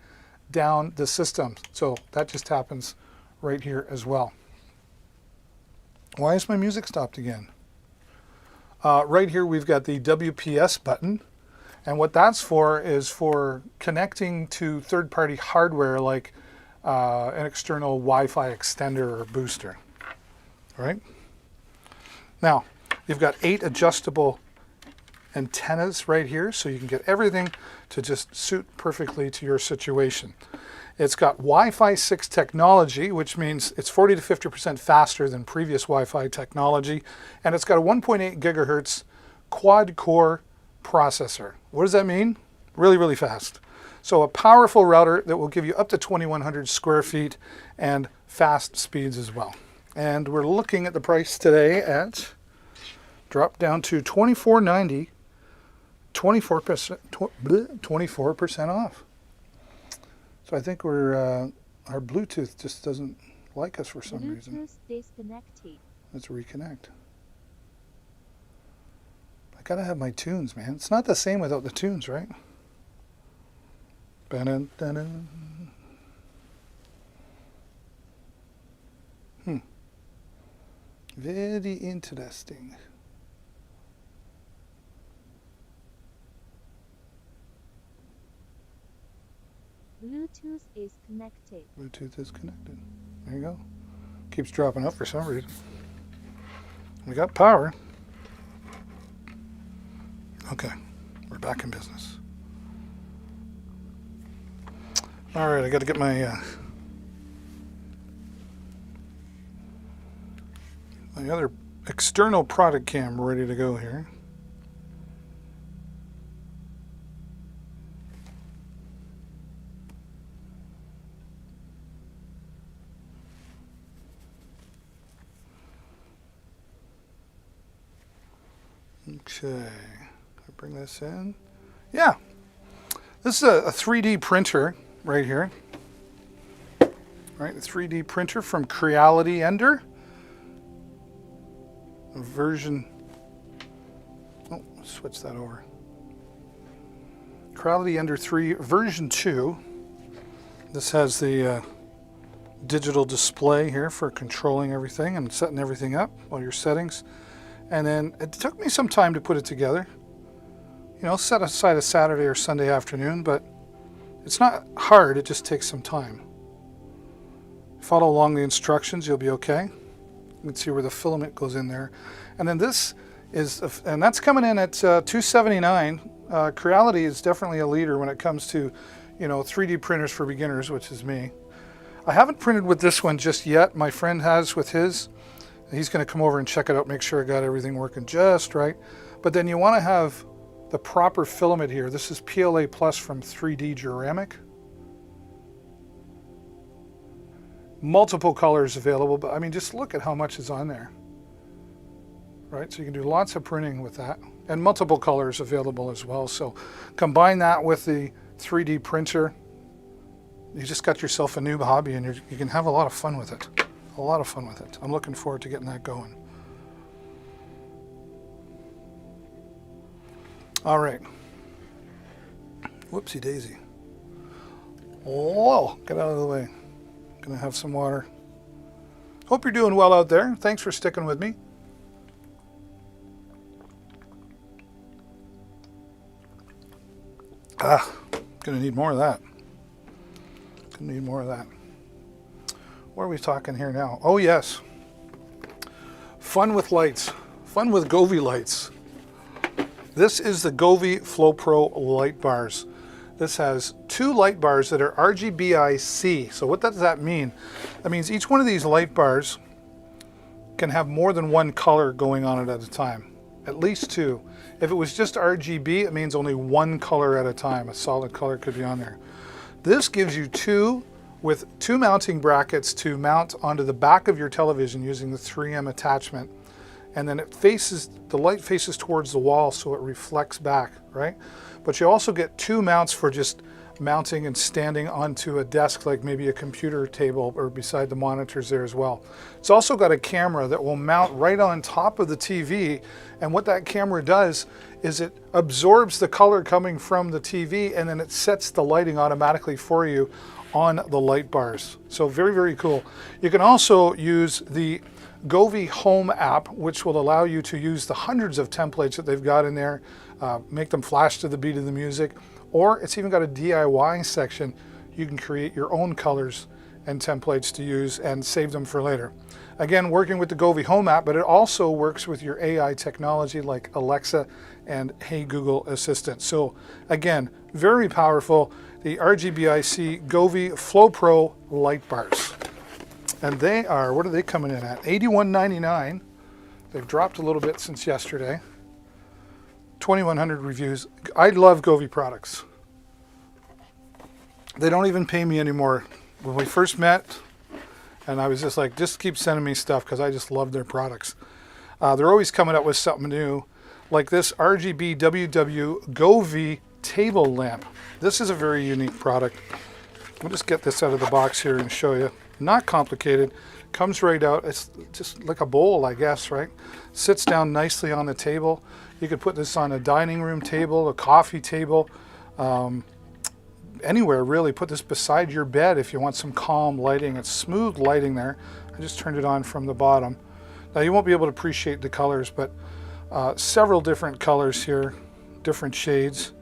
down the system. So that just happens right here as well. Why is my music stopped again? Right here we've got the WPS button. And what that's for is for connecting to third-party hardware like an external Wi-Fi extender or booster. All right? Now, you've got 8 adjustable antennas right here, so you can get everything to just suit perfectly to your situation. It's got Wi-Fi 6 technology, which means it's 40 to 50% faster than previous Wi-Fi technology, and it's got a 1.8 gigahertz quad-core processor. What does that mean? Really, really fast. So a powerful router that will give you up to 2,100 square feet and fast speeds as well. And we're looking at the price today at, drop down to $24.90, 24% off. So I think our Bluetooth just doesn't like us for some reason. Bluetooth disconnected. Let's reconnect. I gotta have my tunes, man. It's not the same without the tunes, right? Ba-dun-dun-dun. Very interesting. Bluetooth is connected. Bluetooth is connected. There you go. Keeps dropping out for some reason. We got power. Okay, we're back in business. All right, I got to get my my other external product cam ready to go here. Okay, I bring this in. Yeah, this is a 3D printer right here. Right, a 3D printer from Creality Ender. Version, oh, switch that over. Creality Ender 3 version 2. This has the digital display here for controlling everything and setting everything up, all your settings. And then it took me some time to put it together. You know, set aside a Saturday or Sunday afternoon, but it's not hard, it just takes some time. Follow along the instructions, you'll be okay. You can see where the filament goes in there. And then this is, and that's coming in at $279. Creality is definitely a leader when it comes to, you know, 3D printers for beginners, which is me. I haven't printed with this one just yet. My friend has with his. He's going to come over and check it out, make sure I got everything working just right. But then you want to have the proper filament here. This is PLA Plus from 3D Ceramic. Multiple colors available, but I mean, just look at how much is on there. Right, so you can do lots of printing with that. And multiple colors available as well. So combine that with the 3D printer. You just got yourself a new hobby, and you can have a lot of fun with it. A lot of fun with it. I'm looking forward to getting that going. All right. Whoopsie daisy. Whoa, get out of the way. Gonna have some water. Hope you're doing well out there. Thanks for sticking with me. Gonna need more of that. Gonna need more of that. What are we talking here now? Oh yes. Fun with lights. Fun with Govee lights. This is the Govee FlowPro light bars. This has two light bars that are RGBIC. So what does that mean? That means each one of these light bars can have more than one color going on it at a time. At least two. If it was just RGB, it means only one color at a time. A solid color could be on there. This gives you two with two mounting brackets to mount onto the back of your television using the 3M attachment. And then the light faces towards the wall so it reflects back, right? But you also get two mounts for just mounting and standing onto a desk, like maybe a computer table or beside the monitors there as well. It's also got a camera that will mount right on top of the TV, and what that camera does is it absorbs the color coming from the TV, and then it sets the lighting automatically for you on the light bars. So very, very cool. You can also use the Govee Home app, which will allow you to use the hundreds of templates that they've got in there, make them flash to the beat of the music, or it's even got a DIY section. You can create your own colors and templates to use and save them for later. Again, working with the Govee Home app, but it also works with your AI technology like Alexa and Hey Google Assistant. So again, very powerful, the RGBIC Govee Flow Pro light bars. And they are, what are they coming in at? $81.99. They've dropped a little bit since yesterday. 2,100 reviews. I love Govee products. They don't even pay me anymore. When we first met, and I was just like, just keep sending me stuff because I just love their products. They're always coming up with something new, like this RGB WW Govee table lamp. This is a very unique product. We'll just get this out of the box here and show you. Not complicated. Comes right out. It's just like a bowl, I guess, right? Sits down nicely on the table. You could put this on a dining room table, a coffee table, anywhere really. Put this beside your bed if you want some calm lighting. It's smooth lighting there. I just turned it on from the bottom. Now you won't be able to appreciate the colors, but several different colors here, different shades.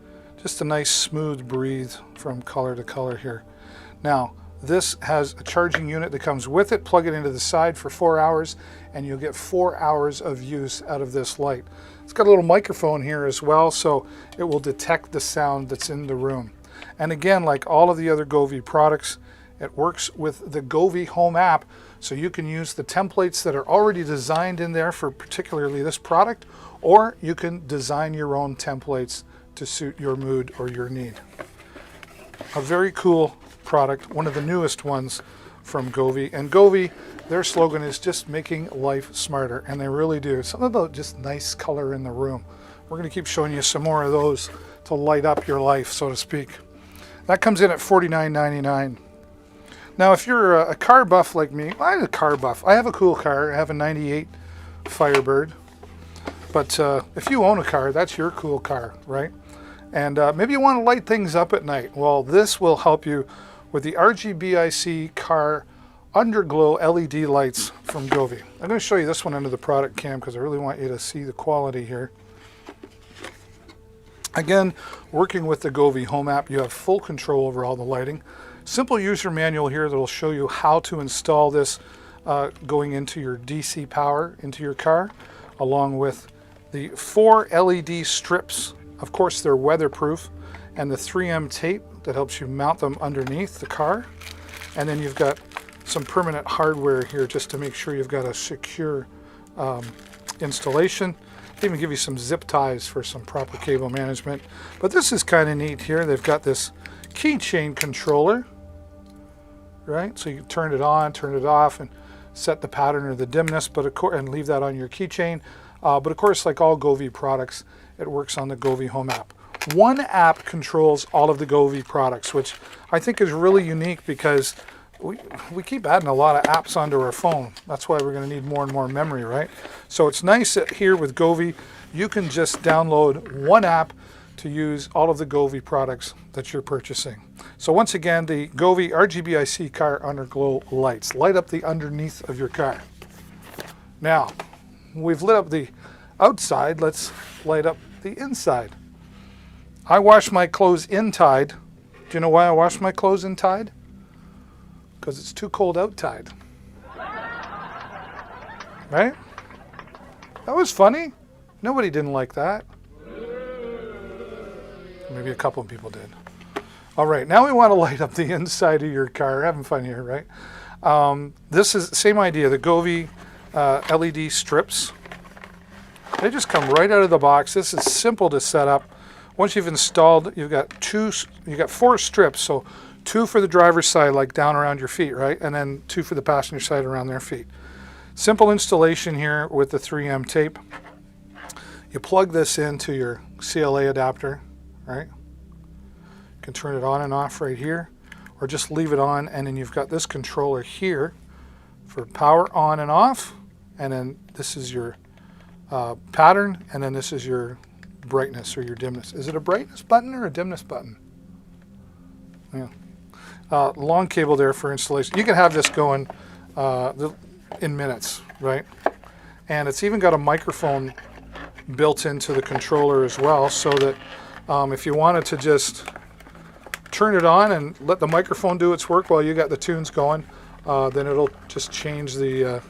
Just a nice smooth breathe from color to color here. Now, this has a charging unit that comes with it. Plug it into the side for 4 hours and you'll get 4 hours of use out of this light. It's got a little microphone here as well, so it will detect the sound that's in the room. And again, like all of the other Govee products, it works with the Govee Home app, so you can use the templates that are already designed in there for particularly this product, or you can design your own templates to suit your mood or your need. A very cool product, one of the newest ones from Govee. And Govee, their slogan is just making life smarter, and they really do. Something about just nice color in the room. We're going to keep showing you some more of those to light up your life, so to speak. That comes in at $49.99. Now, if you're a car buff like me, I'm a car buff. I have a cool car. I have a 98 Firebird. But if you own a car, that's your cool car, right? And maybe you want to light things up at night. Well, this will help you with the RGBIC car Underglow LED lights from Govee. I'm going to show you this one under the product cam because I really want you to see the quality here. Again, working with the Govee Home app, you have full control over all the lighting. Simple user manual here that will show you how to install this going into your DC power into your car, along with the 4 LED strips. Of course, they're weatherproof, and the 3M tape that helps you mount them underneath the car. And then you've got some permanent hardware here just to make sure you've got a secure installation. They even give you some zip ties for some proper cable management. But this is kind of neat here. They've got this keychain controller, right? So you can turn it on, turn it off, and set the pattern or the dimness, but and leave that on your keychain. But of course, like all Govee products, it works on the Govee Home app. One app controls all of the Govee products, which I think is really unique because we keep adding a lot of apps onto our phone. That's why we're going to need more and more memory, right? So it's nice that here with Govee, you can just download one app to use all of the Govee products that you're purchasing. So once again, the Govee RGBIC car Underglow lights light up the underneath of your car. Now, we've lit up the outside, let's light up the inside. I wash my clothes in tide. Do you know why I wash my clothes in tide? Because it's too cold outside. Right? That was funny. Nobody didn't like that. Maybe a couple of people did. All right, now we want to light up the inside of your car. Having fun here, right? This is the same idea, the Govee LED strips. They just come right out of the box. This is simple to set up. Once you've installed, you've got 4 strips, so 2 for the driver's side, like down around your feet, right? And then 2 for the passenger side around their feet. Simple installation here with the 3M tape. You plug this into your CLA adapter, right? You can turn it on and off right here, or just leave it on, and then you've got this controller here for power on and off, and then this is your pattern, and then this is your brightness or your dimness. Is it a brightness button or a dimness button? Yeah. Long cable there for installation. You can have this going in minutes, right? And it's even got a microphone built into the controller as well, so that if you wanted to just turn it on and let the microphone do its work while you got the tunes going, then it'll just change the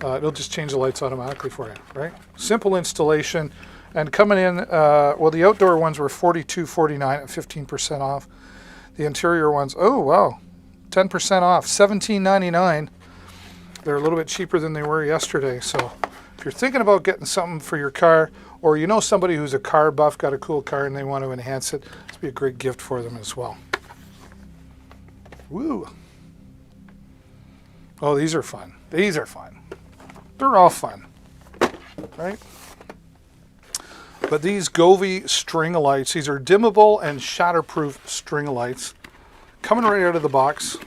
It'll just change the lights automatically for you, right? Simple installation. And coming in, well, the outdoor ones were $42.49 at 15% off. The interior ones, oh wow, 10% off, $17.99. They're a little bit cheaper than they were yesterday. So if you're thinking about getting something for your car, or you know somebody who's a car buff, got a cool car, and they want to enhance it, this would be a great gift for them as well. Woo! Oh, these are fun. These are fun. They're all fun, right? But these Govee string lights, these are dimmable and shatterproof string lights. Coming right out of the box.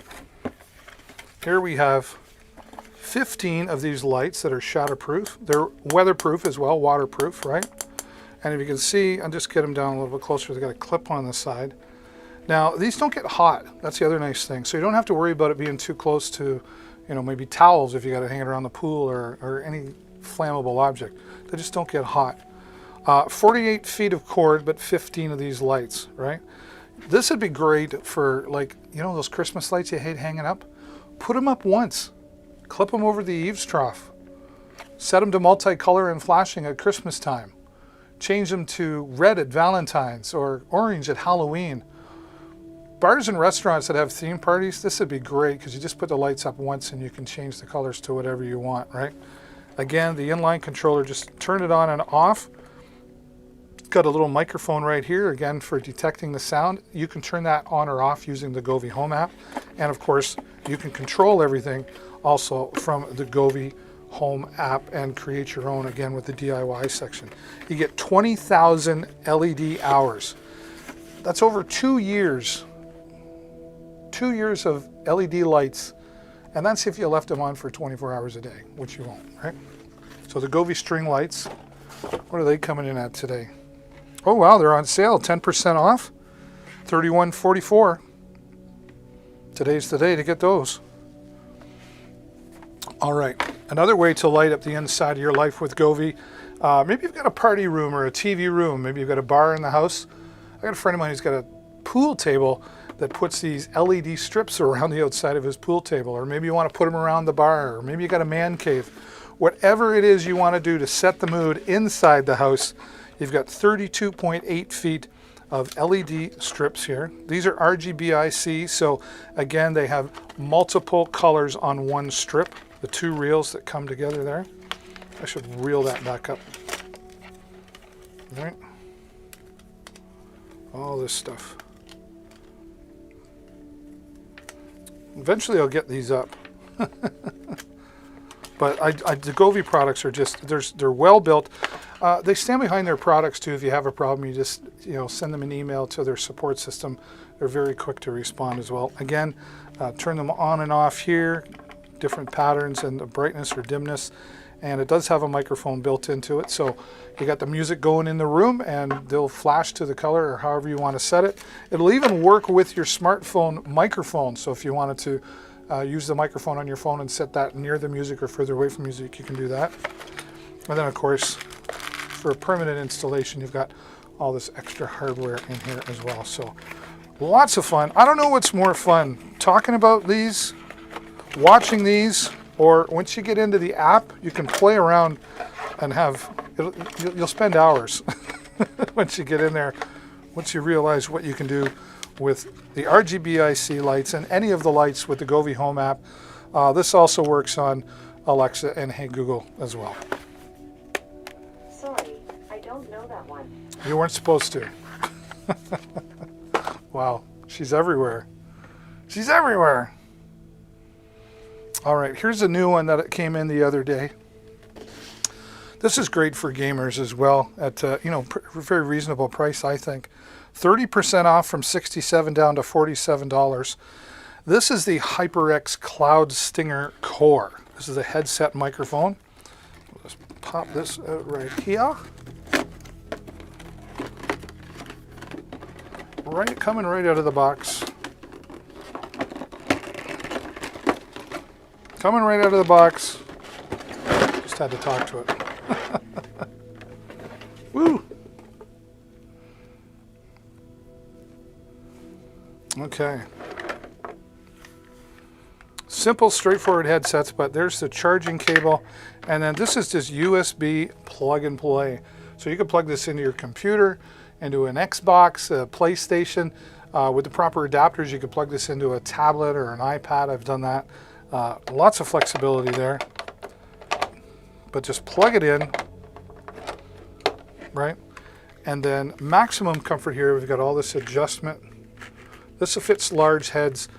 Here we have 15 of these lights that are shatterproof. They're weatherproof as well, waterproof, right? And if you can see, I'll just get them down a little bit closer. They've got a clip on the side. Now, these don't get hot. That's the other nice thing. So you don't have to worry about it being too close to, you know, maybe towels if you got to hang it around the pool or any flammable object. They just don't get hot. 48 feet of cord, but 15 of these lights, right? This would be great for, like, you know, those Christmas lights you hate hanging up? Put them up once. Clip them over the eaves trough. Set them to multicolor and flashing at Christmas time. Change them to red at Valentine's or orange at Halloween. Bars and restaurants that have theme parties, this would be great because you just put the lights up once and you can change the colors to whatever you want, right? Again, the inline controller, just turn it on and off. Got a little microphone right here, again, for detecting the sound. You can turn that on or off using the Govee Home app. And of course, you can control everything also from the Govee Home app and create your own, again, with the DIY section. You get 20,000 LED hours. That's over 2 years. 2 years of LED lights. And that's if you left them on for 24 hours a day, which you won't, right? So the Govee string lights, what are they coming in at today? Oh wow, they're on sale, 10% off, $31.44. Today's the day to get those. All right, another way to light up the inside of your life with Govee. Maybe you've got a party room or a TV room. Maybe you've got a bar in the house. I got a friend of mine who's got a pool table that puts these LED strips around the outside of his pool table. Or maybe you want to put them around the bar. Or maybe you got a man cave. Whatever it is you want to do to set the mood inside the house, you've got 32.8 feet of LED strips here. These are RGBIC, so again, they have multiple colors on one strip. The two reels that come together there. I should reel that back up. All right. All this stuff. Eventually I'll get these up. But the Govee products are just, they're well built. They stand behind their products too. If you have a problem, you just, you know, send them an email to their support system. They're very quick to respond as well. Again, turn them on and off here, different patterns and the brightness or dimness. And it does have a microphone built into it. So you got the music going in the room and they'll flash to the color or however you want to set it. It'll even work with your smartphone microphone. So if you wanted to use the microphone on your phone and set that near the music or further away from music, you can do that. And then of course, for a permanent installation, you've got all this extra hardware in here as well. So lots of fun. I don't know what's more fun, talking about these, watching these, or once you get into the app, you can play around and you'll spend hours once you get in there, once you realize what you can do with the RGBIC lights and any of the lights with the Govee Home app. This also works on Alexa and Hey Google as well. Sorry, I don't know that one. You weren't supposed to. Wow, she's everywhere. She's everywhere. All right, here's a new one that came in the other day. This is great for gamers as well at very reasonable price, I think. 30% off from $67 down to $47. This is the HyperX Cloud Stinger Core. This is a headset microphone. Let's pop this out right here. Coming right out of the box. Coming right out of the box. Just had to talk to it. Woo! Okay. Simple, straightforward headsets, but there's the charging cable. And then this is just USB plug and play. So you can plug this into your computer, into an Xbox, a PlayStation. With the proper adapters, you can plug this into a tablet or an iPad. I've done that. Lots of flexibility there. But just plug it in, right? And then maximum comfort here, we've got all this adjustment. This fits large heads.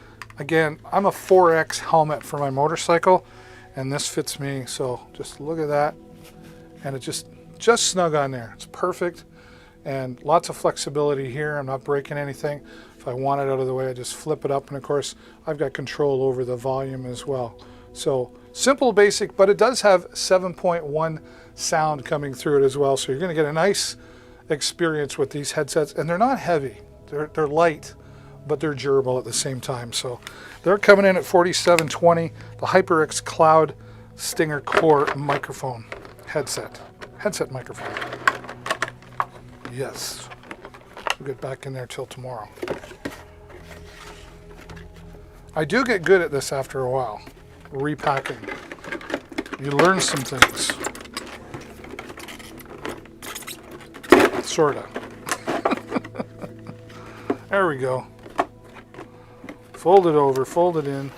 Again, I'm a 4X helmet for my motorcycle, and this fits me. So just look at that. And it just snug on there. It's perfect. And lots of flexibility here. I'm not breaking anything. If I want it out of the way, I just flip it up. And of course, I've got control over the volume as well. So simple, basic, but it does have 7.1 sound coming through it as well. So you're going to get a nice experience with these headsets. And they're not heavy. They're light, but they're durable at the same time. So they're coming in at $47.20. The HyperX Cloud Stinger Core microphone headset microphone. Yes. We'll get back in there till tomorrow. I do get good at this after a while. Repacking. You learn some things. Sorta. There we go. Fold it over, fold it in.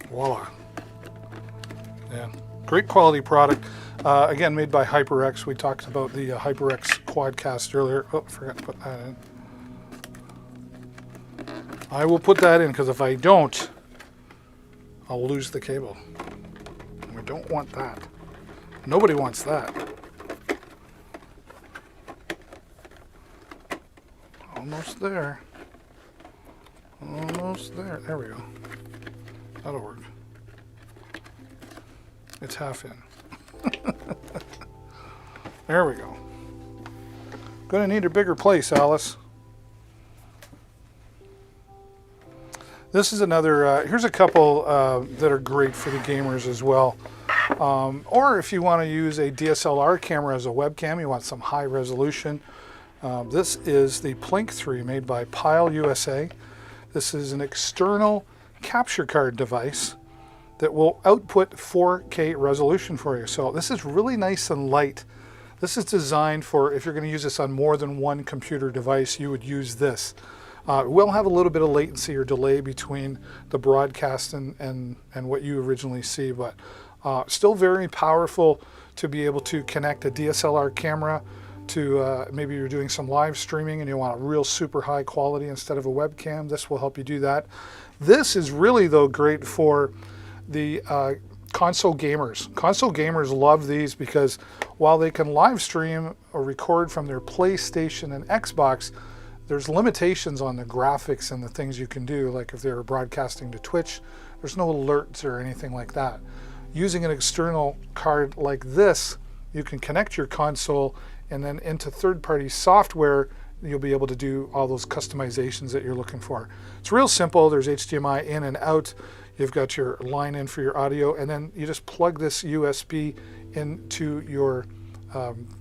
Voila. Yeah, great quality product. Again, made by HyperX. We talked about the HyperX Quadcast earlier. Oh, forgot to put that in. I will put that in because if I don't, I'll lose the cable. We don't want that. Nobody wants that. Almost there. Almost there. There we go. That'll work. It's half in. There we go. Gonna need a bigger place, Alice. This is another, here's a couple that are great for the gamers as well. Or if you want to use a DSLR camera as a webcam, you want some high resolution. This is the Plink 3 made by Pile USA. This is an external capture card device that will output 4K resolution for you. So this is really nice and light. This is designed for if you're going to use this on more than one computer device, you would use this. It will have a little bit of latency or delay between the broadcast and what you originally see, but still very powerful to be able to connect a DSLR camera to maybe you're doing some live streaming and you want a real super high quality instead of a webcam. This will help you do that. This is really, though, great for the console gamers. Console gamers love these because while they can live stream or record from their PlayStation and Xbox, there's limitations on the graphics and the things you can do. Like if they're broadcasting to Twitch, there's no alerts or anything like that. Using an external card like this, you can connect your console and then into third-party software, you'll be able to do all those customizations that you're looking for. It's real simple. There's HDMI in and out. You've got your line in for your audio, and then you just plug this USB into your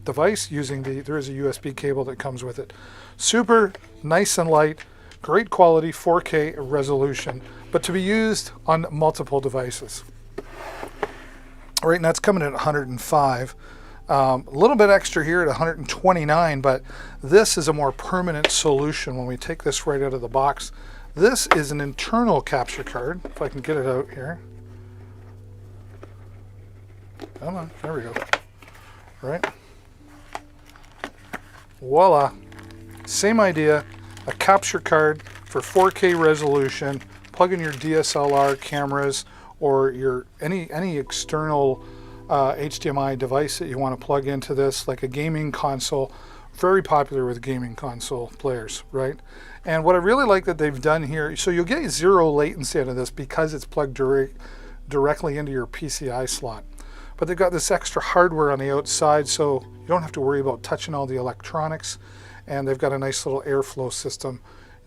device using there is a USB cable that comes with it. Super nice and light, great quality 4K resolution, but to be used on multiple devices. All right, and that's coming at 105. A little bit extra here at 129, but this is a more permanent solution when we take this right out of the box. This is an internal capture card, if I can get it out here. Come on, there we go. All right. Voila. Same idea, a capture card for 4K resolution. Plug in your DSLR cameras or your any external HDMI device that you want to plug into this, like a gaming console. Very popular with gaming console players, right? And what I really like that they've done here, so you'll get zero latency out of this because it's plugged directly into your PCI slot. But they've got this extra hardware on the outside, so you don't have to worry about touching all the electronics. And they've got a nice little airflow system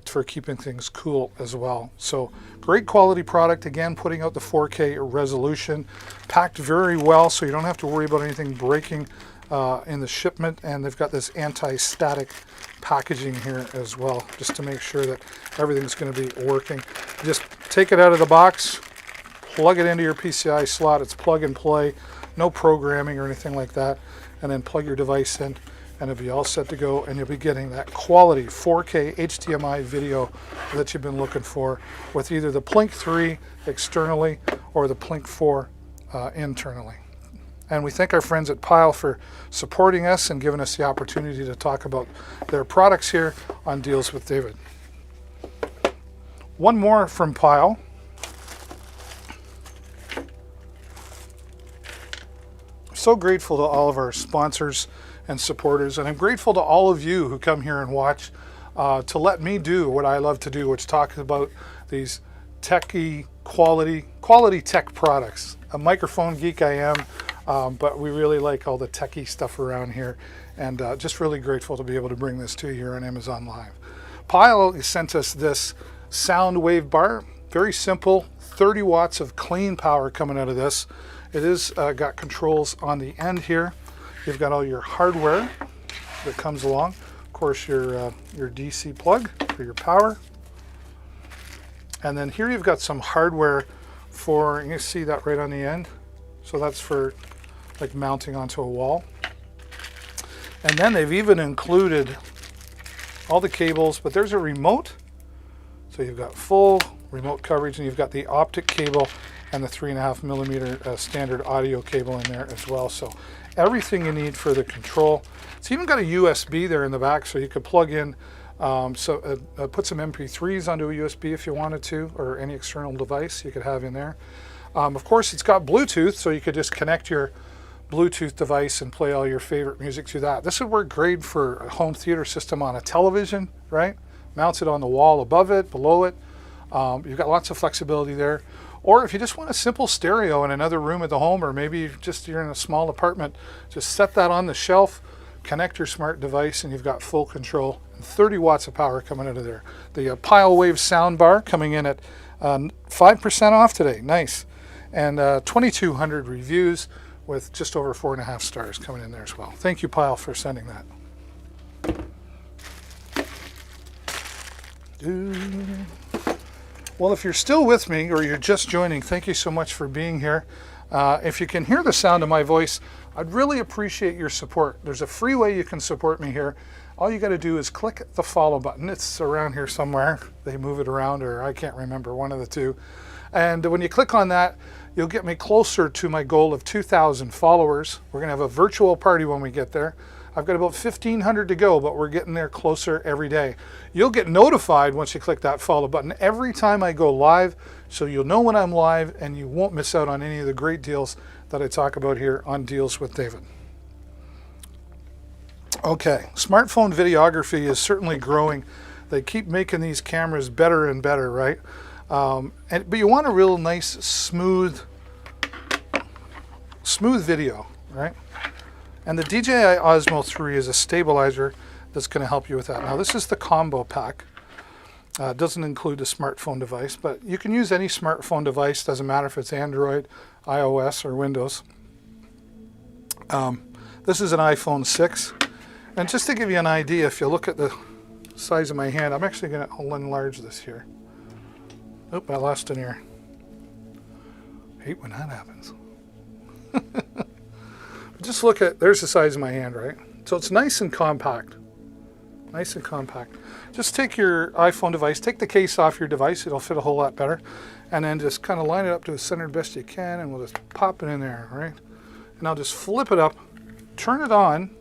for keeping things cool as well. So great quality product, again putting out the 4K resolution, packed very well so you don't have to worry about anything breaking in the shipment, and they've got this anti-static packaging here as well, just to make sure that everything's going to be working. Just take it out of the box, plug it into your PCI slot. It's plug and play, no programming or anything like that, and then plug your device in, and it'll be all set to go, and you'll be getting that quality 4K HDMI video that you've been looking for with either the Plink 3 externally or the Plink 4 internally. And we thank our friends at Pyle for supporting us and giving us the opportunity to talk about their products here on Deals with David. One more from Pyle. So grateful to all of our sponsors and supporters, and I'm grateful to all of you who come here and watch to let me do what I love to do, which talks about these techie quality tech products. A microphone geek I am, but we really like all the techie stuff around here, and just really grateful to be able to bring this to you here on Amazon Live. Pyle sent us this sound wave bar, very simple, 30 watts of clean power coming out of this. It is got controls on the end here. You've got all your hardware that comes along. Of course, your DC plug for your power. And then here you've got some hardware for, you can see that right on the end. So that's for like mounting onto a wall. And then they've even included all the cables, but there's a remote. So you've got full remote coverage, and you've got the optic cable and the 3.5 millimeter standard audio cable in there as well. So everything you need for the control. It's even got a USB there in the back, so you could plug in, put some MP3s onto a USB if you wanted to, or any external device you could have in there. Of course, it's got Bluetooth, so you could just connect your Bluetooth device and play all your favorite music through that. This would work great for a home theater system on a television, right? Mounts it on the wall above it, below it. You've got lots of flexibility there. Or if you just want a simple stereo in another room at the home, or maybe just you're in a small apartment, just set that on the shelf, connect your smart device, and you've got full control. And 30 watts of power coming out of there. The Pyle Wave sound bar coming in at 5% off today. Nice. And 2,200 reviews with just over 4.5 stars coming in there as well. Thank you, Pyle, for sending that. Well, if you're still with me or you're just joining, thank you so much for being here. If you can hear the sound of my voice, I'd really appreciate your support. There's a free way you can support me here. All you got to do is click the follow button. It's around here somewhere. They move it around, or I can't remember, one of the two. And when you click on that, you'll get me closer to my goal of 2,000 followers. We're going to have a virtual party when we get there. I've got about 1,500 to go, but we're getting there closer every day. You'll get notified once you click that follow button every time I go live, so you'll know when I'm live, and you won't miss out on any of the great deals that I talk about here on Deals with David. Okay, smartphone videography is certainly growing. They keep making these cameras better and better, right? But you want a real nice, smooth video, right? And the DJI Osmo 3 is a stabilizer that's going to help you with that. Now, this is the combo pack. It doesn't include a smartphone device, but you can use any smartphone device. Doesn't matter if it's Android, iOS, or Windows. This is an iPhone 6. And just to give you an idea, if you look at the size of my hand, I'm actually going to enlarge this here. Oop, I lost an ear. Hate when that happens. Just look at, there's the size of my hand, right? So it's nice and compact. Nice and compact. Just take your iPhone device, take the case off your device, it'll fit a whole lot better, and then just kind of line it up to the center best you can, and we'll just pop it in there, right? And I'll just flip it up, turn it on.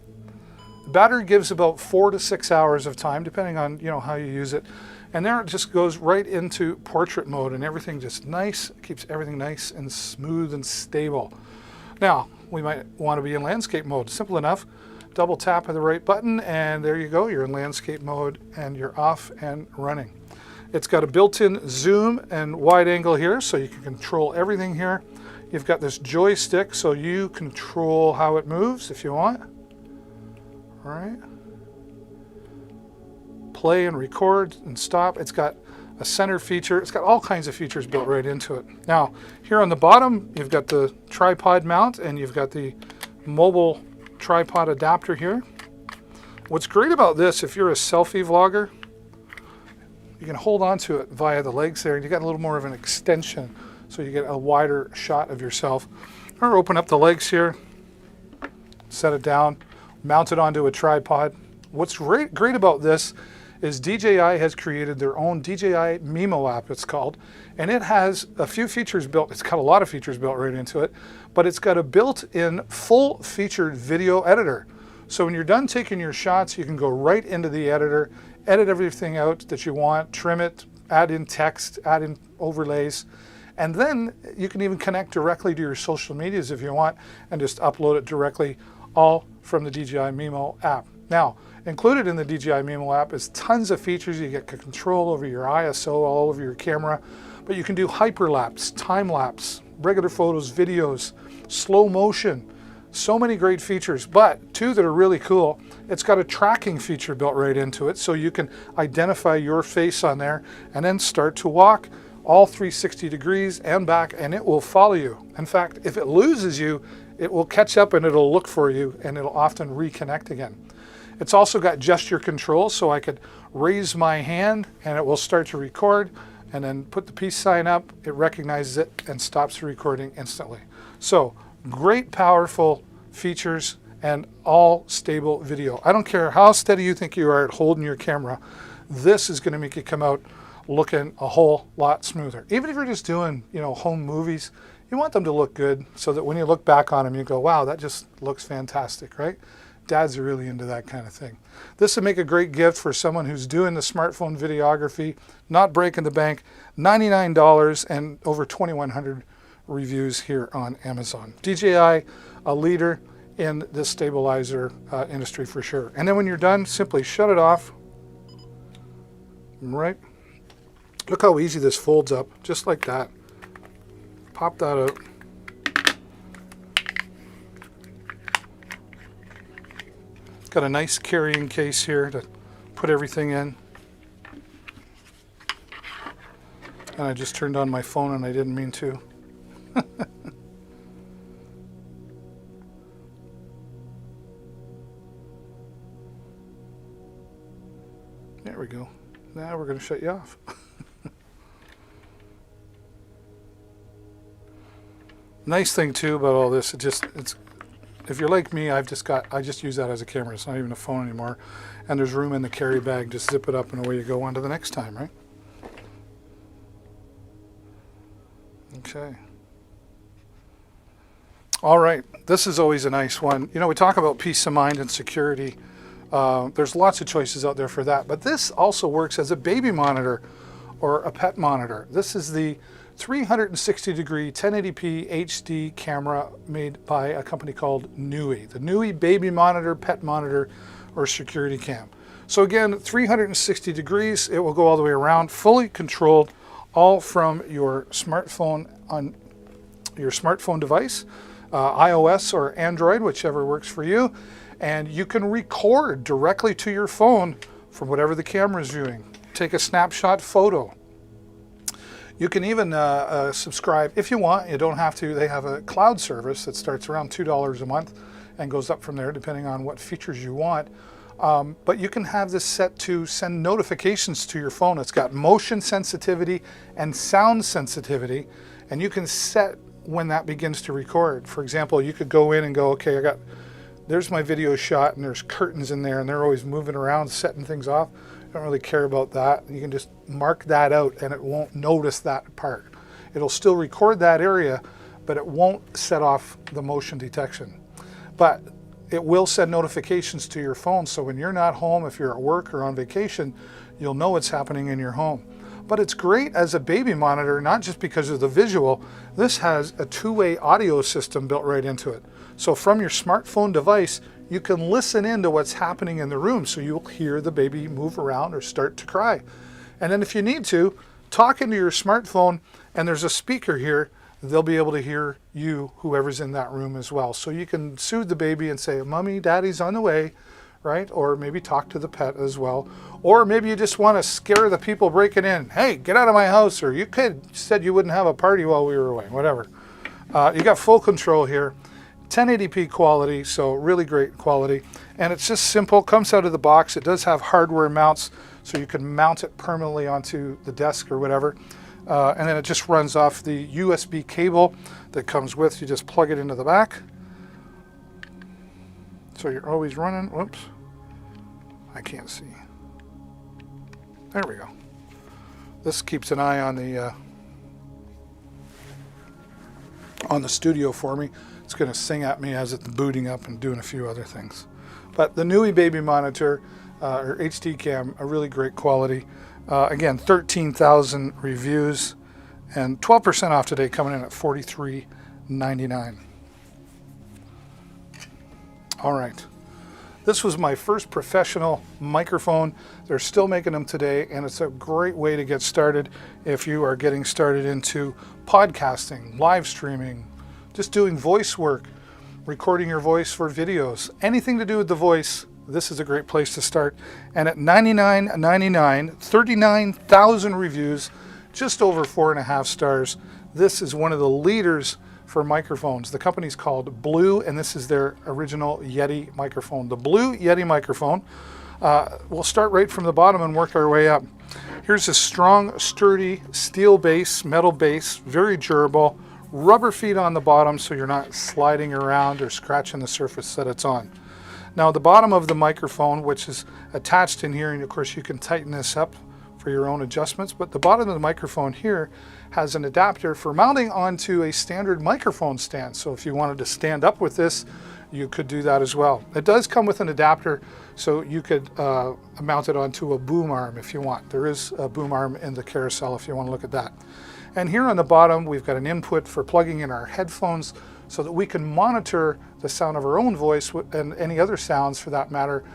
The battery gives about 4 to 6 hours of time, depending on how you use it. And there it just goes right into portrait mode, and everything just nice, keeps everything nice and smooth and stable. Now, we might want to be in landscape mode. Simple enough. Double tap of the right button, and there you go. You're in landscape mode, and you're off and running. It's got a built-in zoom and wide angle here, so you can control everything here. You've got this joystick, so you control how it moves if you want. All right. Play and record and stop. It's got a center feature. It's got all kinds of features built right into it. Now, here on the bottom, you've got the tripod mount, and you've got the mobile tripod adapter here. What's great about this, if you're a selfie vlogger, you can hold on to it via the legs there, and you got a little more of an extension, so you get a wider shot of yourself. Or open up the legs here, set it down, mount it onto a tripod. What's great about this is DJI has created their own DJI Mimo app, it's called, and it has a few features built. It's got a lot of features built right into it, but it's got a built-in full-featured video editor. So when you're done taking your shots, you can go right into the editor, edit everything out that you want, trim it, add in text, add in overlays, and then you can even connect directly to your social medias if you want and just upload it directly, all from the DJI Mimo app. Now, included in the DJI Mimo app is tons of features. You get control over your ISO all over your camera, but you can do hyperlapse, time lapse, regular photos, videos, slow motion. So many great features, but two that are really cool. It's got a tracking feature built right into it, so you can identify your face on there and then start to walk all 360 degrees and back, and it will follow you. In fact, if it loses you, it will catch up and it'll look for you, and it'll often reconnect again. It's also got gesture control, so I could raise my hand and it will start to record, and then put the peace sign up, it recognizes it and stops the recording instantly. So great, powerful features and all stable video. I don't care how steady you think you are at holding your camera, this is going to make you come out looking a whole lot smoother. Even if you're just doing, home movies, you want them to look good so that when you look back on them, you go, wow, that just looks fantastic, right? Dads are really into that kind of thing. This would make a great gift for someone who's doing the smartphone videography, not breaking the bank. $99 and over 2,100 reviews here on Amazon. DJI, a leader in this stabilizer industry for sure. And then when you're done, simply shut it off. Right? Look how easy this folds up, just like that. Pop that out. Got a nice carrying case here to put everything in. And I just turned on my phone and I didn't mean to. There we go. Now we're going to shut you off. Nice thing too about all this, it's if you're like me, I just use that as a camera. It's not even a phone anymore. And there's room in the carry bag. Just zip it up and away you go on to the next time, right? Okay. All right. This is always a nice one. We talk about peace of mind and security. There's lots of choices out there for that. But this also works as a baby monitor or a pet monitor. This is the 360 degree 1080p HD camera made by a company called Nui. The Nui baby monitor, pet monitor, or security cam. So again, 360 degrees, it will go all the way around, fully controlled, all from your smartphone on your smartphone device, iOS or Android, whichever works for you. And you can record directly to your phone from whatever the camera is viewing. Take a snapshot photo. You can even subscribe if you want. You don't have to. They have a cloud service that starts around $2 a month and goes up from there depending on what features you want. But you can have this set to send notifications to your phone. It's got motion sensitivity and sound sensitivity, and you can set when that begins to record. For example, you could go in and go, okay, there's my video shot and there's curtains in there and they're always moving around, setting things off. I don't really care about that. You can just mark that out and it won't notice that part. It'll still record that area, but it won't set off the motion detection. But it will send notifications to your phone, so when you're not home, if you're at work or on vacation, you'll know what's happening in your home. But it's great as a baby monitor, not just because of the visual. This has a two-way audio system built right into it. So from your smartphone device, you can listen into what's happening in the room, so you'll hear the baby move around or start to cry. And then if you need to, talk into your smartphone, and there's a speaker here, they'll be able to hear you, whoever's in that room as well. So you can soothe the baby and say, Mommy, Daddy's on the way, right? Or maybe talk to the pet as well. Or maybe you just want to scare the people breaking in. Hey, get out of my house. Or you said you wouldn't have a party while we were away, whatever. You got full control here. 1080p quality, so really great quality. And it's just simple, comes out of the box. It does have hardware mounts, so you can mount it permanently onto the desk or whatever. And then it just runs off the USB cable that comes with. You just plug it into the back. So you're always running. Whoops. I can't see. There we go. This keeps an eye on the studio for me. It's going to sing at me as it's booting up and doing a few other things. But the Nui Baby monitor, or HD cam, a really great quality. Again, 13,000 reviews and 12% off today, coming in at $43.99. All right. This was my first professional microphone. They're still making them today, and it's a great way to get started if you are getting started into podcasting, live streaming, just doing voice work, recording your voice for videos, anything to do with the voice. This is a great place to start. And at $99.99, 39,000 reviews, just over 4.5 stars. This is one of the leaders for microphones. The company's called Blue, and this is their original Yeti microphone. The Blue Yeti microphone. We'll start right from the bottom and work our way up. Here's a strong, sturdy steel base, metal base, very durable, rubber feet on the bottom so you're not sliding around or scratching the surface that it's on. Now the bottom of the microphone, which is attached in here, and of course you can tighten this up for your own adjustments, but the bottom of the microphone here has an adapter for mounting onto a standard microphone stand. So if you wanted to stand up with this, you could do that as well. It does come with an adapter, so you could mount it onto a boom arm if you want. There is a boom arm in the carousel if you want to look at that. And here on the bottom, we've got an input for plugging in our headphones so that we can monitor the sound of our own voice and any other sounds for that matter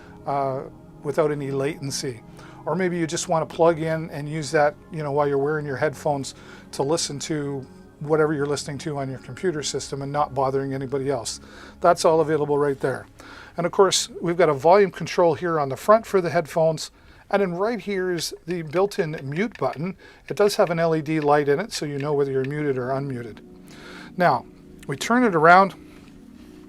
without any latency. Or maybe you just want to plug in and use that, while you're wearing your headphones to listen to whatever you're listening to on your computer system and not bothering anybody else. That's all available right there. And of course, we've got a volume control here on the front for the headphones. And then right here is the built-in mute button. It does have an LED light in it, so you know whether you're muted or unmuted. Now, we turn it around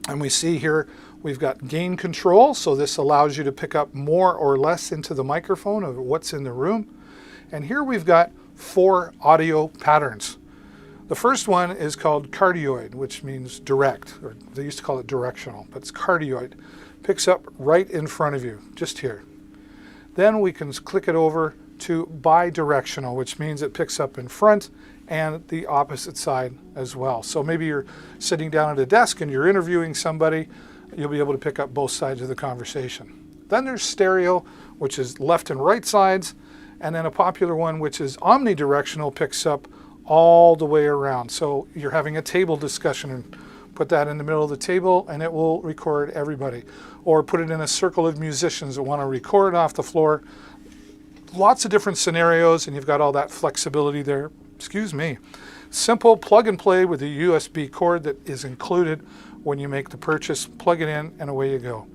and we see here we've got gain control, so this allows you to pick up more or less into the microphone of what's in the room. And here we've got 4 audio patterns. The first one is called cardioid, which means direct, or they used to call it directional, but it's cardioid. Picks up right in front of you, just here. Then we can click it over to bidirectional, which means it picks up in front and the opposite side as well. So maybe you're sitting down at a desk and you're interviewing somebody, you'll be able to pick up both sides of the conversation. Then there's stereo, which is left and right sides, and then a popular one, which is omnidirectional, picks up all the way around. So you're having a table discussion and put that in the middle of the table and it will record everybody. Or put it in a circle of musicians that want to record off the floor. Lots of different scenarios, and you've got all that flexibility there. Excuse me. Simple plug and play with a USB cord that is included when you make the purchase. Plug it in and away you go.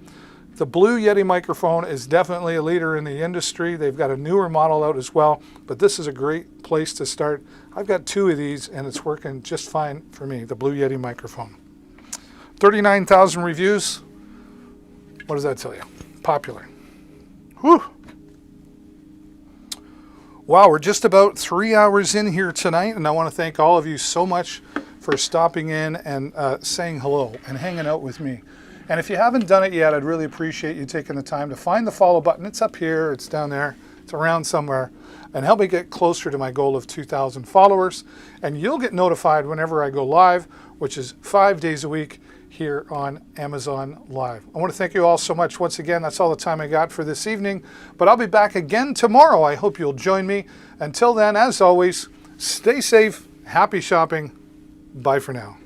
The Blue Yeti microphone is definitely a leader in the industry. They've got a newer model out as well, but this is a great place to start. I've got 2 of these and it's working just fine for me, the Blue Yeti microphone. 39,000 reviews. What does that tell you? Popular. Whew. Wow, we're just about 3 hours in here tonight, and I want to thank all of you so much for stopping in and saying hello and hanging out with me. And if you haven't done it yet, I'd really appreciate you taking the time to find the follow button. It's up here, it's down there, it's around somewhere, and help me get closer to my goal of 2,000 followers. And you'll get notified whenever I go live, which is 5 days a week here on Amazon Live. I want to thank you all so much. Once again, that's all the time I got for this evening, but I'll be back again tomorrow. I hope you'll join me. Until then, as always, stay safe, happy shopping. Bye for now.